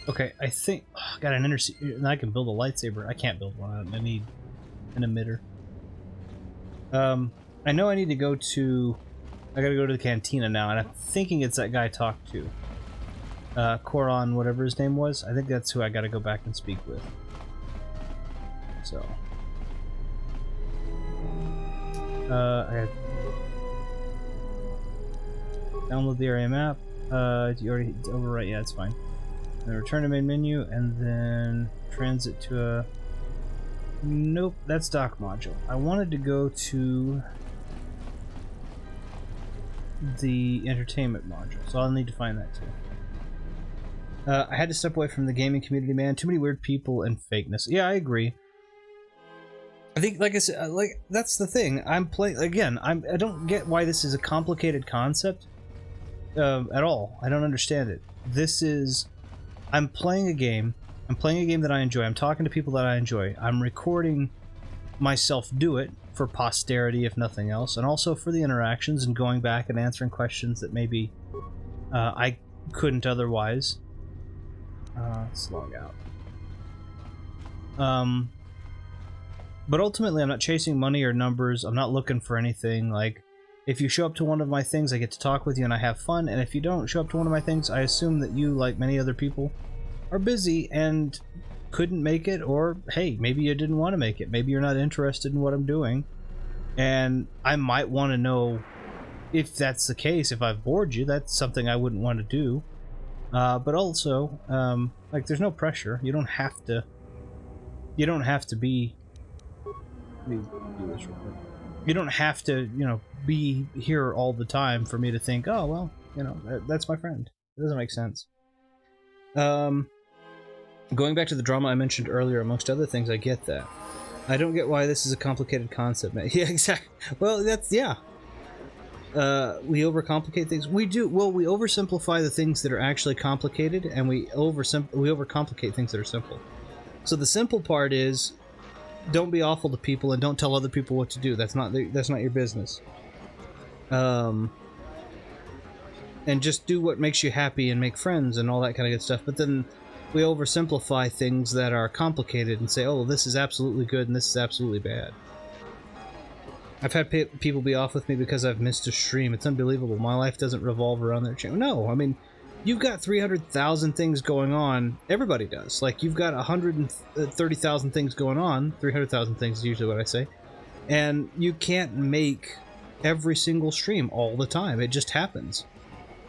S1: Okay, I think... Oh, got an and I can build a lightsaber. I can't build one. I need an emitter. I know I need to go to... I gotta go to the cantina now, and I'm thinking it's that guy I talked to. Koron, whatever his name was. I think that's who I gotta go back and speak with. So... I download the area map. You already overwrite. Yeah, it's fine. Then return to main menu, and then transit to a. Nope, that's dock module. I wanted to go to the entertainment module, so I'll need to find that too. I had to step away from the gaming community, man. Too many weird people and fakeness. Yeah, I agree. I think, like I said, that's the thing. I'm playing again. I don't get why this is a complicated concept at all. I don't understand it. This is, I'm playing a game. I'm playing a game that I enjoy. I'm talking to people that I enjoy. I'm recording myself do it for posterity, if nothing else, and also for the interactions and going back and answering questions that maybe I couldn't otherwise. Let's log out. But ultimately, I'm not chasing money or numbers. I'm not looking for anything. Like, if you show up to one of my things, I get to talk with you and I have fun. And if you don't show up to one of my things, I assume that you, like many other people, are busy and couldn't make it. Or, hey, maybe you didn't want to make it. Maybe you're not interested in what I'm doing. And I might want to know if that's the case. If I've bored you, that's something I wouldn't want to do. But also, like, there's no pressure. You don't have to... You don't have to be... Let me do this real quick. You don't have to, you know, be here all the time for me to think, oh, well, you know, that's my friend. It doesn't make sense. Going back to the drama I mentioned earlier, amongst other things, I get that. I don't get why this is a complicated concept, man. Yeah, exactly. Well, that's, yeah. We overcomplicate things. We do. Well, we oversimplify the things that are actually complicated, and we overcomplicate things that are simple. So the simple part is, don't be awful to people and don't tell other people what to do. That's not your business. And just do what makes you happy and make friends and all that kind of good stuff. But then we oversimplify things that are complicated and say, oh, this is absolutely good and this is absolutely bad. I've had people be off with me because I've missed a stream. It's unbelievable. My life doesn't revolve around their channel. No, I mean, you've got 300,000 things going on. Everybody does. Like, you've got 130,000 things going on. 300,000 things is usually what I say. And you can't make every single stream all the time. It just happens.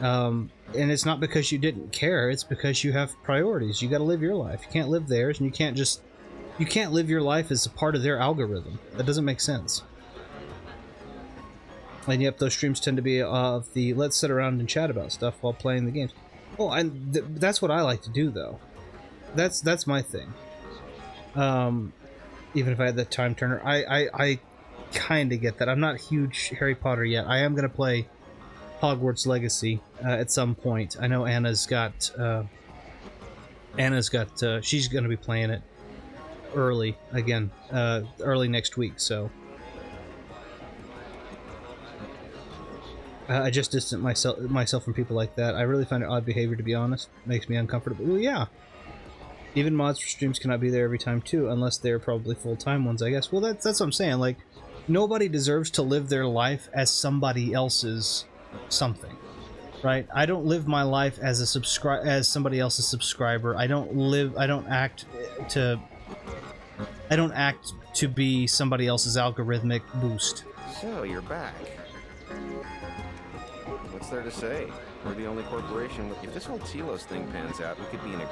S1: And it's not because you didn't care. It's because you have priorities. You got to live your life. You can't live theirs, and you can't live your life as a part of their algorithm. That doesn't make sense. And yep, those streams tend to be of the let's sit around and chat about stuff while playing the games. Oh, and that's what I like to do, though. That's my thing. Even if I had the time turner, I kind of get that. I'm not a huge Harry Potter yet. I am going to play Hogwarts Legacy at some point. I know Anna's got she's going to be playing it early again, early next week, so I just distance myself from people like that. I really find it odd behavior, to be honest. It makes me uncomfortable. Well, yeah. Even mods for streams cannot be there every time, too, unless they're probably full-time ones, I guess. Well, that's what I'm saying. Like, nobody deserves to live their life as somebody else's something, right? I don't live my life as as somebody else's subscriber. I don't act to be somebody else's algorithmic boost.
S11: So, you're back. What's there to say? We're the only corporation with... If this whole Telos thing pans out, we could be in a...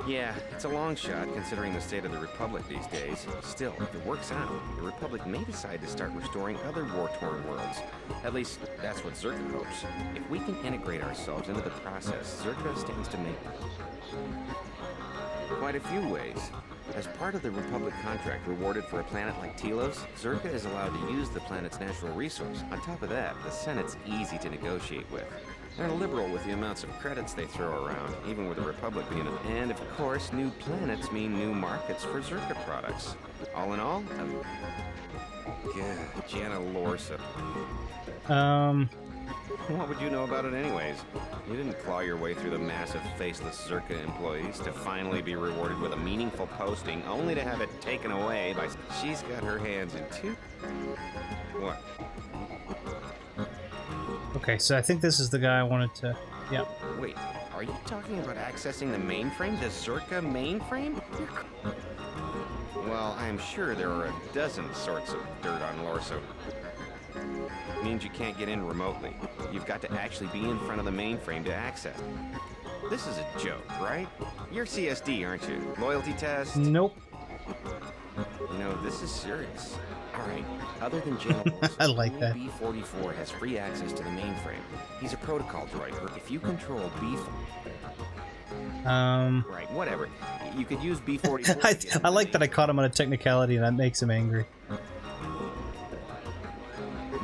S11: Yeah, it's a long shot considering the state of the Republic these days. Still, if it works out, the Republic may decide to start restoring other war-torn worlds. At least, that's what Zerka hopes. If we can integrate ourselves into the process, Zerka stands to make quite a few ways. As part of the Republic contract rewarded for a planet like Telos, Zerka is allowed to use the planet's natural resource. On top of that, the Senate's easy to negotiate with. They're liberal with the amounts of credits they throw around, even with the Republic being a... And, of course, new planets mean new markets for Zerka products. All in all, Jana Lorsa. What would you know about it anyways? You didn't claw your way through the massive faceless Zerka employees to finally be rewarded with a meaningful posting, only to have it taken away by... She's got her hands in two... What?
S1: Okay, so I think this is the guy I wanted to... Yeah.
S11: Wait, are you talking about accessing the mainframe? The Zerka mainframe? Well, I am sure there are a dozen sorts of dirt on Lorso. Means you can't get in remotely. You've got to actually be in front of the mainframe to access. This is a joke, right? You're CSD, aren't you? Loyalty test?
S1: Nope.
S11: You know, this is serious. Alright, other than Jana
S1: I like that.
S11: B-44 has free access to the mainframe. He's a protocol droid. If you control Right, whatever. You could use B-44...
S1: I like that I caught him on a technicality and that makes him angry.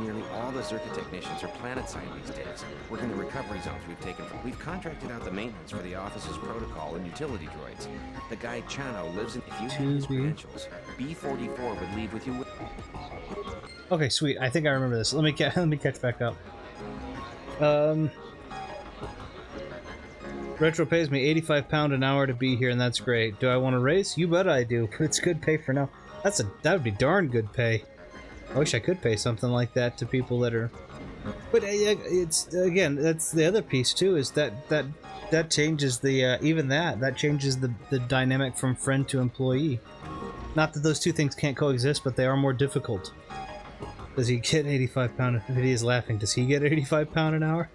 S11: Nearly all the Zerka technicians are planet-side these days, working the recovery zones we've taken from. We've contracted out the maintenance for the office's protocol and utility droids. The guy Chano lives in... If you had his credentials, B-44 would leave with you...
S1: Okay, sweet. I think I remember this. Let me catch back up. Retro pays me £85 an hour to be here, and that's great. Do I want to race? You bet I do. It's good pay for now. That would be darn good pay. I wish I could pay something like that to people that are... But it's, again, that's the other piece too, is that changes the, even that changes the dynamic from friend to employee. Not that those two things can't coexist, but they are more difficult. Does he get £85? He is laughing. Does he get £85 an hour?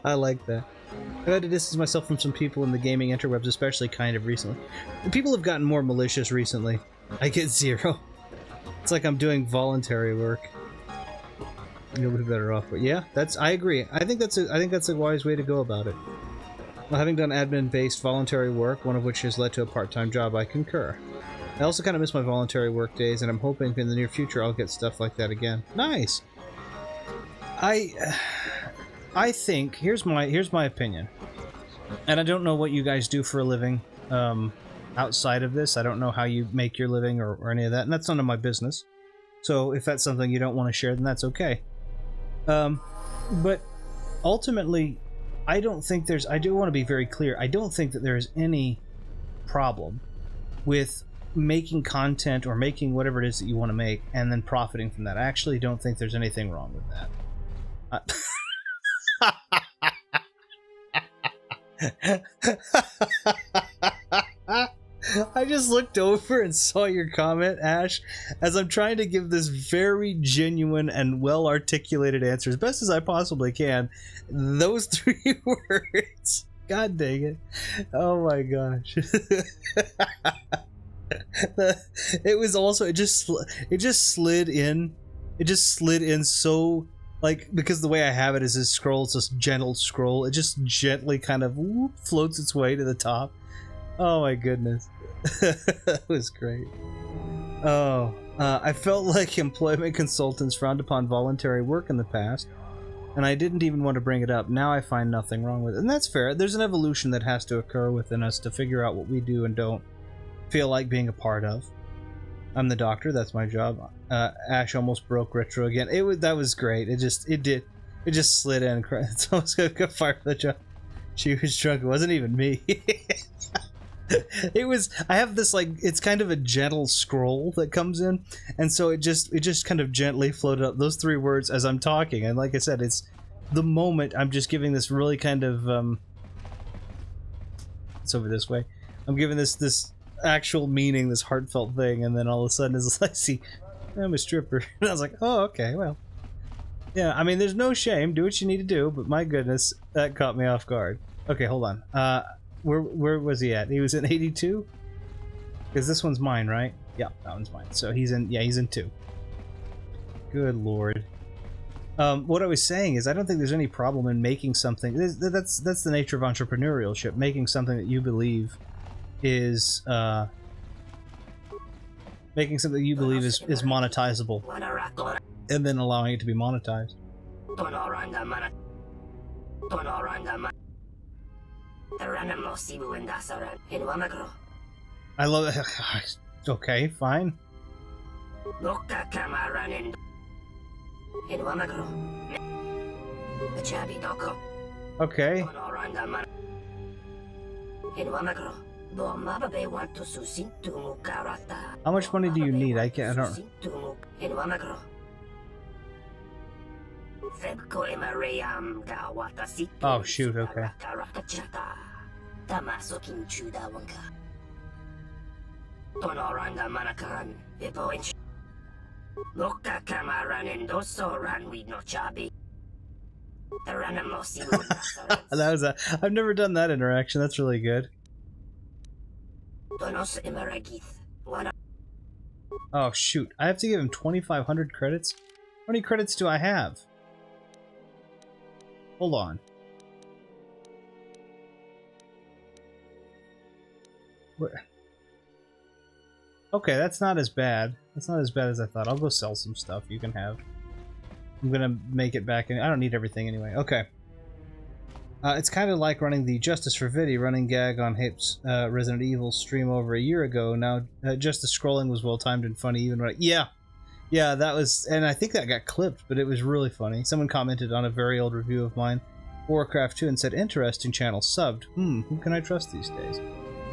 S1: I like that. I've had to distance myself from some people in the gaming interwebs, especially kind of recently. People have gotten more malicious recently. I get 0. It's like I'm doing voluntary work. You'll be better off, but yeah, I agree. I think that's a wise way to go about it. Well, having done admin-based voluntary work, one of which has led to a part-time job, I concur. I also kind of miss my voluntary work days, and I'm hoping in the near future I'll get stuff like that again. Nice. I think here's my opinion, and I don't know what you guys do for a living. Outside of this, I don't know how you make your living or any of that, and that's none of my business. So if that's something you don't want to share, then that's okay. But ultimately, I do want to be very clear, I don't think that there is any problem with making content or making whatever it is that you want to make and then profiting from that. I actually don't think there's anything wrong with that. I just looked over and saw your comment, Ash, as I'm trying to give this very genuine and well-articulated answer, as best as I possibly can. Those 3 words. God dang it. Oh my gosh. It was also, it just slid in. It just slid in so, like, because the way I have it is this scroll, it's this gentle scroll. It just gently kind of floats its way to the top. Oh my goodness. That was great. Oh, I felt like employment consultants frowned upon voluntary work in the past, and I didn't even want to bring it up. Now I find nothing wrong with it. And that's fair. There's an evolution that has to occur within us to figure out what we do and don't feel like being a part of. I'm the doctor. That's my job. Ash almost broke Retro again. That was great. It just slid in. It's almost got fired for the job. She was drunk. It wasn't even me. I have this, like, it's kind of a gentle scroll that comes in, and so it just kind of gently floated up those 3 words as I'm talking, and like I said, it's the moment I'm just giving this really kind of it's over this way. I'm giving this actual meaning, this heartfelt thing, and then all of a sudden it's like, see, I'm a stripper. And I was like, oh, okay, well, yeah, I mean, there's no shame, do what you need to do, but my goodness, that caught me off guard. Okay, hold on. Where was he at? He was in 82? Because this one's mine, right? Yeah, that one's mine. So he's in 2. Good lord. What I was saying is I don't think there's any problem in making something. That's the nature of entrepreneurship. Making something that you believe is monetizable. And then allowing it to be monetized. I love it. Okay, fine. Okay. How much money do you need? I don't. Oh shoot, okay. I've never done that interaction. That's really good. Oh shoot, I have to give him 2,500 credits? How many credits do I have? Hold on. What? Okay, that's not as bad. That's not as bad as I thought. I'll go sell some stuff you can have. I'm gonna make it back in. I don't need everything anyway. Okay. It's kind of like running the Justice for Vidi running gag on Hape's Resident Evil stream over a year ago. Now, just the scrolling was well timed and funny even right. Yeah, that was, and I think that got clipped, but it was really funny. Someone commented on a very old review of mine, Warcraft 2, and said, "Interesting channel subbed. Who can I trust these days?"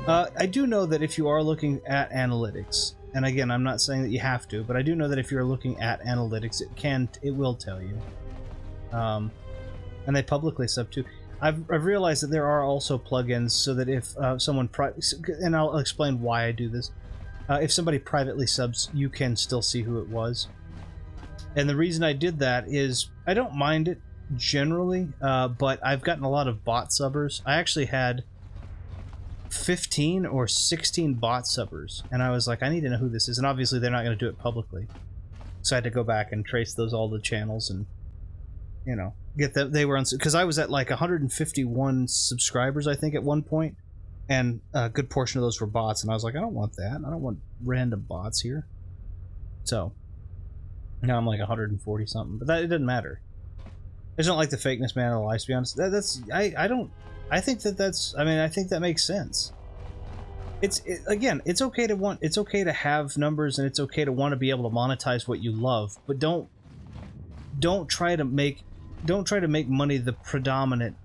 S1: I do know that if you are looking at analytics, and again, I'm not saying that you have to, but I do know that if you're looking at analytics, it will tell you. And they publicly sub too. I've realized that there are also plugins so that if someone and I'll explain why I do this. If somebody privately subs, you can still see who it was. And the reason I did that is I don't mind it generally, but I've gotten a lot of bot subbers. I actually had 15 or 16 bot subbers, and I was like, I need to know who this is, and obviously they're not going to do it publicly. So I had to go back and trace all the channels and, you know, get that they were on, because I was at like 151 subscribers, I think, at one point, and a good portion of those were bots, and I was like, I don't want that. I don't want random bots here. So now I'm like 140 something, but it doesn't matter. I just don't like the fakeness, man, of the lies, to be honest. I think that makes sense. Again, it's okay to have numbers, and it's okay to want to be able to monetize what you love, but don't try to make money the predominant.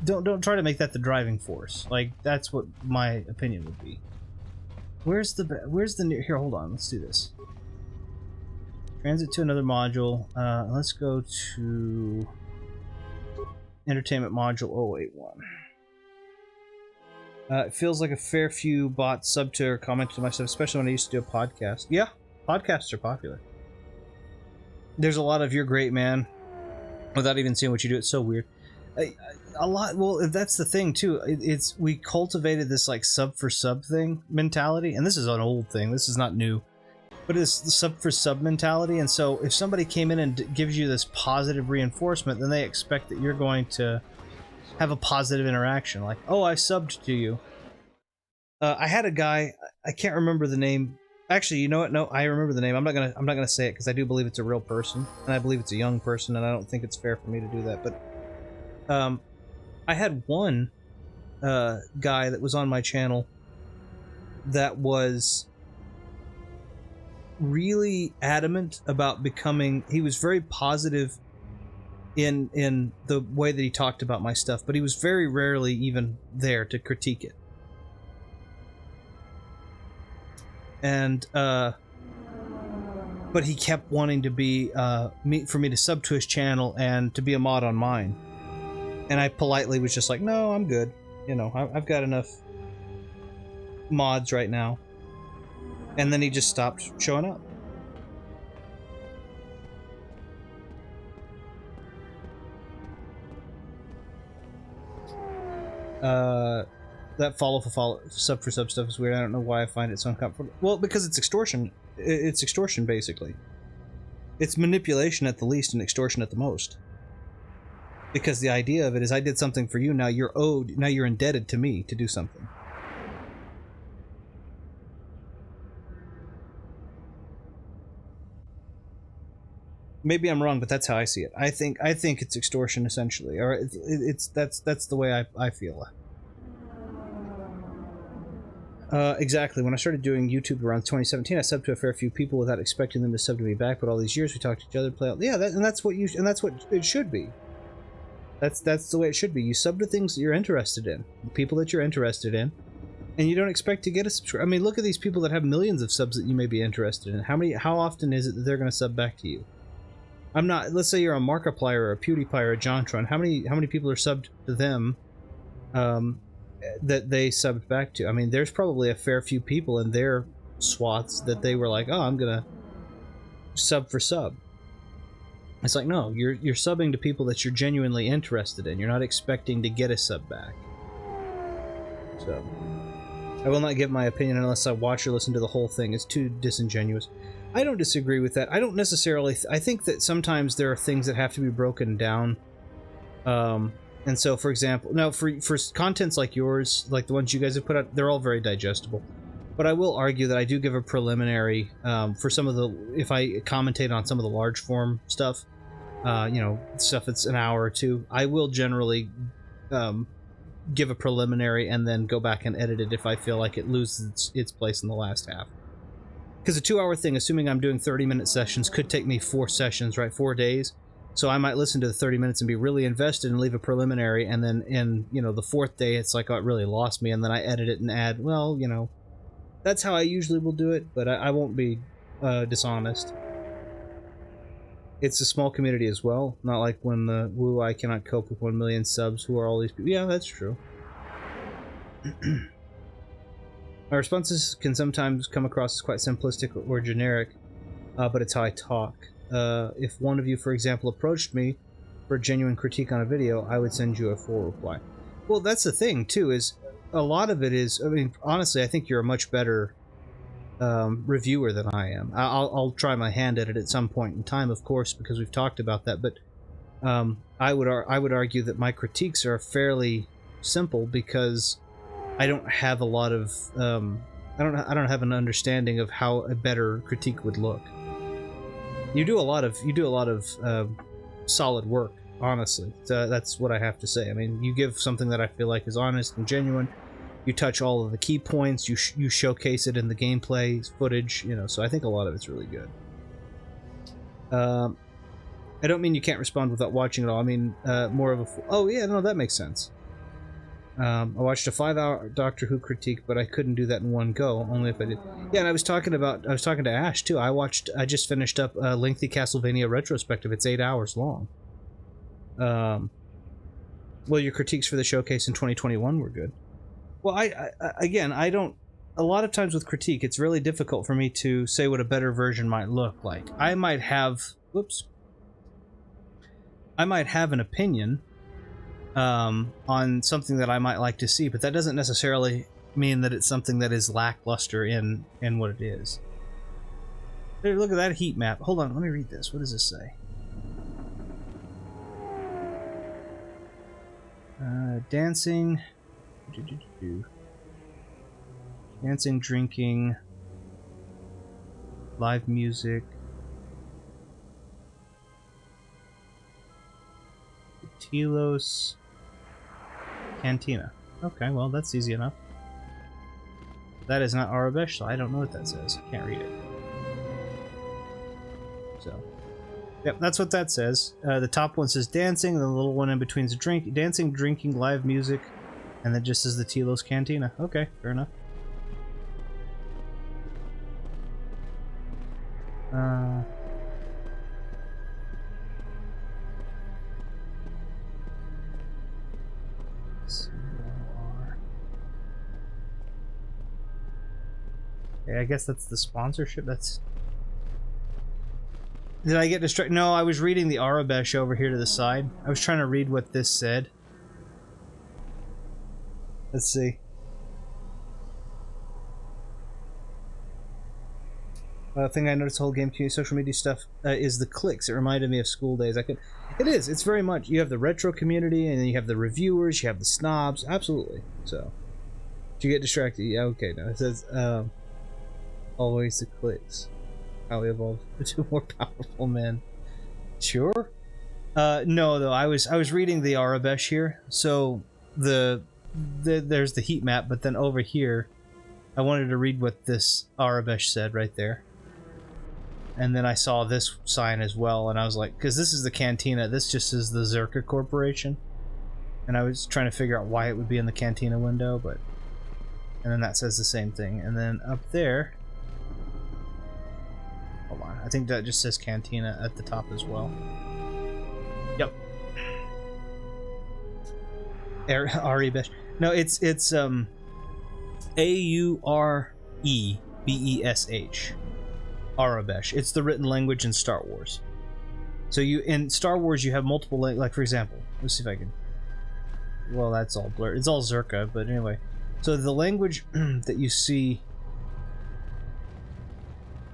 S1: Don't try to make that the driving force. Like, that's what my opinion would be. Where's the here? Hold on, let's do this. Transit to another module. Let's go to Entertainment Module 081. It feels like a fair few bots sub to or comment to my stuff, especially when I used to do a podcast. Yeah, podcasts are popular. There's a lot of "you're great, man," without even seeing what you do. It's so weird. A lot. Well, that's the thing too. We cultivated this like sub for sub thing mentality, and this is an old thing. This is not new, but it's the sub for sub mentality. And so, if somebody came in and gives you this positive reinforcement, then they expect that you're going to have a positive interaction. Like, oh, I subbed to you. I had a guy, I can't remember the name. Actually, you know what? No, I remember the name. I'm not gonna say it because I do believe it's a real person, and I believe it's a young person, and I don't think it's fair for me to do that. But I had one guy that was on my channel that was really adamant about becoming. He was very positive in the way that he talked about my stuff, but he was very rarely even there to critique it. And but he kept wanting to be for me to sub to his channel and to be a mod on mine, and I politely was just like, no, I'm good, you know, I've got enough mods right now. And then he just stopped showing up. That follow for follow, sub for sub stuff is weird. I don't know why I find it so uncomfortable. Well, because it's extortion. It's extortion, basically. It's manipulation at the least and extortion at the most. Because the idea of it is, I did something for you, now you're owed, now you're indebted to me to do something. Maybe I'm wrong, but that's how I see it. I think it's extortion essentially, or that's the way I feel. Exactly. When I started doing YouTube around 2017, I subbed to a fair few people without expecting them to sub to me back. But all these years, we talked to each other, play out. Yeah, that's what it should be. That's the way it should be. You sub to things that you're interested in, people that you're interested in, and you don't expect to get a subscribe. I mean, look at these people that have millions of subs that you may be interested in. How often is it that they're going to sub back to you? I'm not. Let's say you're a Markiplier or a PewDiePie or a JonTron. How many people are subbed to them? That they subbed back to. I mean, there's probably a fair few people in their swaths that they were like, oh, I'm gonna sub for sub. It's like, no, you're subbing to people that you're genuinely interested in. You're not expecting to get a sub back. So I will not give my opinion unless I watch or listen to the whole thing. It's too disingenuous. I don't disagree with that. I don't necessarily I think that sometimes there are things that have to be broken down. And so, for example, now for contents like yours, like the ones you guys have put out, they're all very digestible. But I will argue that I do give a preliminary for some of the, if I commentate on some of the large form stuff, you know, stuff that's an hour or two, I will generally give a preliminary and then go back and edit it if I feel like it loses its place in the last half. Because a 2-hour thing, assuming I'm doing 30-minute sessions, could take me 4 sessions, right? 4 days. So I might listen to the 30 minutes and be really invested and leave a preliminary, and then in, you know, the 4th day, it's like, oh, it really lost me, and then I edit it and add, well, you know, that's how I usually will do it, but I won't be dishonest. It's a small community as well, not like when the woo, I cannot cope with 1 million subs, who are all these people. Yeah, that's true. My responses can sometimes come across as quite simplistic or generic, but it's how I talk. If one of you, for example, approached me for a genuine critique on a video, I would send you a full reply. Well, that's the thing, too, is a lot of it is, I mean, honestly, I think you're a much better reviewer than I am. I'll try my hand at it at some point in time, of course, because we've talked about that, but I would argue that my critiques are fairly simple because I don't have a lot of, I don't have an understanding of how a better critique would look. You do a lot of solid work, honestly. That's what I have to say. I mean, you give something that I feel like is honest and genuine. You touch all of the key points. You showcase it in the gameplay footage. You know, so I think a lot of it's really good. I don't mean you can't respond without watching it all. I mean more of a. Oh yeah, no, that makes sense. I watched a 5-hour Doctor Who critique, but I couldn't do that in one go, only if I did. Yeah, and I was talking to Ash, too. I just finished up a lengthy Castlevania retrospective. It's 8 hours long. Well, your critiques for the showcase in 2021 were good. Well, I don't... A lot of times with critique, it's really difficult for me to say what a better version might look like. I might have... Whoops. I might have an opinion on something that I might like to see, but that doesn't necessarily mean that it's something that is lackluster in what it is. Hey, look at that heat map. Hold on, let me read this. What does this say? Dancing, dancing, drinking, live music. Telos Cantina. Okay, well, that's easy enough. That is not Arabesh, so I don't know what that says. Can't read it. So, yep, that's what that says. The top one says dancing, and the little one in between is dancing, drinking, live music, and then just says the Telos Cantina. Okay, fair enough. Okay, I guess that's the sponsorship. That's. Did I get distracted? No, I was reading the Arabesh over here to the side. I was trying to read what this said. Let's see. Thing I noticed the whole game community social media stuff is the clicks. It reminded me of school days. It is. It's very much. You have the retro community, and then you have the reviewers. You have the snobs. Absolutely. So, did you get distracted? Yeah. Okay. No. It says always the clicks. How we evolved into more powerful men. Sure. No, though. I was reading the Arabesh here. So there's the heat map, but then over here, I wanted to read what this Arabesh said right there. And then I saw this sign as well, and I was like, because this is the cantina, this just is the Zerka Corporation. And I was trying to figure out why it would be in the cantina window, but... And then that says the same thing. And then up there... Hold on, I think that just says cantina at the top as well. Yep. Arabesh. No, it's A-U-R-E-B-E-S-H. Arabesh. It's the written language in Star Wars. So in Star Wars you have multiple, like for example, let's see if I can. Well, that's all blurred. It's all Zerka, but anyway. So the language that you see.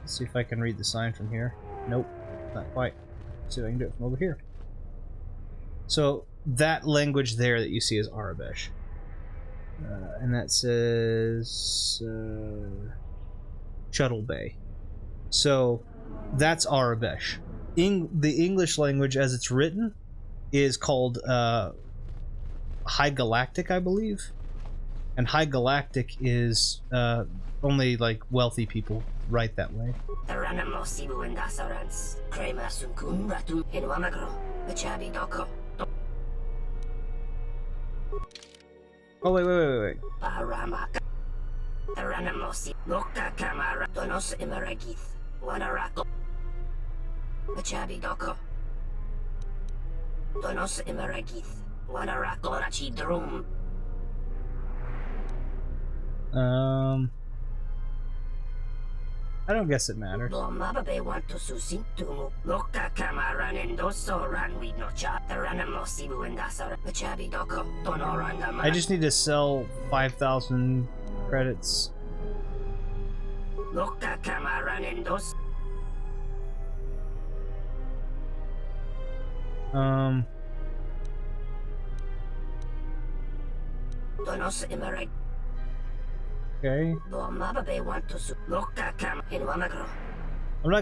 S1: Let's see if I can read the sign from here. Nope, not quite. Let's see if I can do it from over here. So that language there that you see is Arabesh, and that says Shuttle Bay. So that's Arabesh. The English language as it's written is called High Galactic, I believe. And High Galactic is only like wealthy people write that way. Oh, wait. I don't guess it matters. I just need to sell 5,000 credits. Okay. I'm not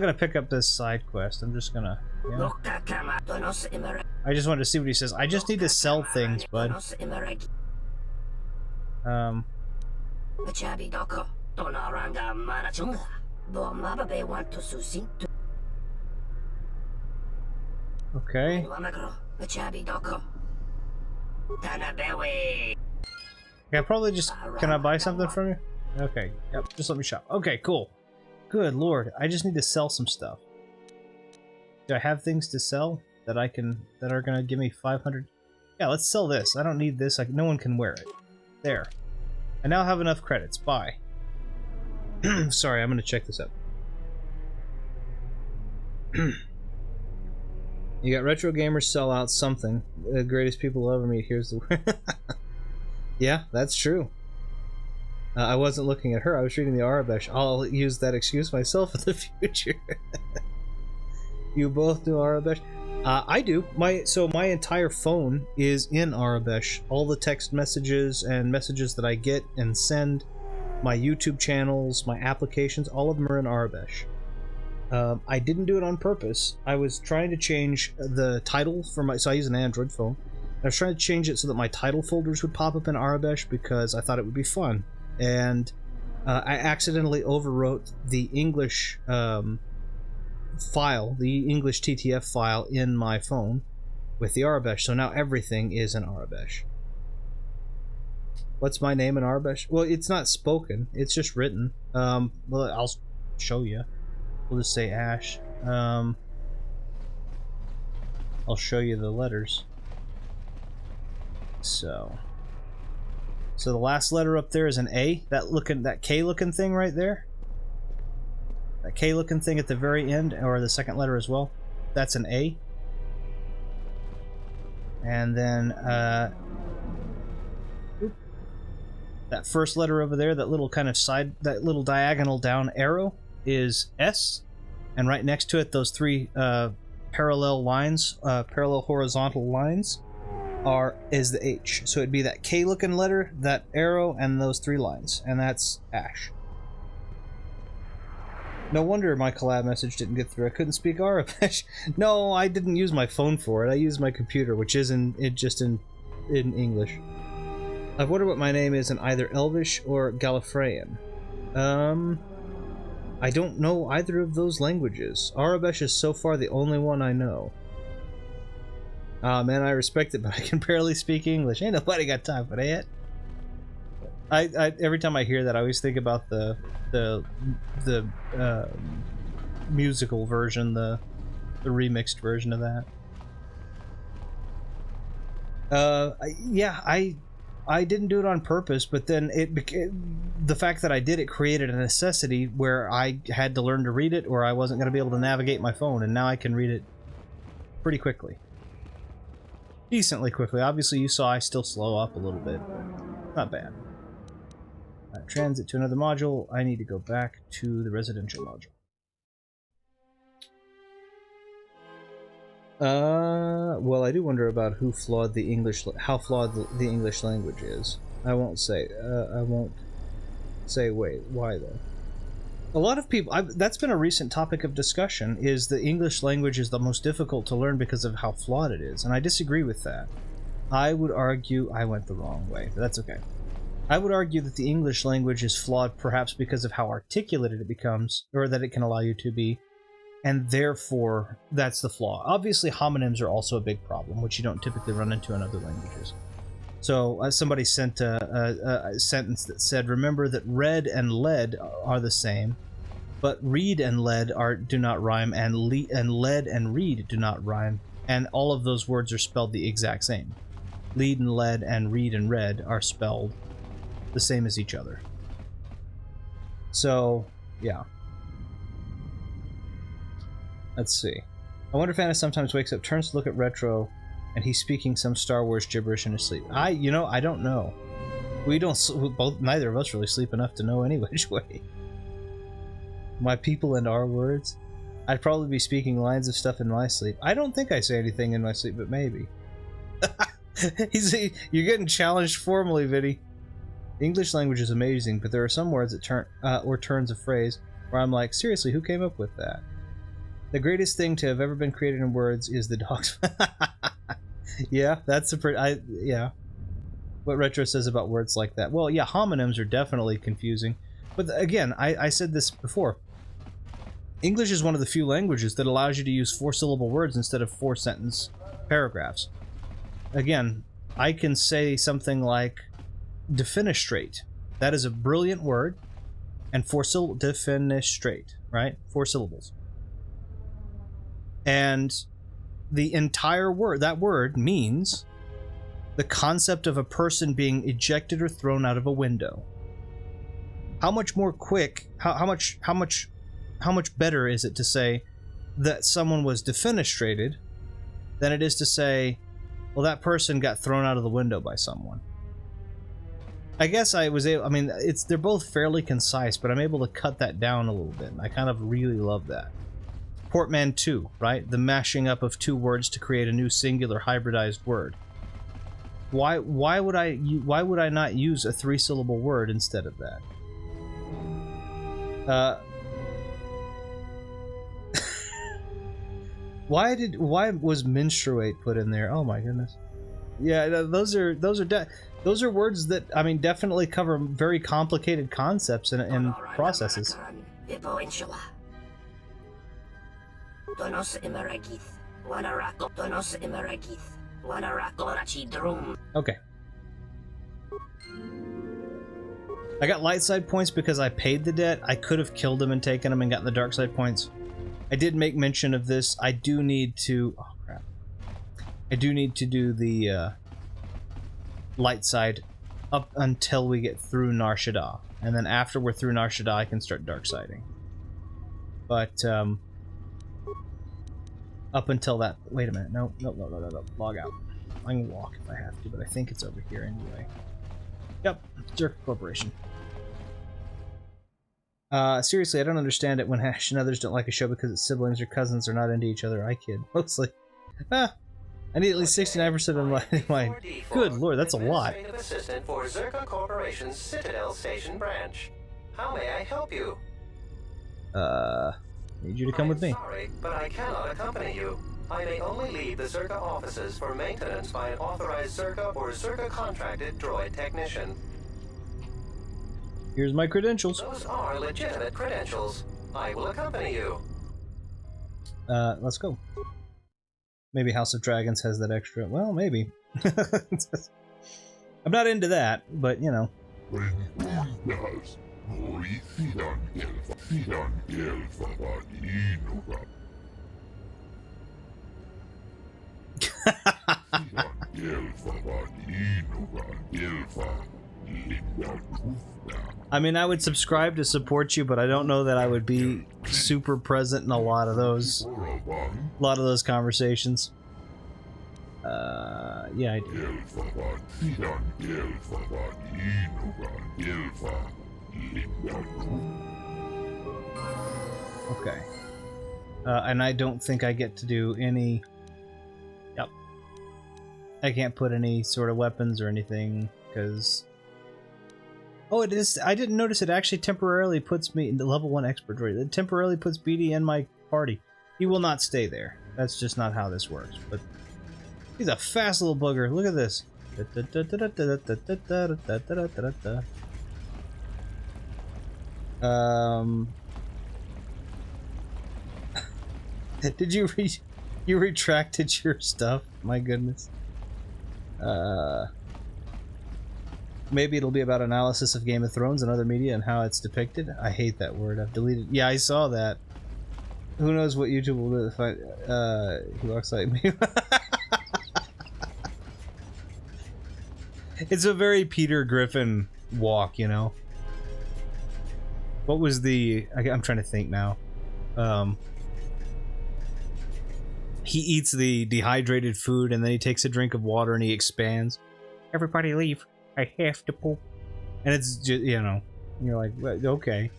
S1: gonna pick up this side quest. I'm just gonna. Yeah. I just wanted to see what he says. I just need to sell things, bud. Okay. Okay, I probably just... Can I buy something from you? Okay, yep, just let me shop. Okay, cool. Good lord, I just need to sell some stuff. Do I have things to sell that I can... that are gonna give me 500? Yeah, let's sell this. I don't need this. No one can wear it. There. I now have enough credits. Buy. Sorry, I'm gonna check this out. You got retro gamers sell out something. The greatest people will ever meet. Here's the... Yeah, that's true. I wasn't looking at her. I was reading the Arabesh. I'll use that excuse myself in the future. You both do Arabesh? I do. My entire phone is in Arabesh. All the text messages and messages that I get and send, my YouTube channels, my applications, all of them are in Arabesh. I didn't do it on purpose. I was trying to change the title for my... So I use an Android phone. I was trying to change it so that my title folders would pop up in Arabesh because I thought it would be fun. And I accidentally overwrote the English file, the English TTF file in my phone with the Arabesh. So now everything is in Arabesh. What's my name in Arabesh? Well, it's not spoken. It's just written. Well, I'll show you. We'll just say Ash. I'll show you the letters. So the last letter up there is an A. That K looking thing right there. That K looking thing at the very end, or the second letter as well. That's an A. And then that first letter over there, that little kind of that little diagonal down arrow is S, and right next to it, those three parallel lines, parallel horizontal lines, is the H. So it'd be that K-looking letter, that arrow, and those three lines, and that's Ash. No wonder my collab message didn't get through. I couldn't speak Arabic. No, I didn't use my phone for it. I used my computer, which is just in English. I wonder what my name is in either Elvish or Gallifreyan. I don't know either of those languages. Arabesh is so far the only one I know. Man, I respect it, but I can barely speak English. Ain't nobody got time for that. Every time I hear that, I always think about the musical version, the remixed version of that. Yeah, I didn't do it on purpose, but then the fact that I did it created a necessity where I had to learn to read it, or I wasn't going to be able to navigate my phone, and now I can read it pretty quickly. Decently quickly. Obviously, you saw I still slow up a little bit, but not bad. Transit to another module. I need to go back to the residential module. Well, I do wonder about how flawed the English language is. I won't say. Wait, why though? A lot of people. That's been a recent topic of discussion. Is the English language is the most difficult to learn because of how flawed it is, and I disagree with that. I would argue I went the wrong way, but that's okay. I would argue that the English language is flawed perhaps because of how articulated it becomes, or that it can allow you to be, and therefore that's the flaw. Obviously, homonyms are also a big problem, which you don't typically run into in other languages. So somebody sent a sentence that said, remember that red and lead are the same, but reed and lead do not rhyme, and lead and reed do not rhyme, and all of those words are spelled the exact same. Lead and lead and reed and red are spelled the same as each other. So, yeah. Let's see. I wonder if Anna sometimes wakes up, turns to look at Retro, and he's speaking some Star Wars gibberish in his sleep. I don't know. Neither of us really sleep enough to know any which way. My people and our words. I'd probably be speaking lines of stuff in my sleep. I don't think I say anything in my sleep, but maybe. You're getting challenged formally, Viddy. The English language is amazing, but there are some words that or turns of phrase where I'm like, seriously, who came up with that? The greatest thing to have ever been created in words is the dog's... Yeah, that's yeah. What Retro says about words like that. Well, yeah, homonyms are definitely confusing. But again, I said this before. English is one of the few languages that allows you to use 4-syllable words instead of 4-sentence paragraphs. Again, I can say something like defenestrate. That is a brilliant word. And 4-syllable defenestrate, right? 4 syllables. And the entire word, that word means the concept of a person being ejected or thrown out of a window. How much more quick, how much better is it to say that someone was defenestrated than it is to say, well, that person got thrown out of the window by someone. I guess I was able, they're both fairly concise, but I'm able to cut that down a little bit, and I kind of really love that. Portmanteau, right? The mashing up of two words to create a new singular hybridized word. Why would I not use a 3-syllable word instead of that? Why was menstruate put in there? Oh my goodness. Yeah, those are words that, I mean, definitely cover very complicated concepts and processes. Okay. I got light side points because I paid the debt. I could have killed him and taken him and gotten the dark side points. I did make mention of this. I do need to... Oh, crap. I do need to do the light side up until we get through Nar Shaddaa. And then after we're through Nar Shaddaa, I can start dark siding. But, up until that... Wait a minute. No. Log out. I can walk if I have to, but I think it's over here anyway. Yep. Zerk Corporation. Seriously, I don't understand it when Hash and others don't like a show because its siblings or cousins are not into each other. I kid. Mostly. I need at least 69% of my... Good lord, that's a lot.
S4: Administrative assistant for Zerka Corporation's Citadel Station branch. How may I help you?
S1: Need you to come with me.
S4: Sorry, but I cannot accompany you. I may only leave the Zerka offices for maintenance by an authorized Zerka or Zerka contracted droid technician.
S1: Here's my credentials.
S4: Those are legitimate credentials. I will accompany you.
S1: Let's go. Maybe House of Dragons has that extra. Well, maybe. I'm not into that, but you know. I mean, I would subscribe to support you, but I don't know that I would be super present in a lot of those conversations. Yeah, I do. Okay. And I don't think I get to do any... Yep. I can't put any sort of weapons or anything, because... Oh, it is... I didn't notice it actually temporarily puts me in the level 1 expert droid. It temporarily puts BD in my party. He will not stay there. That's just not how this works, but... He's a fast little bugger. Look at this. Did you you retracted your stuff? My goodness. Maybe it'll be about analysis of Game of Thrones and other media and how it's depicted. I hate that word. I've deleted. Yeah, I saw that. Who knows what YouTube will do if he looks like me. It's a very Peter Griffin walk, you know. What was the... I'm trying to think now. He eats the dehydrated food and then he takes a drink of water and he expands. Everybody leave. I have to poop. And it's just, you know, you're like, well, okay.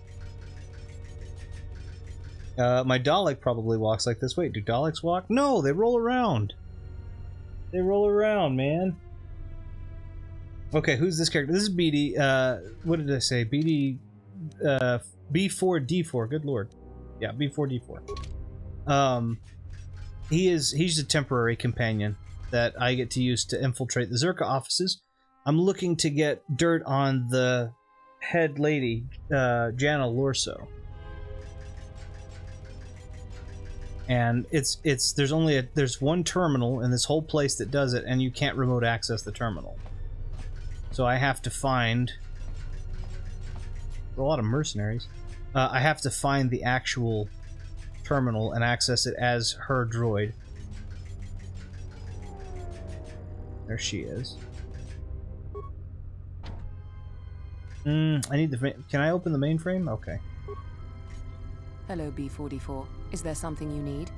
S1: My Dalek probably walks like this. Wait, do Daleks walk? No, they roll around. They roll around, man. Okay, who's this character? This is BD. What did I say? BD. B4D4. Good lord. Yeah, B4D4. He's a temporary companion that I get to use to infiltrate the Zerka offices. I'm looking to get dirt on the head lady, Jana Lorso. And there's one terminal in this whole place that does it, and you can't remote access the terminal. So I have to find a lot of mercenaries. I have to find the actual terminal and access it as her droid. There she is. I need the... Can I open the mainframe? Okay.
S5: Hello, B44. Is there something you need?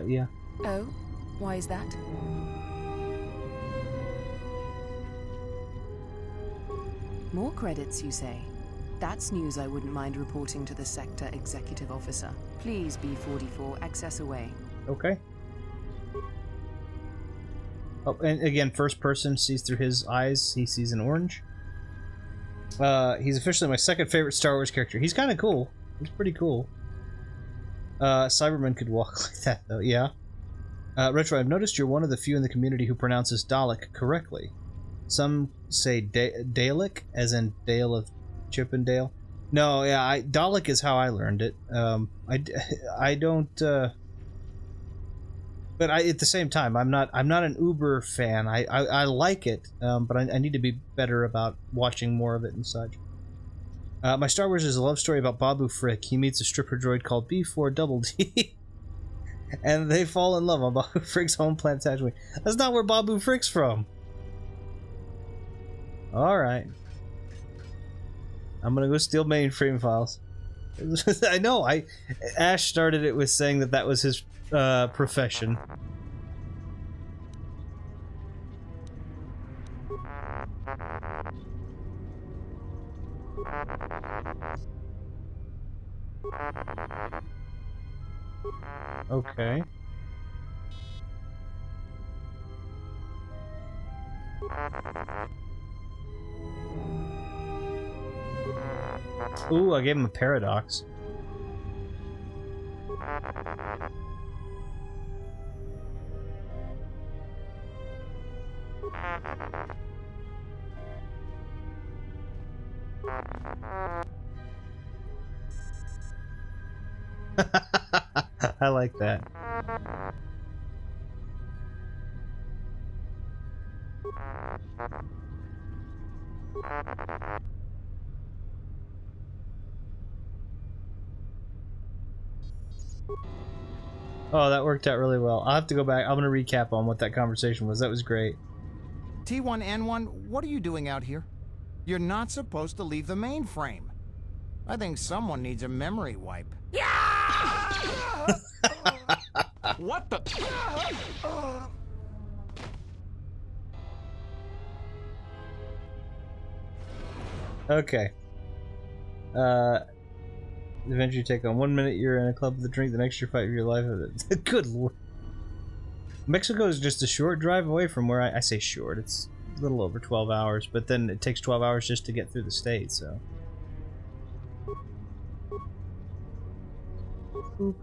S1: Yeah.
S5: Oh? Why is that? More credits, you say? That's news I wouldn't mind reporting to the Sector Executive Officer. Please, B44, access away.
S1: Okay. Oh, and again, first person sees through his eyes. He sees an orange. He's officially my second favorite Star Wars character. He's kind of cool. He's pretty cool. Cybermen could walk like that, though. Yeah. Retro, I've noticed you're one of the few in the community who pronounces Dalek correctly. Some say Dalek, as in Dale of Chippendale. No, yeah, Dalek is how I learned it. I don't. But at the same time, I'm not an Uber fan. I like it, but I need to be better about watching more of it and such. My Star Wars is a love story about Babu Frick. He meets a stripper droid called B4DD. And they fall in love on Babu Frick's home planet Tatooine. That's not where Babu Frick's from. Alright. I'm gonna go steal mainframe files. I know, Ash started it with saying that was his profession. Okay. Ooh, I gave him a paradox. I like that. Oh, that worked out really well. I'll have to go back. I'm going to recap on what that conversation was. That was great.
S18: T1N1, what are you doing out here? You're not supposed to leave the mainframe. I think someone needs a memory wipe.
S9: What the?
S1: Okay. Adventure you take on. 1 minute you're in a club with a drink, the next you're fighting for your life. Good lord. Mexico is just a short drive away from where I say short, it's a little over 12 hours, but then it takes 12 hours just to get through the state, so. Oop.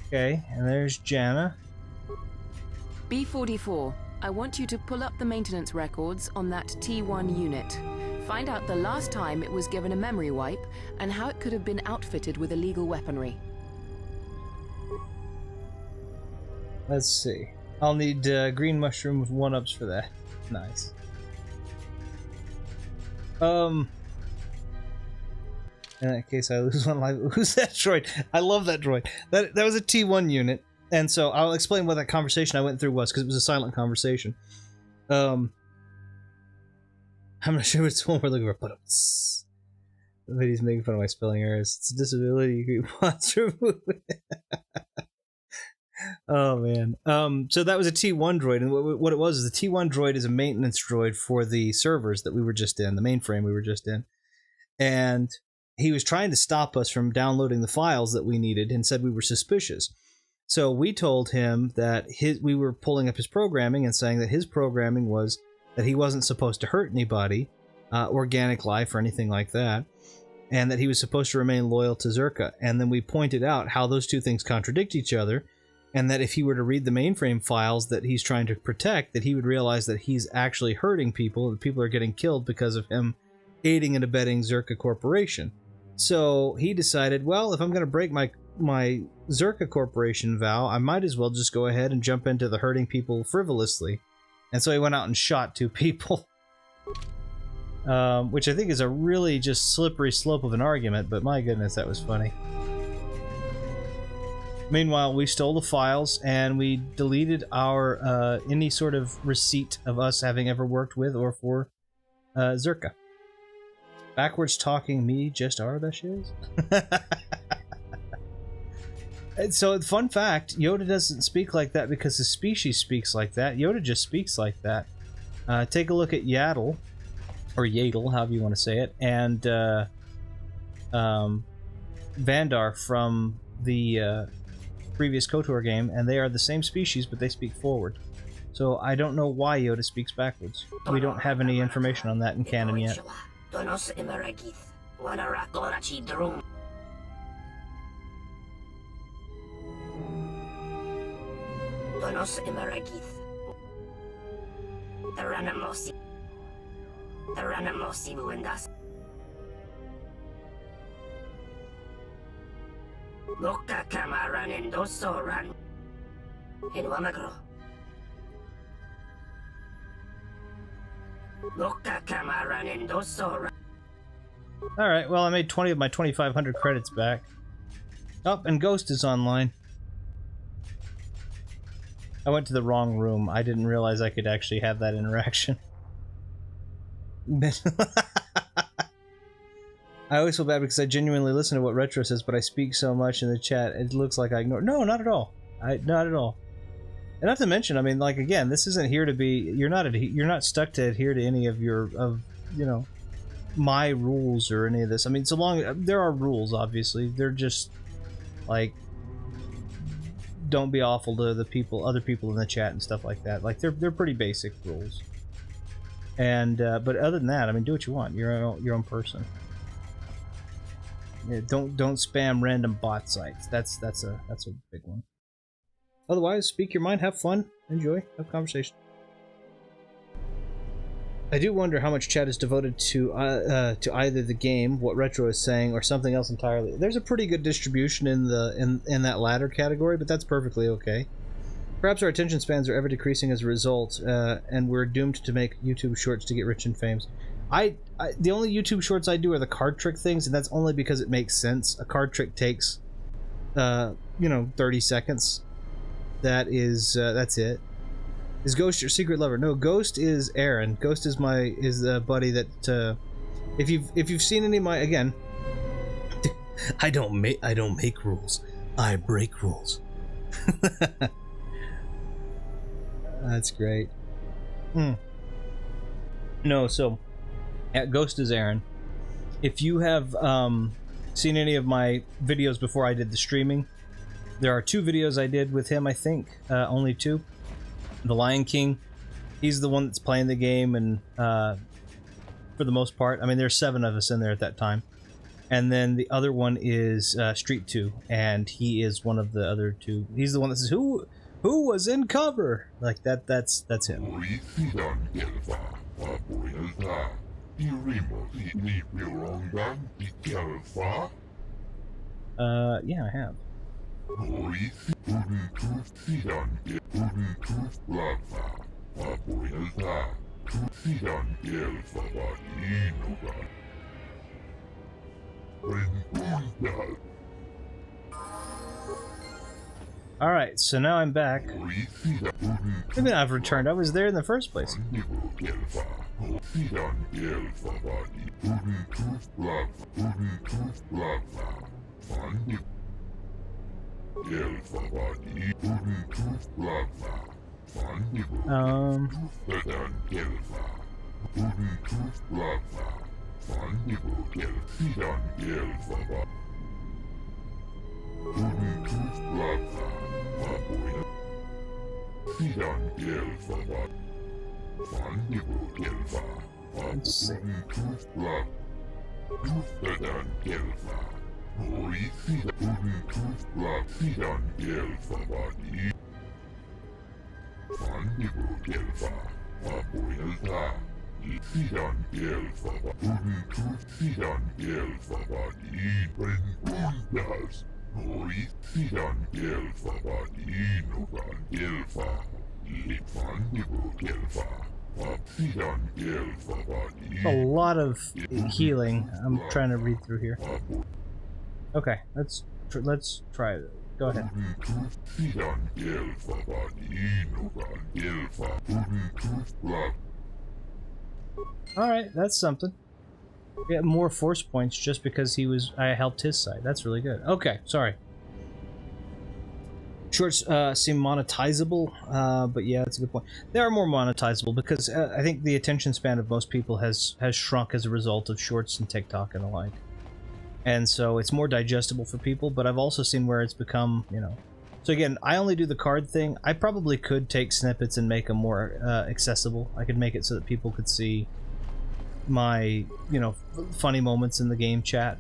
S1: Okay, and there's Jana.
S19: B44, I want you to pull up the maintenance records on that T1 unit. Find out the last time it was given a memory wipe and how it could have been outfitted with illegal weaponry.
S1: Let's see. I'll need green mushroom with 1-ups for that. Nice. In that case, I lose 1 life. Who's that droid? I love that droid. That was a T1 unit, and so I'll explain what that conversation I went through was, because it was a silent conversation. I'm not sure which one we're looking for, but he's making fun of my spelling errors. It's a disability you can watch remove. Oh man. So that was a T1 droid, and what it was is the T1 droid is a maintenance droid for the servers that we were just in, the mainframe we were just in, and he was trying to stop us from downloading the files that we needed and said we were suspicious. So we told him that we were pulling up his programming and saying that his programming was that he wasn't supposed to hurt anybody, organic life or anything like that, and that he was supposed to remain loyal to Zerka. And then we pointed out how those two things contradict each other, and that if he were to read the mainframe files that he's trying to protect, that he would realize that he's actually hurting people, that people are getting killed because of him aiding and abetting Zerka Corporation. So he decided, well, if I'm going to break my Zerka Corporation vow, I might as well just go ahead and jump into the hurting people frivolously. And so he went out and shot 2 people. Which I think is a really just slippery slope of an argument, but my goodness, that was funny. Meanwhile, we stole the files and we deleted our any sort of receipt of us having ever worked with or for Zerka. Backwards talking me just are the shiz. So, fun fact, Yoda doesn't speak like that because his species speaks like that. Yoda just speaks like that. Take a look at Yaddle, or Yadel, however you want to say it, and Vandar from the previous KotOR game, and they are the same species, but they speak forward. So I don't know why Yoda speaks backwards. We don't have any information on that in canon yet.
S20: Donos Imaragith. Taranamosi Muendas. Boka Kamaran and Dosoran. In Wamagro. Boka Kamaran and Dosoran.
S1: Alright, well, I made 20 of my 2,500 credits back. Oh, and Ghost is online. I went to the wrong room. I didn't realize I could actually have that interaction. I always feel bad because I genuinely listen to what Retro says, but I speak so much in the chat, it looks like I ignore. No, not at all. Not at all. And not to mention, I mean, like, again, this isn't here to be. You're not stuck to adhere to any of you know, my rules or any of this. I mean, so long there are rules, obviously. They're just like, don't be awful to the other people in the chat and stuff like that. Like, they're pretty basic rules. And but other than that, I mean, do what you want. You're your own person. Yeah, don't spam random bot sites. That's a big one. Otherwise, speak your mind, have fun, enjoy, have conversation. I do wonder how much chat is devoted to either the game, what Retro is saying, or something else entirely. There's a pretty good distribution in that latter category, but that's perfectly okay. Perhaps our attention spans are ever decreasing as a result, and we're doomed to make YouTube shorts to get rich and famous. The only YouTube shorts I do are the card trick things, and that's only because it makes sense. A card trick takes, you know, 30 seconds. That's it. Is Ghost your secret lover? No, Ghost is Aaron. Ghost is the buddy that, if you've seen any of my, again, I don't make rules. I break rules. That's great. No, so Ghost is Aaron. If you have seen any of my videos before I did the streaming, there are 2 videos I did with him, I think. Only 2. The Lion King, he's the one that's playing the game, and for the most part, I mean, there's 7 of us in there at that time. And then the other one is Street 2, and he is one of the other 2. He's the one that says, who was in cover? Like, that's him. Yeah, I have. Alright, so now I'm back. Maybe I've returned. I was there in the first place. Let's see. A lot of healing. I'm trying to read through here. Okay, let's try it. Go ahead. Alright, that's something. Get more force points just because I helped his side. That's really good. Okay, sorry. Shorts seem monetizable, but yeah, that's a good point. They are more monetizable because I think the attention span of most people has shrunk as a result of shorts and TikTok and the like. And so it's more digestible for people, but I've also seen where it's become, you know... So again, I only do the card thing. I probably could take snippets and make them more accessible. I could make it so that people could see my, you know, funny moments in the game chat,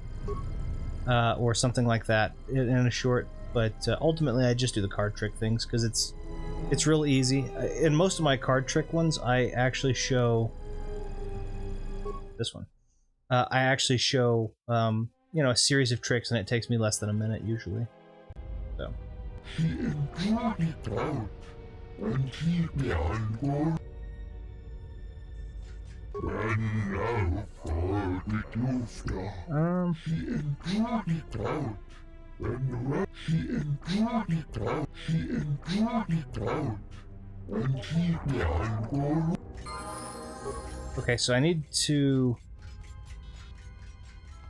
S1: or something like that in a short. But ultimately, I just do the card trick things because it's It's real easy. In most of my card trick ones, I actually show this one. I actually show, you know, a series of tricks, and it takes me less than a minute usually. So. Okay, so I need to...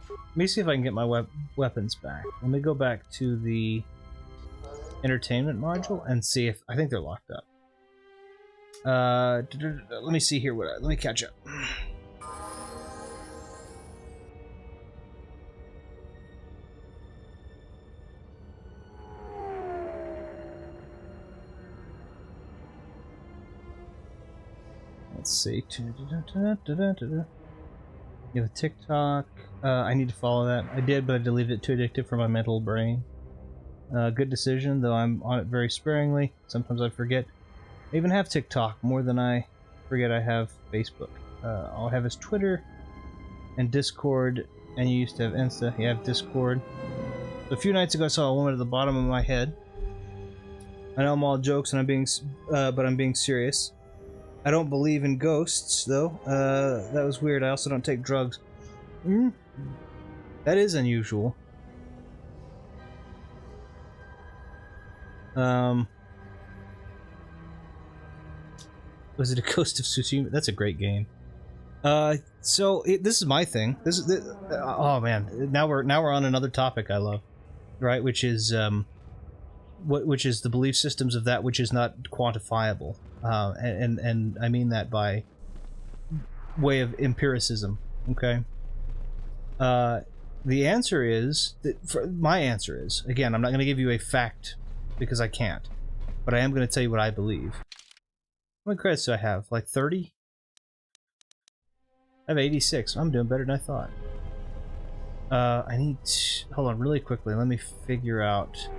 S1: Let me see if I can get my weapons back. Let me go back to the entertainment module and see if... I think they're locked up. Let me see here. Let me catch up. Let's see. You have a TikTok. I need to follow that. I did, but I deleted it. Too addictive for my mental brain. Good decision, though I'm on it very sparingly. Sometimes I forget. I even have TikTok more than I forget I have Facebook. All I have is Twitter and Discord, and you used to have Insta. You have Discord. So a few nights ago, I saw a woman at the bottom of my head. I know I'm all jokes, and but I'm being serious. I don't believe in ghosts, though. That was weird. I also don't take drugs. That is unusual. Was it a Ghost of Tsushima? That's a great game. So this is my thing. Oh man, now we're on another topic I love, right? Which is which is the belief systems of that which is not quantifiable. And I mean that by way of empiricism. Okay. The answer is my answer is, again, I'm not going to give you a fact because I can't, but I am going to tell you what I believe. How many credits do I have? Like 30? I have 86. I'm doing better than I thought. I need to, hold on really quickly. Let me figure out.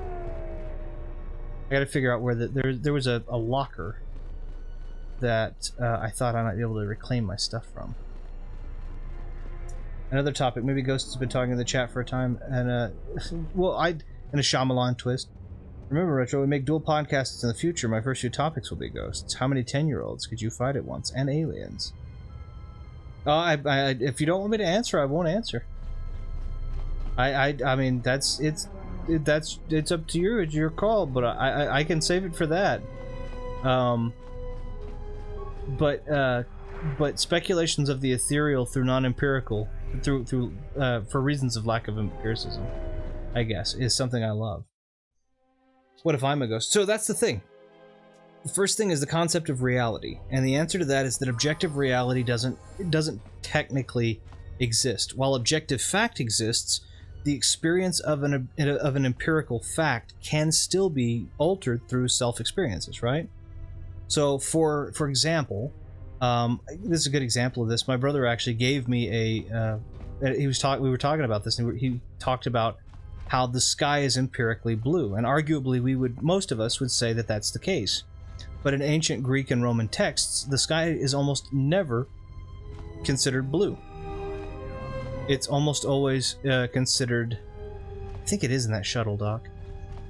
S1: I got to figure out where there was a locker that I thought I might be able to reclaim my stuff from. Another topic. Maybe Ghost has been talking in the chat for a time, and well, in a Shyamalan twist. Remember, Retro, we make dual podcasts in the future. My first few topics will be ghosts. How many 10-year-olds could you fight at once? And aliens. If you don't want me to answer, I won't answer. I mean, it's up to you. It's your call, but I can save it for that. But speculations of the ethereal through non-empirical, for reasons of lack of empiricism, I guess, is something I love. What if I'm a ghost? So that's the thing. The first thing is the concept of reality, and the answer to that is that objective reality doesn't technically exist. While objective fact exists, the experience of an empirical fact can still be altered through self-experiences, right? So, for example, this is a good example of this. My brother actually gave me we were talking about this, and he talked about how the sky is empirically blue, and arguably most of us would say that that's the case. But in ancient Greek and Roman texts, the sky is almost never considered blue. It's almost always considered, I think it is in that shuttle dock,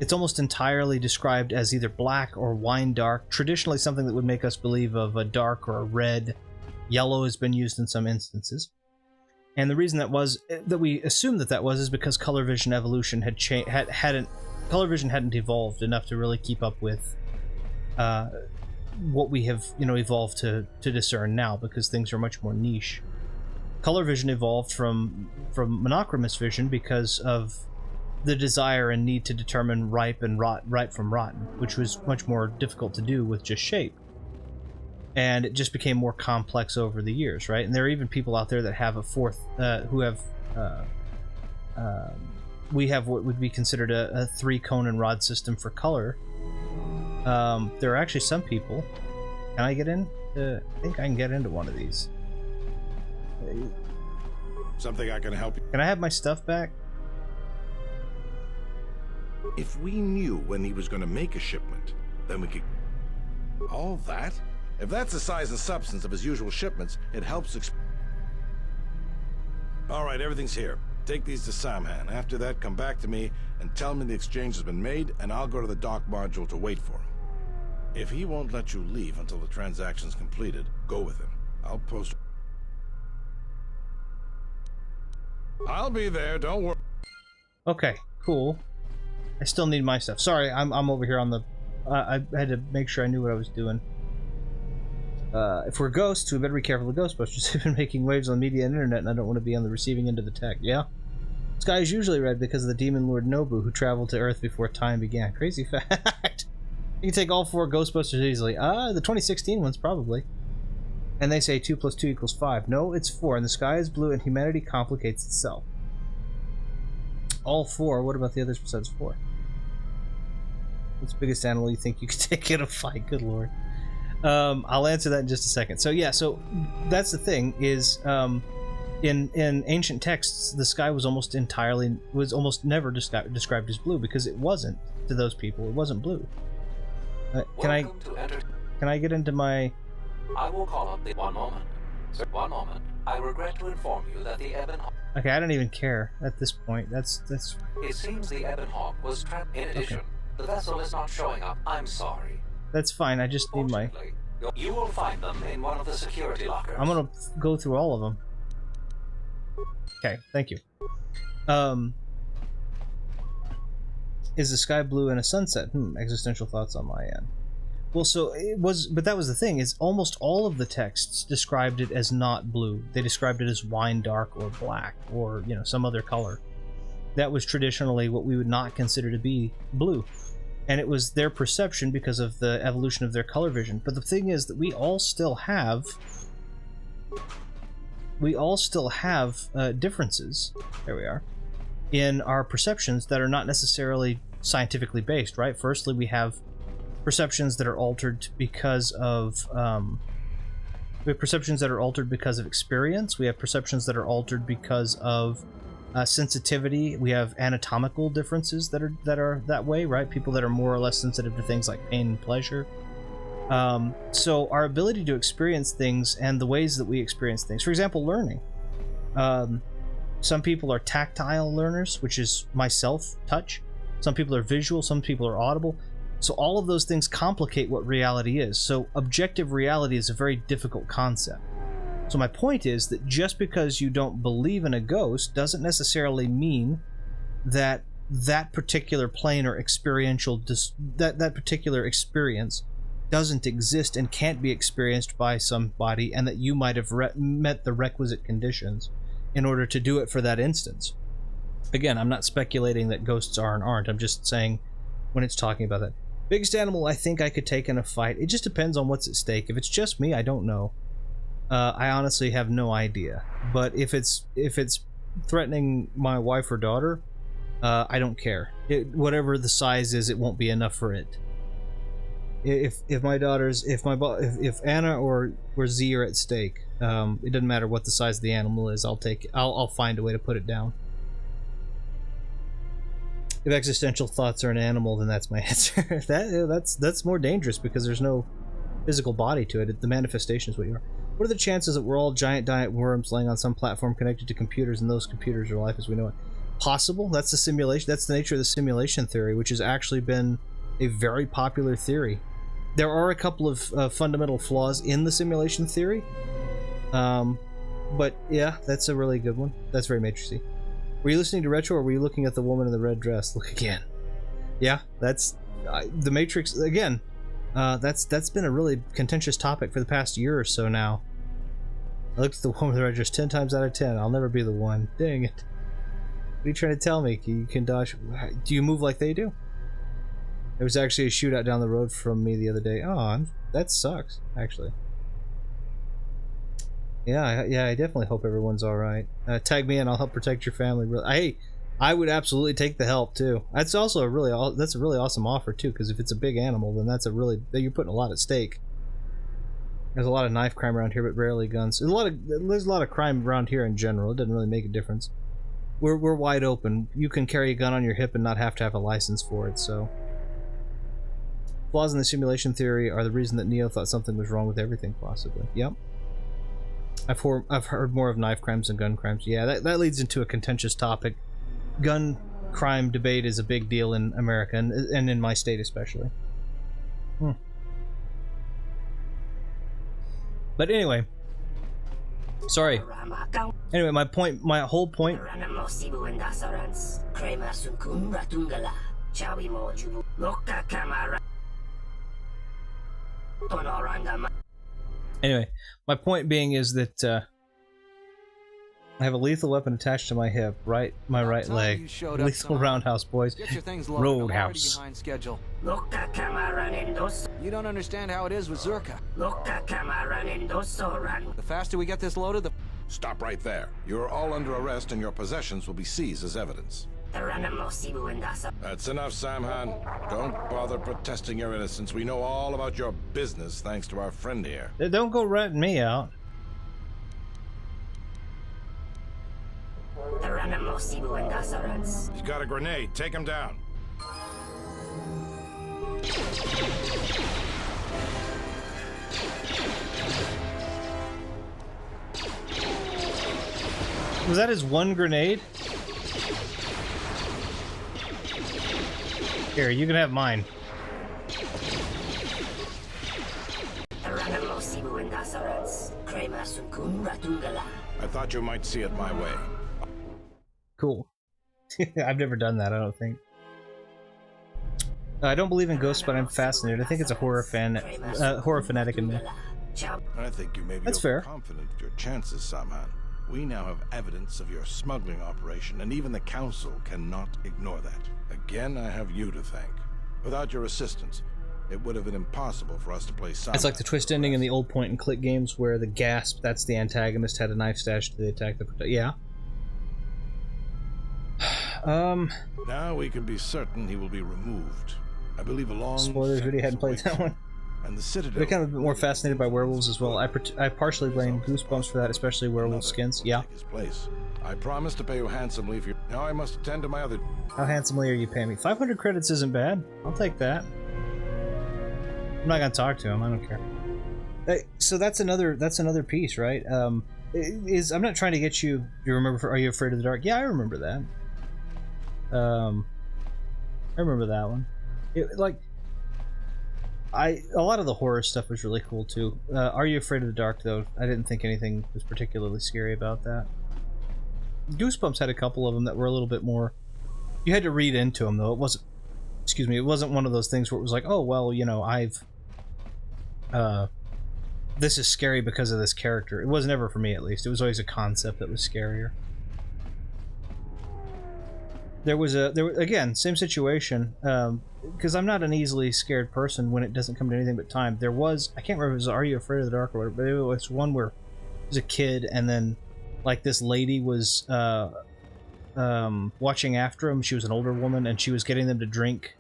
S1: it's almost entirely described as either black or wine dark, traditionally something that would make us believe of a dark or a red. Yellow has been used in some instances. And the reason that we assumed that was is because color vision evolution color vision hadn't evolved enough to really keep up with what we have, evolved to discern now, because things are much more niche. Color vision evolved from monochromous vision because of the desire and need to determine ripe from rotten, which was much more difficult to do with just shape. And it just became more complex over the years, right? And there are even people out there that have a fourth, we have what would be considered a 3-cone and rod system for color. There are actually some people. Can I get in? I think I can get into one of these.
S8: Something I can help you.
S1: Can I have my stuff back?
S7: If we knew when he was going to make a shipment, then we could...
S8: All that? If that's the size and substance of his usual shipments, it helps All right, everything's here. Take these to Samhan. After that, come back to me and tell me the exchange has been made, and I'll go to the dock module to wait for him. If he won't let you leave until the transaction's completed, go with him. I'll post... I'll be there, don't worry.
S1: Okay, cool. I still need my stuff. Sorry, I'm over here on the... I had to make sure I knew what I was doing. If we're ghosts, we better be careful of Ghostbusters. They've been making waves on the media and internet, and I don't want to be on the receiving end of the tech. Yeah? Sky is usually red because of the demon lord Nobu, who traveled to Earth before time began. Crazy fact. You can take all 4 Ghostbusters easily. The 2016 ones, probably. And they say 2 + 2 = 5. No, it's 4, and the sky is blue, and humanity complicates itself. All 4? What about the others besides 4? What's the biggest animal you think you could take in a fight? Good lord. I'll answer that in just a second. So yeah, so that's the thing, is in ancient texts, the sky was almost never described as blue, because it wasn't to those people. It wasn't blue. Can I get into my...
S21: I will call up the... One moment. Sir, one moment. I regret to inform you that the Ebon Hawk...
S1: Okay, I don't even care at this point. That's...
S21: It seems the Ebon Hawk was trapped. In addition, the vessel is not showing up. I'm sorry.
S1: That's fine, I just need my...
S21: You will find them in one of the security lockers.
S1: I'm gonna go through all of them. Okay, thank you. Is the sky blue in a sunset? Existential thoughts on my end. Well, so it was, but that was the thing, is almost all of the texts described it as not blue. They described it as wine dark or black or, you know, some other color. That was traditionally what we would not consider to be blue. And it was their perception because of the evolution of their color vision. But the thing is that we all still have differences, there we are, in our perceptions that are not necessarily scientifically based, right? Firstly, we have perceptions that are altered because of experience. We have perceptions that are altered because of sensitivity. We have anatomical differences that are that way, right? People that are more or less sensitive to things like pain and pleasure. So our ability to experience things and the ways that we experience things, for example, learning. Some people are tactile learners, which is myself, touch. Some people are visual, some people are audible. So all of those things complicate what reality is. So objective reality is a very difficult concept. So my point is that just because you don't believe in a ghost doesn't necessarily mean that that particular plane or experiential that particular experience doesn't exist and can't be experienced by somebody, and that you might have met the requisite conditions in order to do it for that instance. Again, I'm not speculating that ghosts are and aren't. I'm just saying when it's talking about that. Biggest animal I think I could take in a fight. It just depends on what's at stake. If it's just me, I don't know. I honestly have no idea. But if it's threatening my wife or daughter, I don't care. Whatever the size is, it won't be enough for it. If Anna or Z are at stake, it doesn't matter what the size of the animal is. I'll find a way to put it down. If existential thoughts are an animal, then that's my answer. That's more dangerous because there's no physical body to it. The manifestation is what you are. What are the chances that we're all giant worms laying on some platform connected to computers, and those computers are life as we know it? Possible. That's the simulation. That's the nature of the simulation theory, which has actually been a very popular theory. There are a couple of fundamental flaws in the simulation theory, but yeah, that's a really good one. That's very Matrixy. Were you listening to Retro, or were you looking at the woman in the red dress? Look again. Yeah, that's the Matrix again. That's been a really contentious topic for the past year or so now. I looked at the woman in the red dress 10 times out of 10. I'll never be the one. Dang it. What are you trying to tell me? You can dodge. Do you move like they do? There was actually a shootout down the road from me the other day. Oh, that sucks, actually. Yeah, I definitely hope everyone's all right. Tag me and I'll help protect your family. Hey, I would absolutely take the help too. That's also a really awesome offer too, because if it's a big animal, then you're putting a lot at stake. There's a lot of knife crime around here, but rarely guns. There's a lot of crime around here in general. It doesn't really make a difference. We're wide open. You can carry a gun on your hip and not have to have a license for it. So Flaws in the simulation theory are the reason that Neo thought something was wrong with everything, possibly. Yep. I've heard more of knife crimes than gun crimes. Yeah, that leads into a contentious topic. Gun crime debate is a big deal in America, and in my state especially. But anyway, sorry. Anyway, my whole point. Anyway, my point being is that I have a lethal weapon attached to my hip, my right leg. Lethal roundhouse, boys. Roadhouse.
S2: You don't understand how it is with Zerka. The faster we get this loaded, the...
S8: Stop right there. You're all under arrest and your possessions will be seized as evidence. That's enough, Samhan. Don't bother protesting your innocence. We know all about your business thanks to our friend here.
S1: Don't go ratting me out.
S8: He's got a grenade. Take him down.
S1: Was that his one grenade? Here, you can have mine.
S8: I thought you might see it my way.
S1: Cool. I've never done that, I don't think. I don't believe in ghosts, but I'm fascinated. I think it's a horror fanatic in me.
S8: I think you may be overconfident of your chances, Samhan. We now have evidence of your smuggling operation, and even the Council cannot ignore that. Again, I have you to thank. Without your assistance, it would have been impossible for us to play Samhan.
S1: It's like the twist ending in the old point-and-click games where the Gasp, that's the antagonist, had a knife stashed to the attack the... Yeah.
S8: Now we can be certain he will be removed. I believe a long...
S1: Spoilers, really hadn't played that one.
S8: And the Citadel...
S1: They're kind of a bit more fascinated by werewolves as well. I partially blame Goosebumps for that, especially werewolf skins. Yeah.
S8: His place. I promise to pay you handsomely if you... Now I must attend to my other...
S1: How handsomely are you paying me? 500 credits isn't bad. I'll take that. I'm not gonna talk to him. I don't care. So that's another piece, right? I'm not trying to get you... You remember? Are You Afraid of the Dark? Yeah, I remember that. I remember that one. A lot of the horror stuff was really cool too. Are You Afraid of the Dark, though? I didn't think anything was particularly scary about that. Goosebumps had a couple of them that were a little bit more... You had to read into them, though. It wasn't... Excuse me, it wasn't one of those things where it was like, oh, well, you know, this is scary because of this character. It was never for me, at least. It was always a concept that was scarier. There was again, same situation, because I'm not an easily scared person when it doesn't come to anything but time. There was, I can't remember if it was Are You Afraid of the Dark or whatever, but it was one where it was a kid, and then, like, this lady was watching after him. She was an older woman, and she was getting them to drink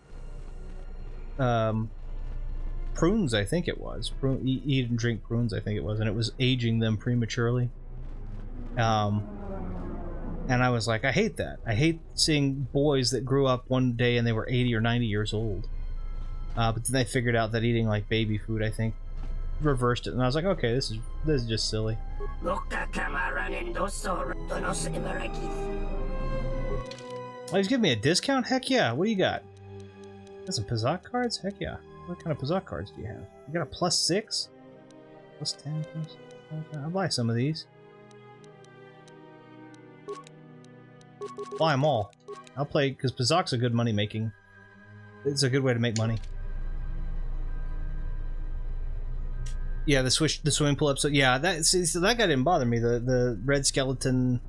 S1: prunes, I think it was. Eat and drink prunes, I think it was, and it was aging them prematurely. And I was like, I hate that. I hate seeing boys that grew up one day and they were 80 or 90 years old. But then they figured out that eating like baby food, I think, reversed it. And I was like, okay, this is just silly. Oh, he's giving me a discount? Heck yeah. What do you got? Got some Pazak cards? Heck yeah. What kind of Pazak cards do you have? You got a +6? +10? Okay, I'll buy some of these. Buy them all. I'll play, because Pazak's a good money making. It's a good way to make money. Yeah, the swimming pool episode. Yeah, so that guy didn't bother me. The red skeleton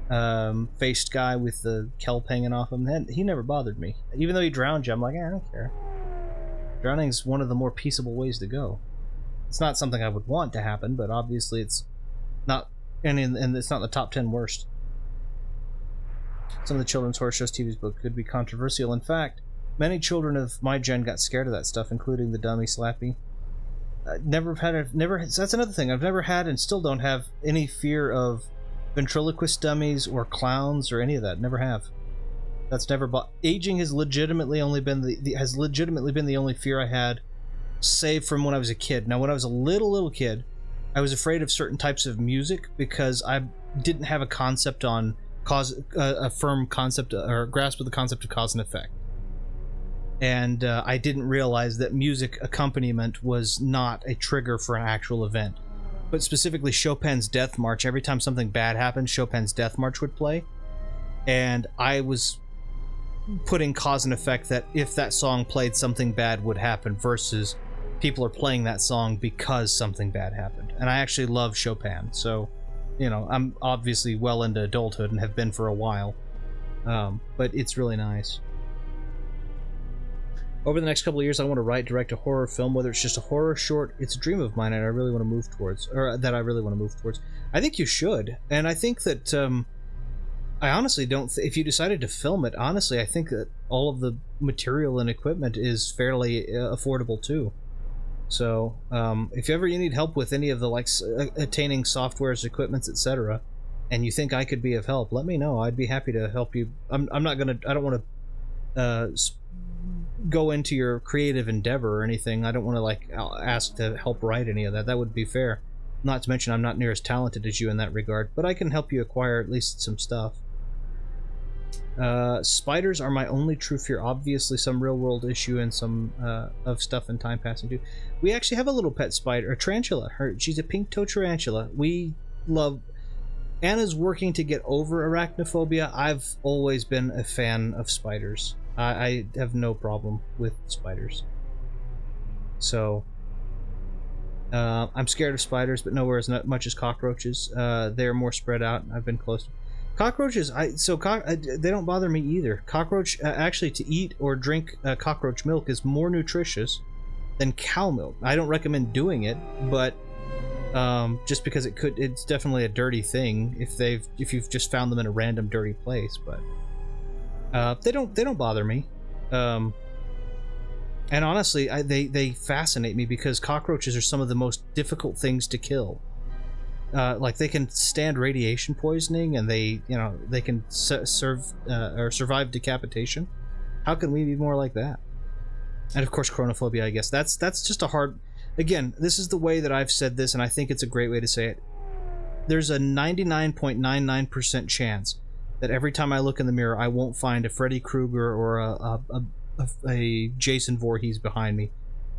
S1: faced guy with the kelp hanging off him. He never bothered me. Even though he drowned you, I'm like, I don't care. Drowning's one of the more peaceable ways to go. It's not something I would want to happen, but obviously it's not, and it's not in the top 10 worst. Some of the children's horror shows TV's book could be controversial. In fact, many children of my gen got scared of that stuff, including the dummy Slappy. That's another thing. I've never had and still don't have any fear of ventriloquist dummies or clowns or any of that. Never have. That's never aging has legitimately only been the only fear I had, save from when I was a kid. Now, when I was a little kid, I was afraid of certain types of music because I didn't have a concept on a firm concept or grasp of the concept of cause and effect. And I didn't realize that music accompaniment was not a trigger for an actual event. But specifically Chopin's Death March, every time something bad happened, Chopin's Death March would play. And I was putting cause and effect that if that song played, something bad would happen, versus people are playing that song because something bad happened. And I actually love Chopin, so, you know, I'm obviously well into adulthood and have been for a while. But it's really nice. Over the next couple of years, I want to write, direct a horror film, whether it's just a horror short. It's a dream of mine, and I really want to move towards, I think you should, and I think that, I honestly don't, if you decided to film it, honestly, I think that all of the material and equipment is fairly affordable too. So, if ever you need help with any of the, like, attaining softwares, equipments, etc., and you think I could be of help, let me know. I'd be happy to help you. I don't want to, go into your creative endeavor or anything. I don't want to, like, ask to help write any of that. That would be fair. Not to mention I'm not near as talented as you in that regard, but I can help you acquire at least some stuff. Spiders are my only true fear. Obviously some real-world issue and some of stuff in time passing too. We actually have a little pet spider, a tarantula. She's a pink-toed tarantula. We love... Anna's working to get over arachnophobia. I've always been a fan of spiders. I have no problem with spiders. So, I'm scared of spiders, but nowhere as much as cockroaches. They're more spread out. I've been close to cockroaches. They don't bother me either. Cockroach, actually, to eat or drink cockroach milk is more nutritious than cow milk. I don't recommend doing it, but just because it's definitely a dirty thing if you've just found them in a random dirty place, but. They don't bother me, and honestly, they fascinate me because cockroaches are some of the most difficult things to kill. Like, they can stand radiation poisoning, and they can survive decapitation. How can we be more like that? And of course, chronophobia. I guess that's just a hard. Again, this is the way that I've said this, and I think it's a great way to say it. There's a 99.99% chance that every time I look in the mirror, I won't find a Freddy Krueger or a Jason Voorhees behind me.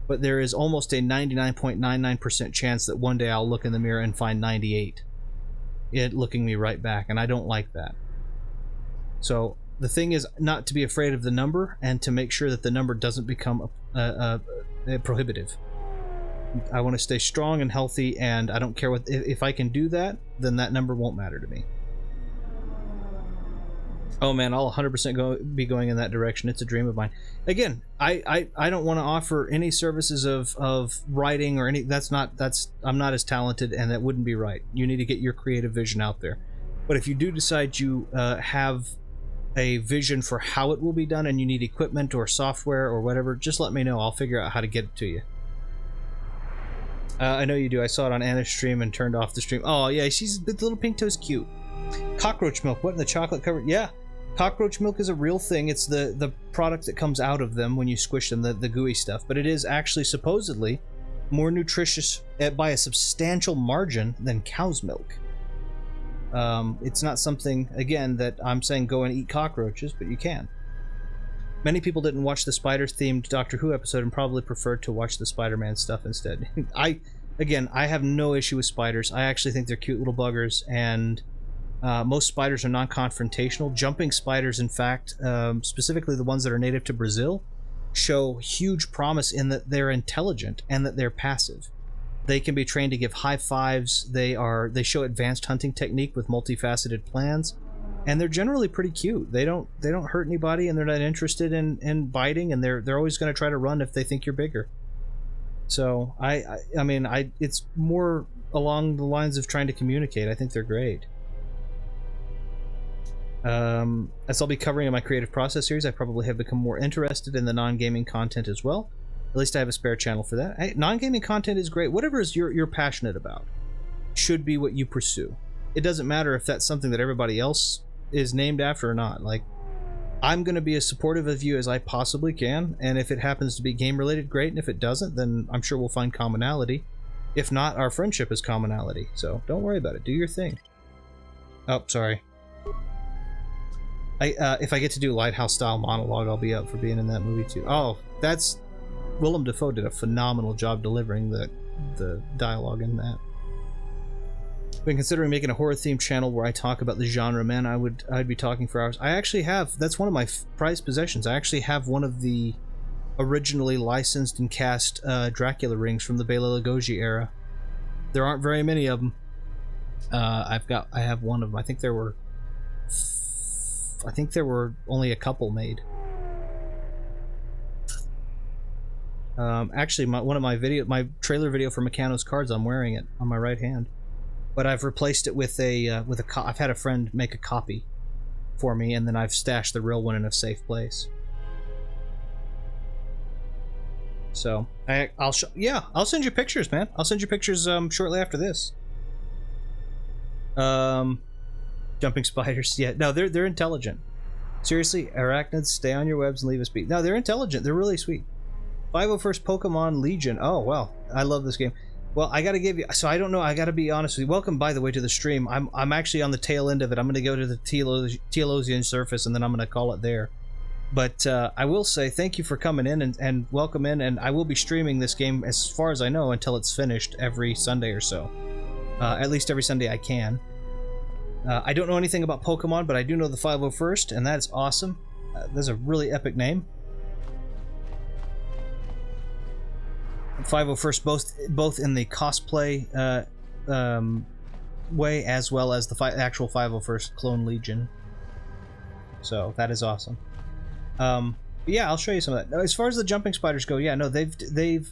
S1: But there is almost a 99.99% chance that one day I'll look in the mirror and find 98. It looking me right back, and I don't like that. So the thing is not to be afraid of the number, and to make sure that the number doesn't become prohibitive. I want to stay strong and healthy, and I don't care what... If I can do that, then that number won't matter to me. Oh man, I'll 100% be going in that direction. It's a dream of mine. Again, I don't want to offer any services of writing or any. I'm not as talented, and that wouldn't be right. You need to get your creative vision out there. But if you do decide you have a vision for how it will be done, and you need equipment or software or whatever, just let me know. I'll figure out how to get it to you. I know you do. I saw it on Anna's stream and turned off the stream. Oh yeah, the little pink toe's cute. Cockroach milk. What in the chocolate covered? Yeah. Cockroach milk is a real thing. It's the product that comes out of them when you squish them, the gooey stuff. But it is actually supposedly more nutritious by a substantial margin than cow's milk. It's not something, again, that I'm saying go and eat cockroaches, but you can. Many people didn't watch the spiders-themed Doctor Who episode and probably preferred to watch the Spider-Man stuff instead. I have no issue with spiders. I actually think they're cute little buggers, and... most spiders are non-confrontational. Jumping spiders, in fact, specifically the ones that are native to Brazil, show huge promise in that they're intelligent and that they're passive. They can be trained to give high fives. They show advanced hunting technique with multifaceted plans, and they're generally pretty cute. They don't hurt anybody, and they're not interested in biting, and they're always going to try to run if they think you're bigger. So I mean, it's more along the lines of trying to communicate. I think they're great. As I'll be covering in my creative process series, I probably have become more interested in the non-gaming content as well. At least I have a spare channel for that. Hey, non-gaming content is great. Whatever is you're passionate about should be what you pursue. It doesn't matter if that's something that everybody else is named after or not. Like, I'm going to be as supportive of you as I possibly can, and if it happens to be game-related, great, and if it doesn't, then I'm sure we'll find commonality. If not, our friendship is commonality, so don't worry about it. Do your thing. Oh, sorry. If I get to do Lighthouse-style monologue, I'll be up for being in that movie, too. Oh, that's... Willem Dafoe did a phenomenal job delivering the dialogue in that. Been considering making a horror-themed channel where I talk about the genre. Man, I'd be talking for hours. I actually have... That's one of my prized possessions. I actually have one of the originally licensed and cast Dracula rings from the Bela Lugosi era. There aren't very many of them. I have one of them. I think there were only a couple made. Actually, my trailer video for Meccano's Cards, I'm wearing it on my right hand, but I've replaced it with I've had a friend make a copy for me, and then I've stashed the real one in a safe place. So I'll send you pictures, man. I'll send you pictures shortly after this. Jumping spiders, yeah, no, they're intelligent. Seriously, arachnids, stay on your webs and leave us be. No, they're intelligent. They're really sweet. 501st Pokemon Legion. Oh, well, I love this game. Well, I gotta give you... So, I don't know. I gotta be honest with you. Welcome, by the way, to the stream. I'm actually on the tail end of it. I'm gonna go to the Tealosian surface, and then I'm gonna call it there. But I will say thank you for coming in and welcome in, and I will be streaming this game, as far as I know, until it's finished every Sunday or so. At least every Sunday I can. I don't know anything about Pokemon, but I do know the 501st, and that's awesome. That's a really epic name. 501st, both in the cosplay way, as well as the actual 501st Clone Legion. So that is awesome. Yeah, I'll show you some of that. As far as the jumping spiders go, yeah, no, they've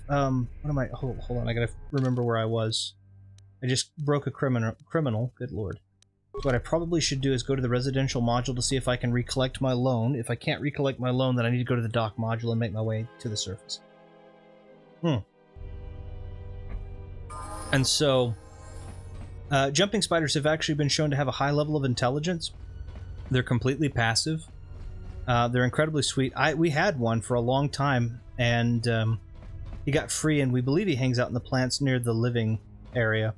S1: what am I? Hold on, I gotta remember where I was. I just broke a criminal. Good lord. So what I probably should do is go to the residential module to see if I can recollect my loan. If I can't recollect my loan, then I need to go to the dock module and make my way to the surface. And so, jumping spiders have actually been shown to have a high level of intelligence. They're completely passive. They're incredibly sweet. We had one for a long time, and he got free, and we believe he hangs out in the plants near the living area.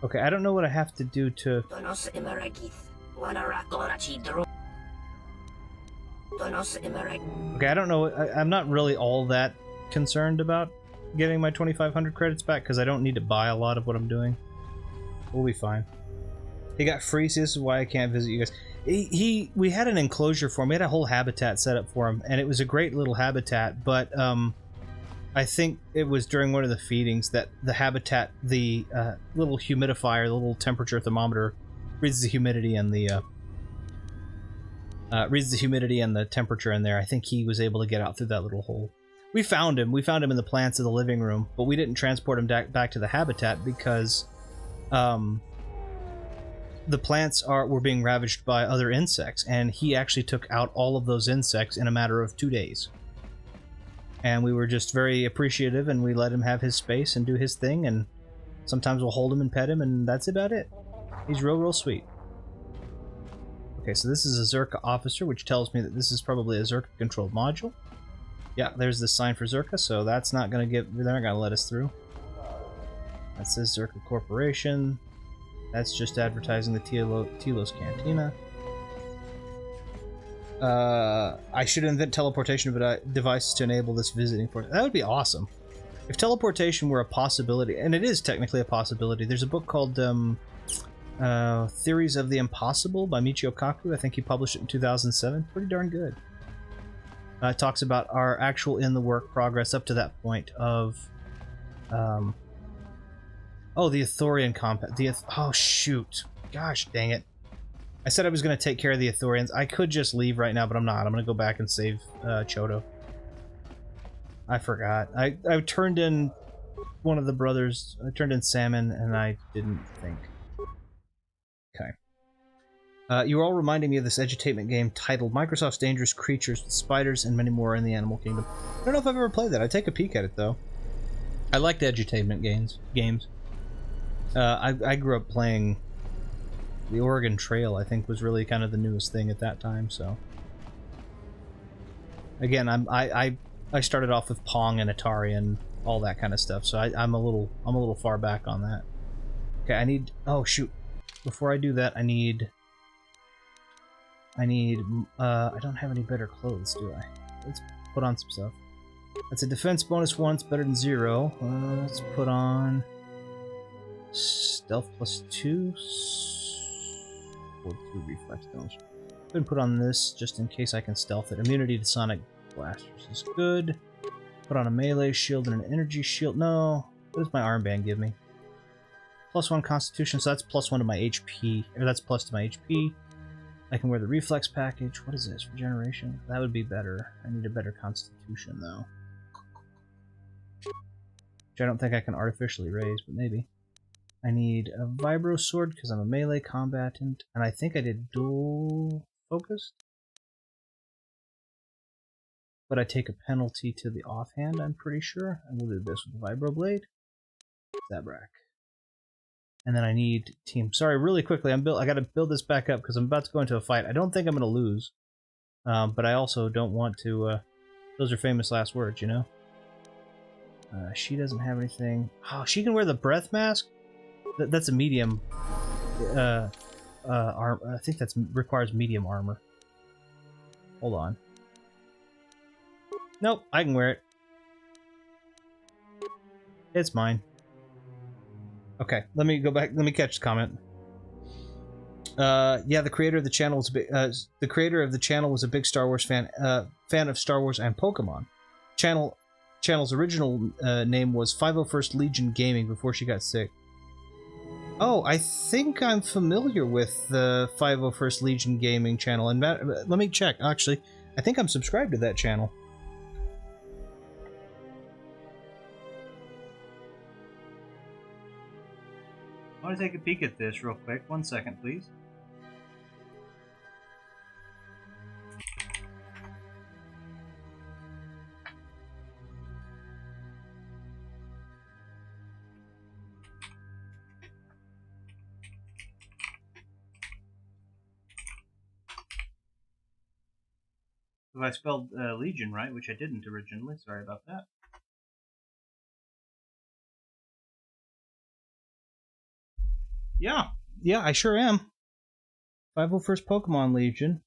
S1: Okay, I don't know what I have to do to... Okay, I don't know. I'm not really all that concerned about getting my 2,500 credits back, because I don't need to buy a lot of what I'm doing. We'll be fine. He got free, so this is why I can't visit you guys. We had an enclosure for him. We had a whole habitat set up for him, and it was a great little habitat, but I think it was during one of the feedings that the habitat, the little humidifier, the little temperature thermometer, reads the humidity and the temperature in there. I think he was able to get out through that little hole. We found him in the plants of the living room, but we didn't transport him back to the habitat because the plants were being ravaged by other insects, and he actually took out all of those insects in a matter of 2 days. And we were just very appreciative, and we let him have his space and do his thing, and sometimes we'll hold him and pet him, and that's about it. He's real sweet. Okay, so this is a Zerka officer, which tells me that this is probably a Zerka-controlled module. Yeah, there's the sign for Zerka, so that's not gonna they're not gonna let us through. That says Zerka Corporation. That's just advertising the Telos Cantina. I should invent teleportation devices to enable this visiting port. That would be awesome. If teleportation were a possibility, and it is technically a possibility, there's a book called Theories of the Impossible by Michio Kaku. I think he published it in 2007. Pretty darn good. It talks about our actual in-the-work progress up to that point of... oh, the Ithorian compound. Oh, shoot. Gosh dang it. I said I was going to take care of the Ithorians. I could just leave right now, but I'm not. I'm going to go back and save Choto. I forgot. I turned in one of the brothers. I turned in Salmon, and I didn't think. Okay. You were all reminding me of this edutainment game titled Microsoft's Dangerous Creatures with Spiders and many more in the Animal Kingdom. I don't know if I've ever played that. I'd take a peek at it, though. I liked edutainment games. I grew up playing the Oregon Trail. I think was really kind of the newest thing at that time. So again, I started off with Pong and Atari and all that kind of stuff. So I'm a little far back on that. Okay, I need. Oh shoot! Before I do that, I need. I don't have any better clothes, do I? Let's put on some stuff. That's a defense bonus once, better than 0. Let's put on stealth +2. 42 reflex damage. Go ahead and put on this just in case I can stealth it. Immunity to sonic blasters is good. Put on a melee shield and an energy shield. No, what does my armband give me? +1 Constitution, so that's +1 to my HP. Or that's plus to my HP. I can wear the reflex package. What is this? Regeneration? That would be better. I need a better Constitution, though. Which I don't think I can artificially raise, but maybe. I need a Vibro Sword because I'm a melee combatant. And I think I did dual focused. But I take a penalty to the offhand, I'm pretty sure. And we'll do this with the Vibro Blade. Zabrak. And then I need team. Sorry, really quickly, I got to build this back up because I'm about to go into a fight. I don't think I'm going to lose, but I also don't want to. Those are famous last words, you know. She doesn't have anything. Oh, she can wear the breath mask. That's a medium. I think that requires medium armor. Hold on. Nope, I can wear it. It's mine. Okay, let me go back. Let me catch the comment. Yeah, the creator of the channel was a big Star Wars fan, fan of Star Wars and Pokemon. Channel's original name was 501st Legion Gaming before she got sick. Oh, I think I'm familiar with the 501st Legion Gaming channel, and let me check. Actually, I think I'm subscribed to that channel. I want to take a peek at this real quick. 1 second, please. If I spelled Legion right, which I didn't originally, sorry about that. Yeah, I sure am. 501st Pokemon Legion.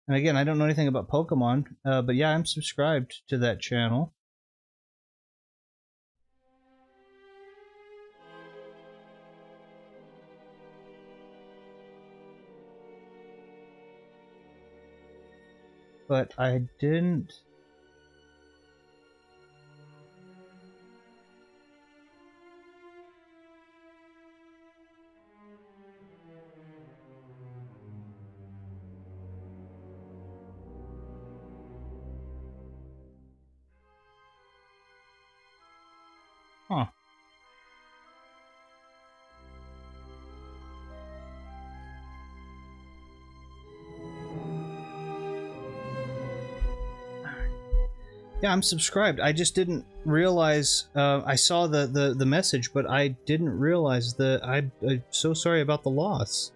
S1: And again, I don't know anything about Pokemon, but yeah, I'm subscribed to that channel. But I didn't... Huh. Yeah, I'm subscribed. I just didn't realize. I saw the message, but I didn't realize that. I'm so sorry about the loss.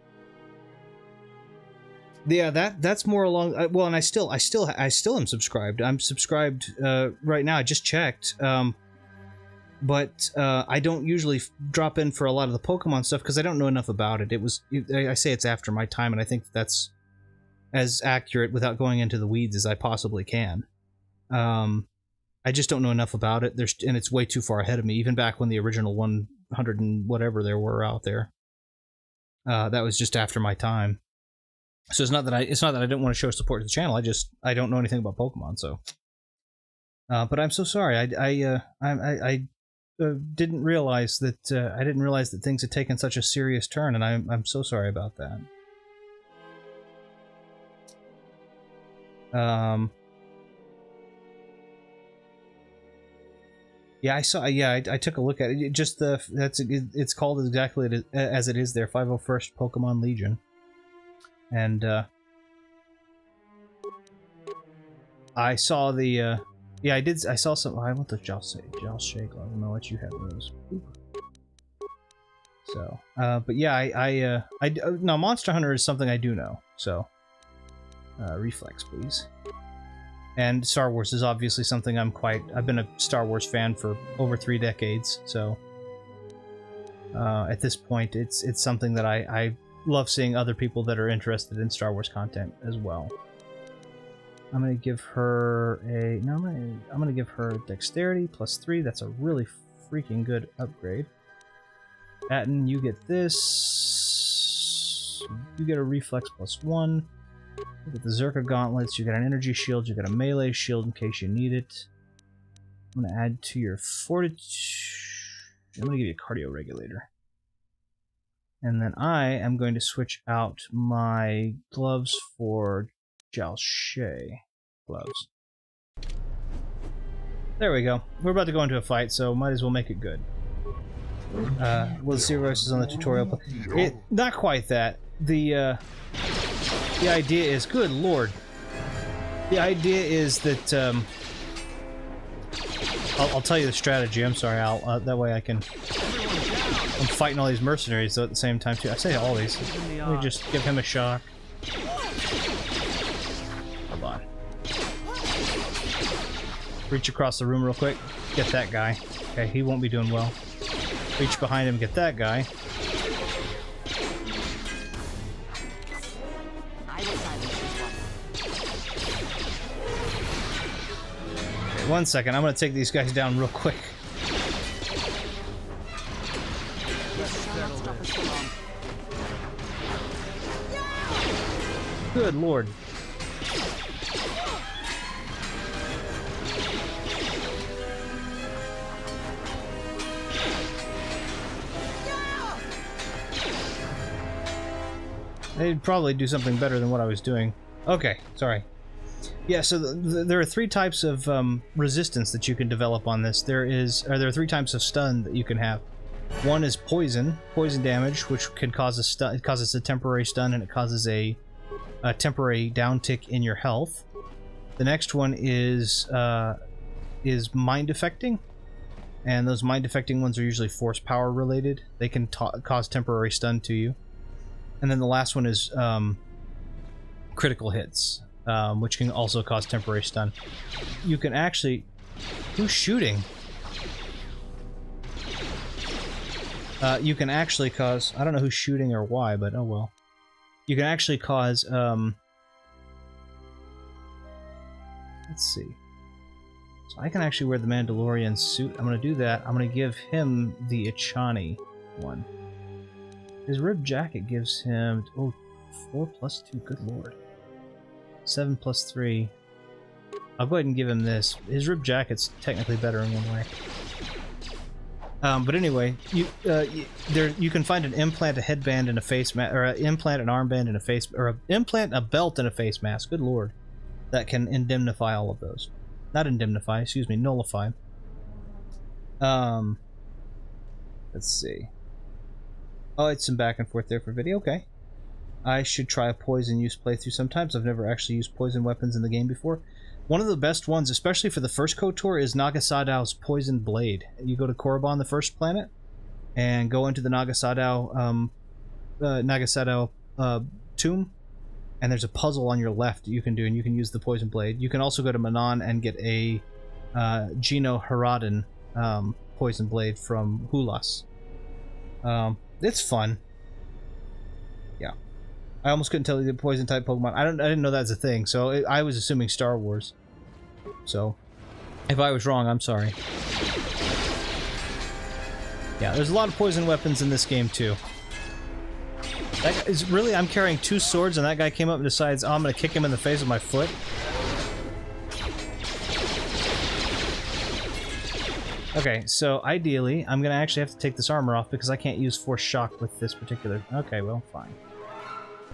S1: Yeah, that's more along. Well, and I still am subscribed. I'm subscribed right now. I just checked. But I don't usually drop in for a lot of the Pokemon stuff because I don't know enough about it. I say it's after my time, and I think that's as accurate without going into the weeds as I possibly can. I just don't know enough about it. And it's way too far ahead of me. Even back when the original 100 and whatever there were out there, that was just after my time. So it's not that I don't want to show support to the channel. I don't know anything about Pokemon. So, but I'm so sorry. I didn't realize that things had taken such a serious turn, and I'm so sorry about that. Yeah, I saw. Yeah, I took a look at it. It's called exactly as it is there. 501st Pokemon Legion, and I saw the Yeah, I saw some. I want the Jowl Shake. I'm gonna let you have those. So, but yeah, no, Monster Hunter is something I do know. So, reflex, please. And Star Wars is obviously something I've been a Star Wars fan for over 3 decades. So, at this point, it's something that I love seeing other people that are interested in Star Wars content as well. I'm gonna give her a I'm gonna give her Dexterity +3. That's a really freaking good upgrade. Atten, you get this. You get a Reflex +1. You get the Zerka Gauntlets. You get an Energy Shield. You get a Melee Shield in case you need it. I'm gonna add to your Fortitude. I'm gonna give you a Cardio Regulator. And then I am going to switch out my gloves for Jowl Shake gloves. There we go. We're about to go into a fight, so might as well make it good. Will Zeros is on the tutorial. Not quite that. The idea is, good lord. The idea is that I'll tell you the strategy. I'm sorry, Al. That way I can. I'm fighting all these mercenaries though at the same time too. I say all these. Let me just give him a shock. Hold on. Reach across the room real quick. Get that guy. Okay, he won't be doing well. Reach behind him, get that guy. Okay, 1 second, I'm gonna take these guys down real quick. Good lord. They'd probably do something better than what I was doing. Okay, sorry. Yeah, so there are 3 types of resistance that you can develop on this. There are 3 types of stun that you can have. One is poison damage, which can cause a stun. It causes a temporary stun, and it causes a temporary downtick in your health. The next one is mind affecting, and those mind affecting ones are usually force power related. They can cause temporary stun to you. And then the last one is critical hits, which can also cause temporary stun. You can actually... Who's shooting? You can actually cause... I don't know who's shooting or why, but oh well. You can actually cause... let's see. So I can actually wear the Mandalorian suit. I'm going to do that. I'm going to give him the Ichani one. His rib jacket gives him 4 + 2. Good lord. 7 + 3. I'll go ahead and give him this. His rib jacket's technically better in one way. But anyway, you can find an implant, a headband, and a face mask, or an implant, an armband, and a face, or an implant, a belt, and a face mask. Good lord, that can indemnify all of those. Not indemnify, excuse me, nullify. Let's see. Oh, it's some back and forth there for video. Okay. I should try a poison use playthrough sometimes. I've never actually used poison weapons in the game before. One of the best ones, especially for the first KotOR, is Nagasadow's Poison Blade. You go to Korriban, the first planet, and go into the Nagasadow tomb, and there's a puzzle on your left you can do, and you can use the Poison Blade. You can also go to Manon and get a Geno Haradan Poison Blade from Hulas. It's fun. Yeah. I almost couldn't tell you the poison type Pokemon. I didn't know that's a thing, so I was assuming Star Wars. So, if I was wrong, I'm sorry. Yeah, there's a lot of poison weapons in this game too. That guy is really, I'm carrying 2 swords, and that guy came up and decides, oh, I'm gonna kick him in the face with my foot. Okay, so ideally, I'm gonna actually have to take this armor off because I can't use Force Shock with this particular... Okay, well, fine.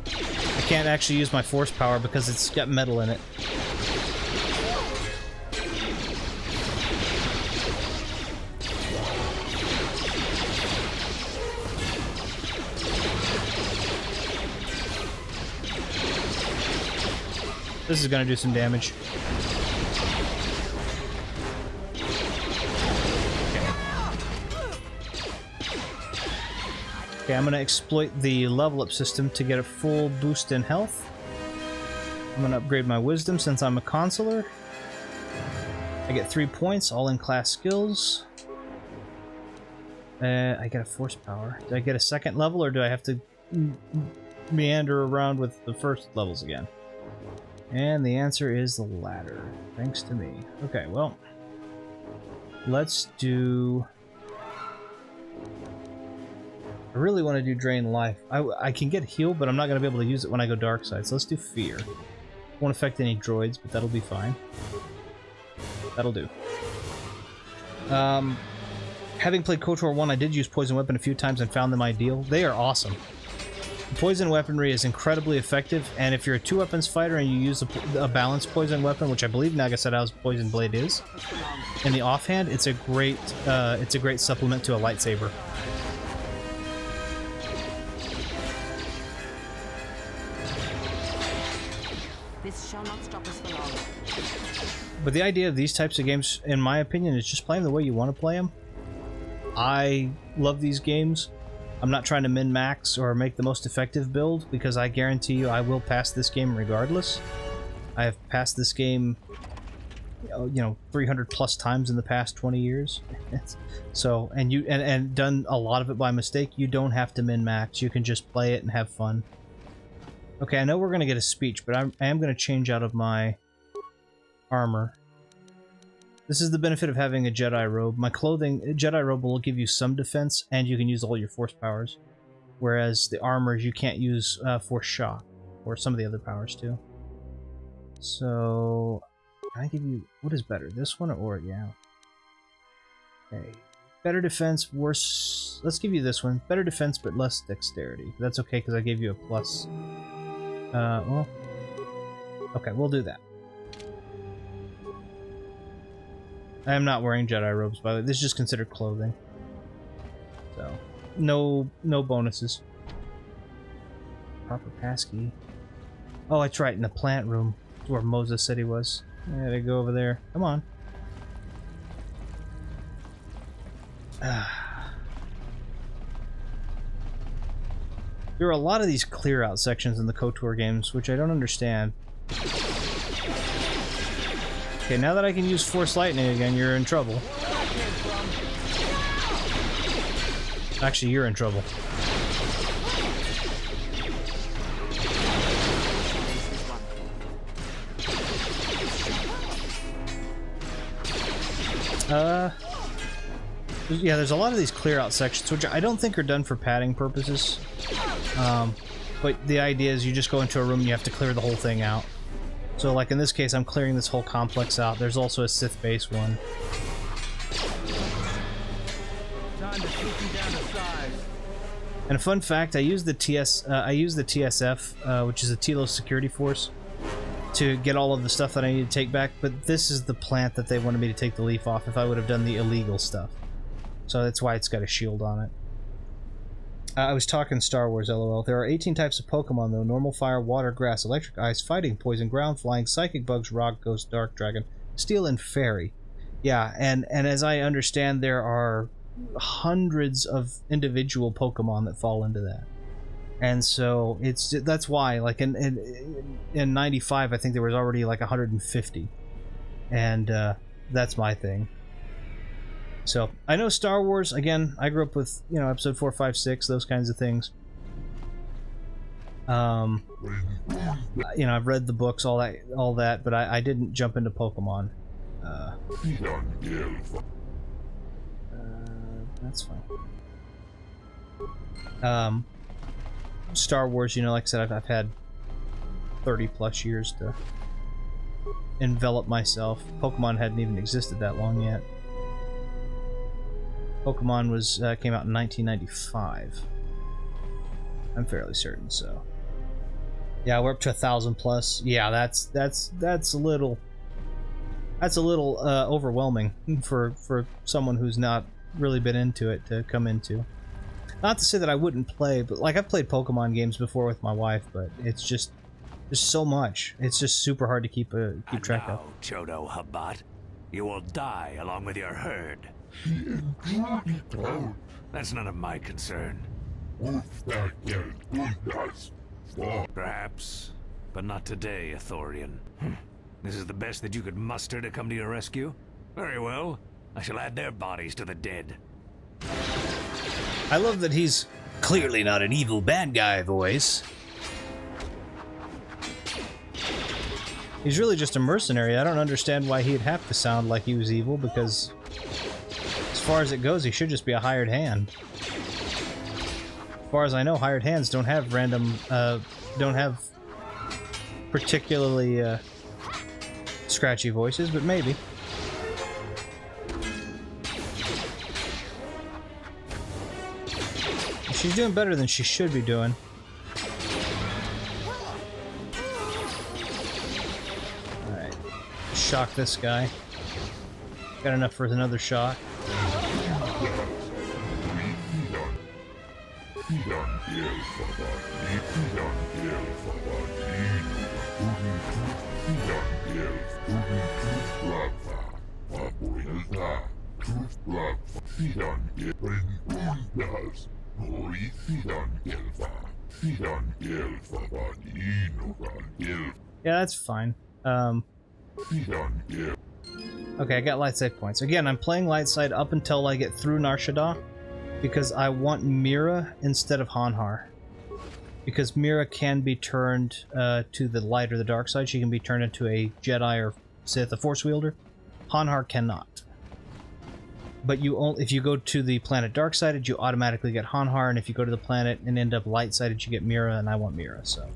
S1: I can't actually use my Force Power because it's got metal in it. This is gonna do some damage. Okay, I'm going to exploit the level up system to get a full boost in health. I'm going to upgrade my wisdom since I'm a consular. I get 3 points, all in class skills. I get a force power. Do I get a second level, or do I have to meander around with the first levels again? And the answer is the latter, thanks to me. Okay, well, let's do... I really want to do Drain Life. I can get Heal, but I'm not going to be able to use it when I go Dark Side, so let's do Fear. Won't affect any droids, but that'll be fine. That'll do. Having played KotOR 1, I did use Poison Weapon a few times and found them ideal. They are awesome. Poison weaponry is incredibly effective, and if you're a 2-weapons fighter and you use a balanced poison weapon, which I believe Nagasadow's Poison Blade is, in the offhand, it's a great supplement to a lightsaber.
S3: This shall not stop us for long.
S1: But the idea of these types of games, in my opinion, is just play them the way you want to play them. I love these games. I'm not trying to min-max or make the most effective build, because I guarantee you I will pass this game regardless. I have passed this game, you know, 300 plus times in the past 20 years. So, and done a lot of it by mistake. You don't have to min-max. You can just play it and have fun. Okay, I know we're going to get a speech, but I am going to change out of my armor. This is the benefit of having a Jedi robe. My clothing, Jedi robe will give you some defense, and you can use all your force powers. Whereas the armors, you can't use force shock, or some of the other powers too. So, can I give you, what is better, this one or yeah? Okay, better defense, worse, let's give you this one. Better defense, but less dexterity. That's okay, because I gave you a plus. Well, okay, we'll do that. I am not wearing Jedi robes, by the way. This is just considered clothing. So, no bonuses. Proper passkey. Oh, that's right, in the plant room. That's where Moses said he was. I gotta go over there. Come on. There are a lot of these clear-out sections in the KotOR games, which I don't understand. Okay, now that I can use Force Lightning again, you're in trouble. Actually, you're in trouble. Yeah, there's a lot of these clear-out sections, which I don't think are done for padding purposes. But the idea is you just go into a room and you have to clear the whole thing out. So, like in this case, I'm clearing this whole complex out. There's also a Sith base one.
S14: Time to take you down to size.
S1: And a fun fact, I use the TSF, which is a Telos security force, to get all of the stuff that I need to take back. But this is the plant that they wanted me to take the leaf off if I would have done the illegal stuff. So that's why it's got a shield on it. I was talking Star Wars, LOL. There are 18 types of Pokemon, though. Normal, fire, water, grass, electric, ice, fighting, poison, ground, flying, psychic, bugs, rock, ghost, dark, dragon, steel, and fairy. Yeah, and as I understand, there are hundreds of individual Pokemon that fall into that. And so, that's why, like, in 95, I think there was already, like, 150. And, that's my thing. So, I know Star Wars, again, I grew up with, you know, episode 4, 5, 6, those kinds of things. You know, I've read the books, all that, but I didn't jump into Pokemon. That's fine. Star Wars, you know, like I said, I've had 30 plus years to envelop myself. Pokemon hadn't even existed that long yet. Pokemon came out in 1995. I'm fairly certain, so. Yeah, we're up to 1,000 plus. Yeah, that's a little overwhelming for someone who's not really been into it to come into. Not to say that I wouldn't play, but like I've played Pokemon games before with my wife, but it's just there's so much. It's just super hard to keep track of.
S12: Chodo Habat, you will die along with your herd. That's none of my concern. Perhaps, but not today, Ithorian. This is the best that you could muster to come to your rescue? Very well. I shall add their bodies to the dead.
S1: I love that he's clearly not an evil bad guy voice. He's really just a mercenary. I don't understand why he'd have to sound like he was evil, because as far as it goes, he should just be a hired hand. As far as I know, hired hands don't have random, don't have particularly, scratchy voices, but maybe. She's doing better than she should be doing. Alright. Shock this guy. Got enough for another shock. Yeah, that's fine. Okay, I got light side points. Again, I'm playing light side up until I get through Nar Shaddaa, because I want Mira instead of Hanhar. Because Mira can be turned to the light or the dark side. She can be turned into a Jedi or Sith, a Force wielder. Hanhar cannot. But you only, if you go to the planet dark-sided, you automatically get Hanhar, and if you go to the planet and end up light-sided, you get Mira, and I want Mira, so.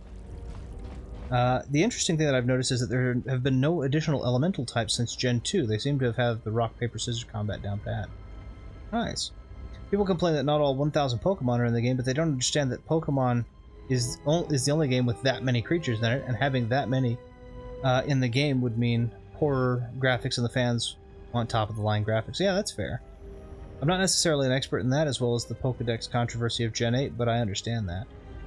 S1: The interesting thing that I've noticed is that there have been no additional elemental types since Gen 2. They seem to have had the rock, paper, scissors combat down pat. Nice. People complain that not all 1,000 Pokemon are in the game, but they don't understand that Pokemon is the only game with that many creatures in it, and having that many in the game would mean poorer graphics, and the fans want top-of-the-line graphics. Yeah, that's fair. I'm not necessarily an expert in that, as well as the Pokedex controversy of Gen 8, but I understand that.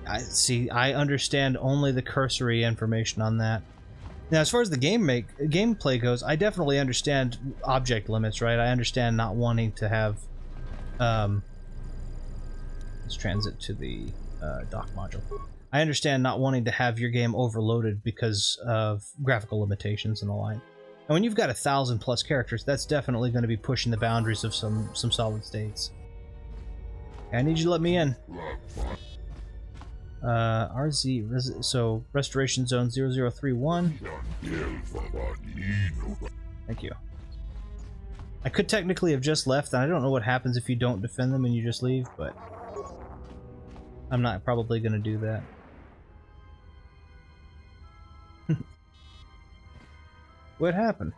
S1: I understand only the cursory information on that. Now, as far as the gameplay goes, I definitely understand object limits, right? I understand not wanting to have... let's transit to the dock module. I understand not wanting to have your game overloaded because of graphical limitations and the like. And when you've got 1,000+ characters, that's definitely going to be pushing the boundaries of some solid states. Okay, I need you to let me in. RZ, so Restoration Zone 0031. Thank you. I could technically have just left, and I don't know what happens if you don't defend them and you just leave, but I'm not probably going to do that. What happened?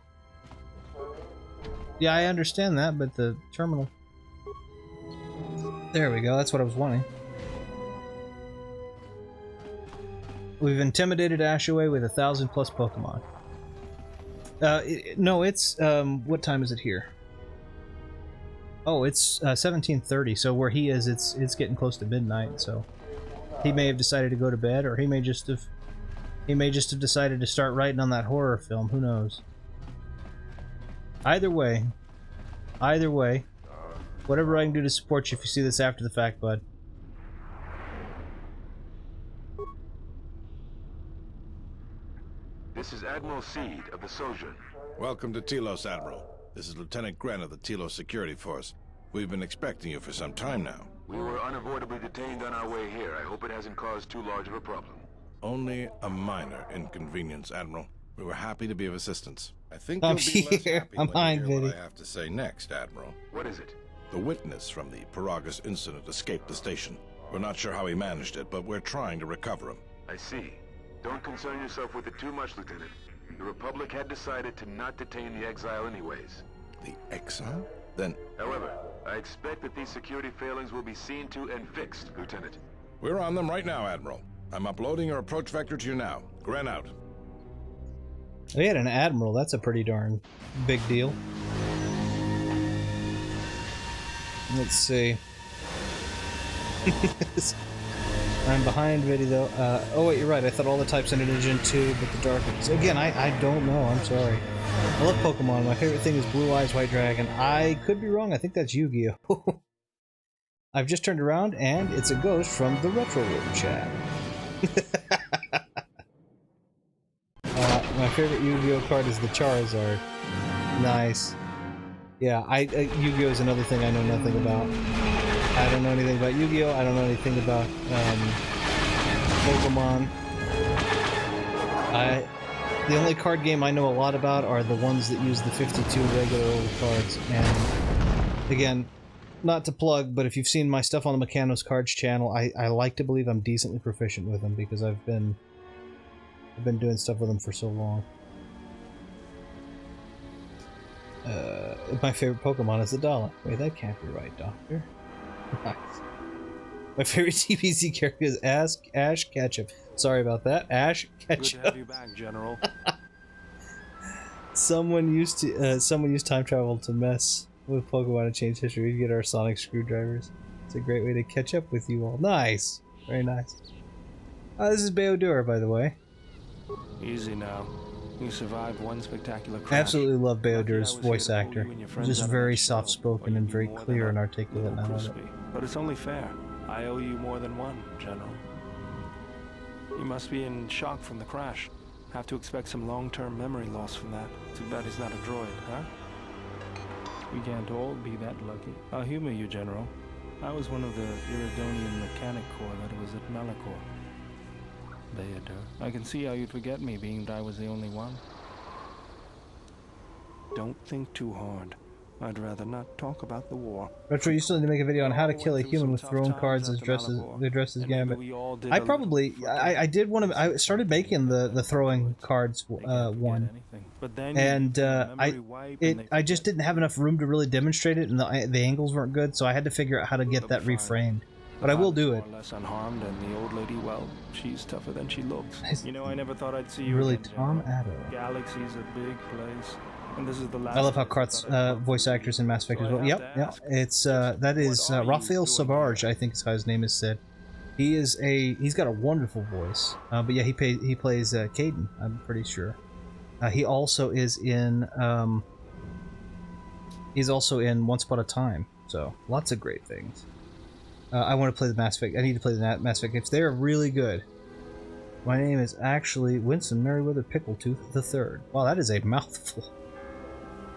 S1: Yeah, I understand that, but the terminal... There we go, that's what I was wanting. We've intimidated Ash away with 1,000+ Pokemon. No, it's... what time is it here? Oh, it's 17:30, so where he is, it's getting close to midnight, so... He may have decided to go to bed, or he may just have decided to start writing on that horror film, who knows. Either way, whatever I can do to support you if you see this after the fact, bud.
S10: This is Admiral Seed of the Sojourn.
S8: Welcome to Telos, Admiral. This is Lieutenant Gren of the Telos Security Force. We've been expecting you for some time now.
S10: We were unavoidably detained on our way here. I hope it hasn't caused too large of a problem.
S8: Only a minor inconvenience, Admiral. We were happy to be of assistance. I think
S1: I'm
S8: you'll be less
S1: here.
S8: happy
S1: I'm
S8: when
S1: behind,
S8: you hear what
S1: Vinny.
S8: I have to say next, Admiral.
S10: What is it?
S8: The witness from the Paragus incident escaped the station. We're not sure how he managed it, but we're trying to recover him.
S10: I see. Don't concern yourself with it too much, Lieutenant. The Republic had decided to not detain the exile anyways.
S8: The exile? Then...
S10: However, I expect that these security failings will be seen to and fixed, Lieutenant.
S8: We're on them right now, Admiral. I'm uploading your approach vector to you now. Gren out.
S1: We had an admiral, that's a pretty darn big deal. Let's see. I'm behind Viddy though. Oh wait, you're right, I thought all the types ended in Gen 2, but the dark ones. Again, I don't know, I'm sorry. I love Pokemon, my favorite thing is Blue Eyes White Dragon. I could be wrong, I think that's Yu-Gi-Oh! I've just turned around and it's a ghost from the Retro Room chat. My favorite Yu-Gi-Oh card is the Charizard. Nice. Yeah, Yu-Gi-Oh is another thing I know nothing about. I don't know anything about Yu-Gi-Oh! I don't know anything about Pokemon. The only card game I know a lot about are the ones that use the 52 regular old cards. And again, not to plug, but if you've seen my stuff on the Mechanos Cards channel, I like to believe I'm decently proficient with them because I've been doing stuff with them for so long. My favorite Pokemon is the Dalek. Wait, that can't be right, Doctor. Nice. My favorite TBC character is Ash Ketchum. Sorry about that, Ash Ketchum.
S6: Good to have you back, General.
S1: Someone used time travel to mess with Pokemon and change history. We get our sonic screwdrivers. It's a great way to catch up with you all. Nice, very nice. This is KotOR, by the way.
S6: Easy now. You survived one spectacular crash.
S1: I absolutely love KotOR's voice actor. He's just very soft-spoken and very clear and articulate. And I love it.
S6: But it's only fair. I owe you more than one, General. You must be in shock from the crash. Have to expect some long-term memory loss from that. Too bad he's not a droid, huh? We can't all be that lucky. I'll humor you, General. I was one of the Iridonian Mechanic Corps that was at Malachor. KotOR. I can see how you'd forget me, being that I was the only one. Don't think too hard. I'd rather not talk about the war.
S1: Retro, you still need to make a video on how to kill a human with thrown cards as dresses Gambit. I did one of I started making the throwing cards one, and I just didn't have enough room to really demonstrate it, and the angles weren't good, so I had to figure out how to get that reframed. But I will do it.
S6: Less unharmed, and the old lady, well, she's tougher than she looks. You know, I never thought I'd see you
S1: really
S6: again,
S1: Tom Addo.
S6: Galaxy's a big place. And this is the last.
S1: I love how Kart's voice actors in Mass Effect as well. Yep. It's that is Raphael Savarge, I think is how his name is said. He's got a wonderful voice. But yeah, he plays Caden, I'm pretty sure. He also is in he's also in Once Upon a Time. So lots of great things. I want to play the Mass Effect. I need to play the Mass Effect games. They are really good. My name is actually Winston Merriweather Pickletooth III. Wow, that is a mouthful.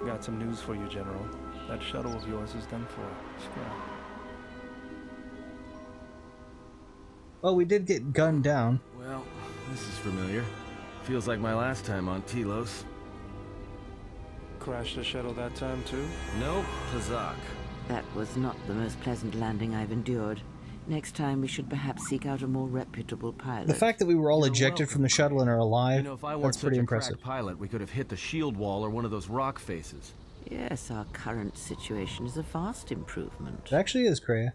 S6: Got some news for you, General. That shuttle of yours is done for. Scrap.
S1: Well, we did get gunned down.
S11: Well, this is familiar. Feels like my last time on Telos.
S6: Crashed the shuttle that time, too?
S11: Nope, Pazak.
S3: That was not the most pleasant landing I've endured. Next time we should perhaps seek out a more reputable pilot.
S1: The fact that we were all ejected from the shuttle and are alive, that's pretty impressive.
S11: Pilot, we could have hit the shield wall or one of those rock faces.
S3: Yes, our current situation is a vast improvement.
S1: It actually is, Kreia.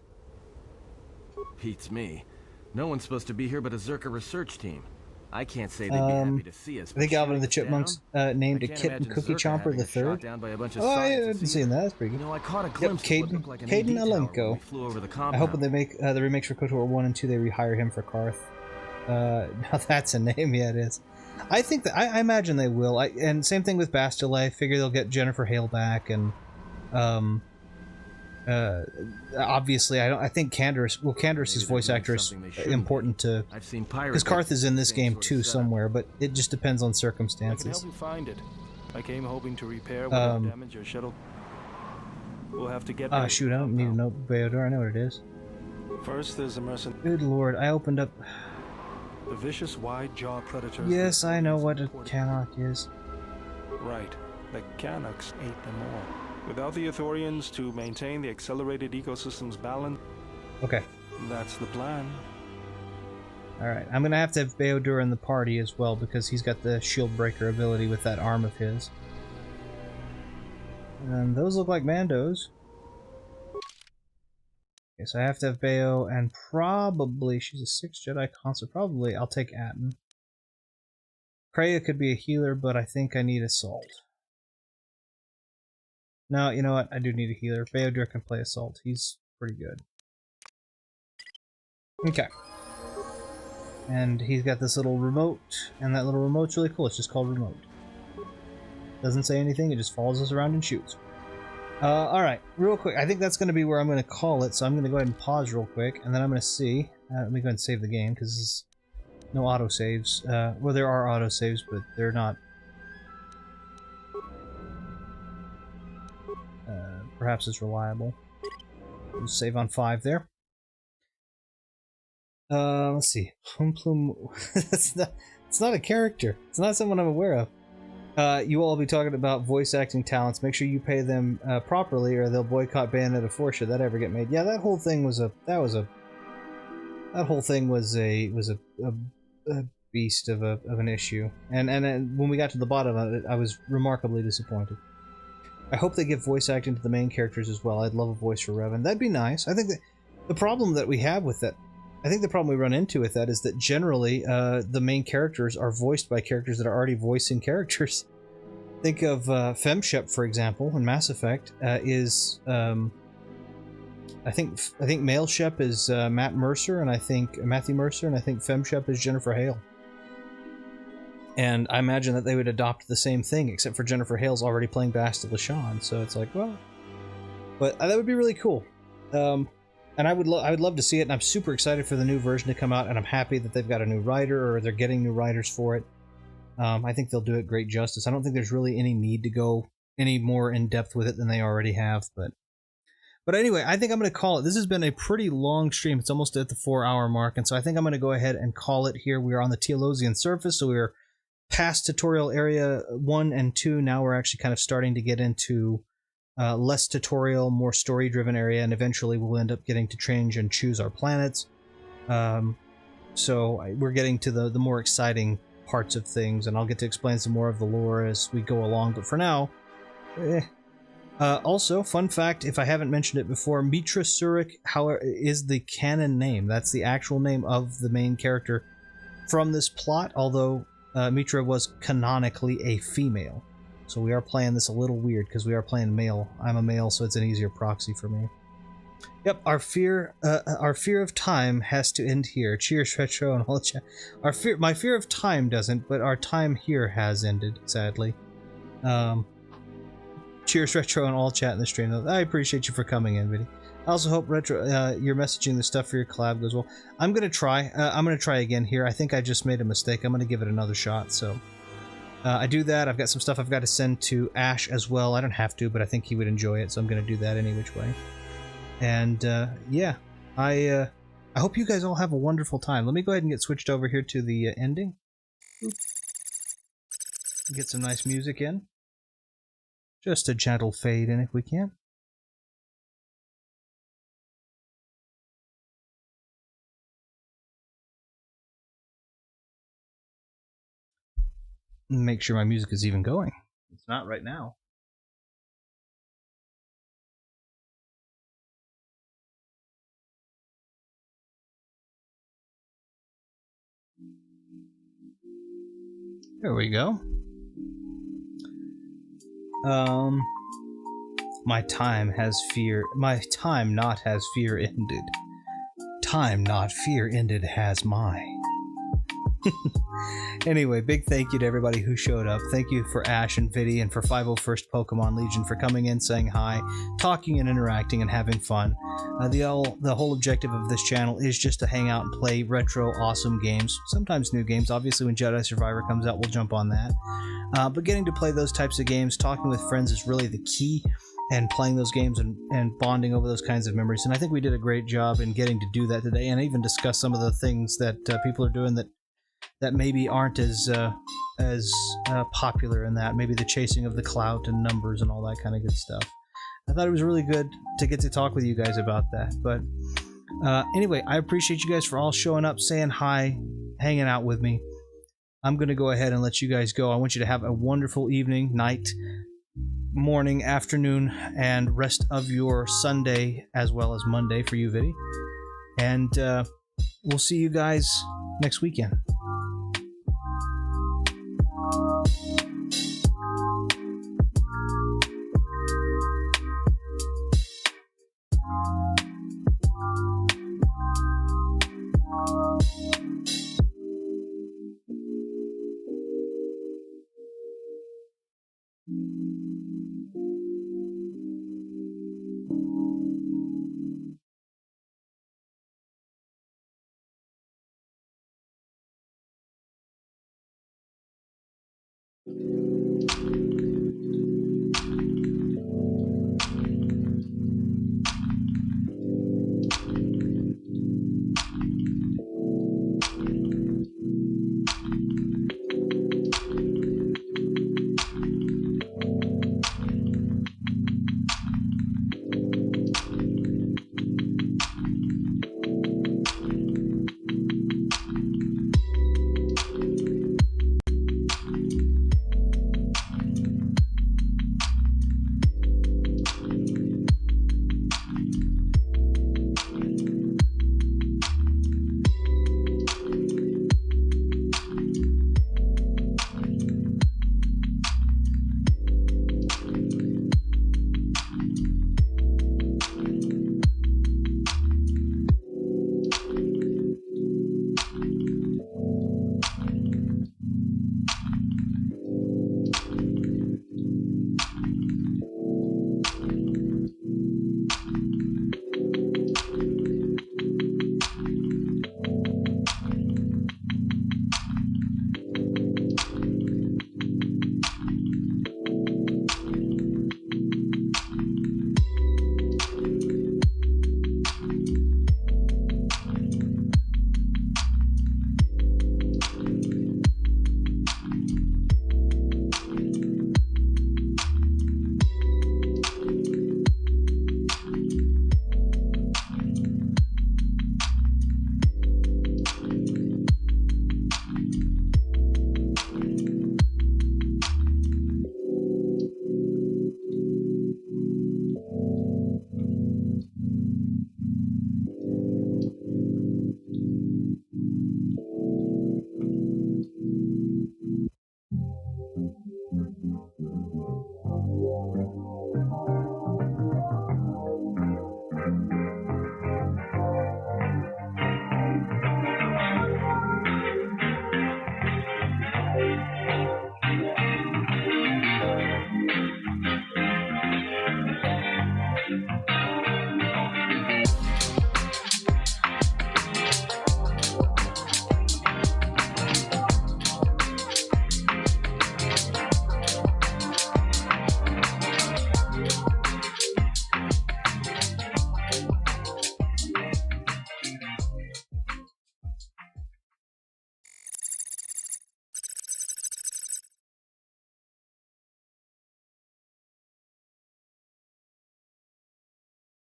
S11: Beats me. No one's supposed to be here but a Zerka research team. I can't say they'd be happy to see us.
S1: I think Alvin and the Chipmunks named a kitten Cookie Chomper the Third. Oh, I hadn't seen that. That's pretty good.
S11: You know, I caught a glimpse
S1: of Caden Alenko. I hope when they make the remakes for KotOR 1 and 2, they rehire him for Karth. Now that's a name. Yeah, it is. I think that I imagine they will. And same thing with Bastille. I figure they'll get Jennifer Hale back, and obviously I think Candace's voice actor is important to, because Karth is in this game too somewhere, but it just depends on circumstances.
S6: I can help you find it. I came hoping to repair whatever damage your shuttle. We'll have to get.
S1: Shoot! I don't need to know KotOR. I know what it is.
S6: First, there's a mercenary.
S1: Good lord! I opened up.
S6: The vicious wide-jaw predators.
S1: Yes, I know what a Canuck is.
S6: Right. The Canucks ate them all. Without the Ithorians to maintain the accelerated ecosystem's balance.
S1: Okay.
S6: That's the plan.
S1: Alright, I'm gonna have to have KotOR in the party as well because he's got the shield breaker ability with that arm of his. And those look like Mandos. Okay, so I have to have Bayo and probably she's a 6th Jedi consort. Probably I'll take Atten. Kreia could be a healer, but I think I need Assault. No, you know what? I do need a healer. KotOR can play Assault. He's pretty good. Okay. And he's got this little remote, and that little remote's really cool. It's just called Remote. Doesn't say anything, it just follows us around and shoots. Alright, real quick. I think that's going to be where I'm going to call it, so I'm going to go ahead and pause real quick, and then I'm going to see. Let me go ahead and save the game, because there's no autosaves. Well, there are autosaves, but they're not... perhaps as reliable. We'll save on 5 there. Let's see. It's not a character. It's not someone I'm aware of. You all will be talking about voice acting talents. Make sure you pay them properly, or they'll boycott Bayonetta 4 should that ever get made. Yeah, that whole thing was a beast of an issue. And when we got to the bottom of it, I was remarkably disappointed. I hope they give voice acting to the main characters as well. I'd love a voice for Revan. That'd be nice. I think that the problem that we have with that, I think the problem we run into with that is that generally the main characters are voiced by characters that are already voicing characters. Think of FemShep, for example, in Mass Effect. I think male Shep is Matt Mercer, and I think Matthew Mercer, and I think FemShep is Jennifer Hale. And I imagine that they would adopt the same thing, except for Jennifer Hale's already playing Bastila Shan, so it's like, well... But that would be really cool. And I would love to see it, and I'm super excited for the new version to come out, and I'm happy that they've got a new writer, or they're getting new writers for it. I think they'll do it great justice. I don't think there's really any need to go any more in-depth with it than they already have, But anyway, I think I'm going to call it. This has been a pretty long stream. It's almost at the 4-hour mark, and so I think I'm going to go ahead and call it here. We are on the Teolosian surface, so we're past tutorial area 1 and 2. Now we're actually kind of starting to get into less tutorial, more story-driven area, and eventually we'll end up getting to change and choose our planets. So we're getting to the more exciting parts of things, and I'll get to explain some more of the lore as we go along, but for now, also, fun fact, if I haven't mentioned it before, Mitra Surik is the canon name. That's the actual name of the main character from this plot, although Mitra was canonically a female. So we are playing this a little weird, because we are playing male. I'm a male, so it's an easier proxy for me. Yep, our fear of time has to end here. Cheers, Retro, and all chat. My fear of time doesn't, but our time here has ended, sadly. Cheers, Retro, and all chat in the stream. I appreciate you for coming in, Vinny. I also hope, Retro, you're messaging the stuff for your collab goes well. I'm gonna try. I'm gonna try again here. I think I just made a mistake. I'm gonna give it another shot. So I do that. I've got some stuff I've got to send to Ash as well. I don't have to, but I think he would enjoy it, so I'm gonna do that any which way. And yeah, I hope you guys all have a wonderful time. Let me go ahead and get switched over here to the ending. Get some nice music in. Just a gentle fade in if we can. Make sure my music is even going. It's not right now. There we go. My time not has fear ended. Time not fear ended has mine. Anyway, big thank you to everybody who showed up. Thank you for Ash and Viddy and for 501st Pokemon Legion for coming in, saying hi, talking and interacting and having fun. The whole objective of this channel is just to hang out and play retro awesome games, sometimes new games. Obviously when Jedi Survivor comes out, we'll jump on that. But getting to play those types of games, talking with friends is really the key, and playing those games and bonding over those kinds of memories. And I think we did a great job in getting to do that today, and even discuss some of the things that people are doing that maybe aren't as popular in that. Maybe the chasing of the clout and numbers and all that kind of good stuff. I thought it was really good to get to talk with you guys about that. But anyway, I appreciate you guys for all showing up, saying hi, hanging out with me. I'm going to go ahead and let you guys go. I want you to have a wonderful evening, night, morning, afternoon, and rest of your Sunday as well as Monday for you, Viddy. And we'll see you guys next weekend.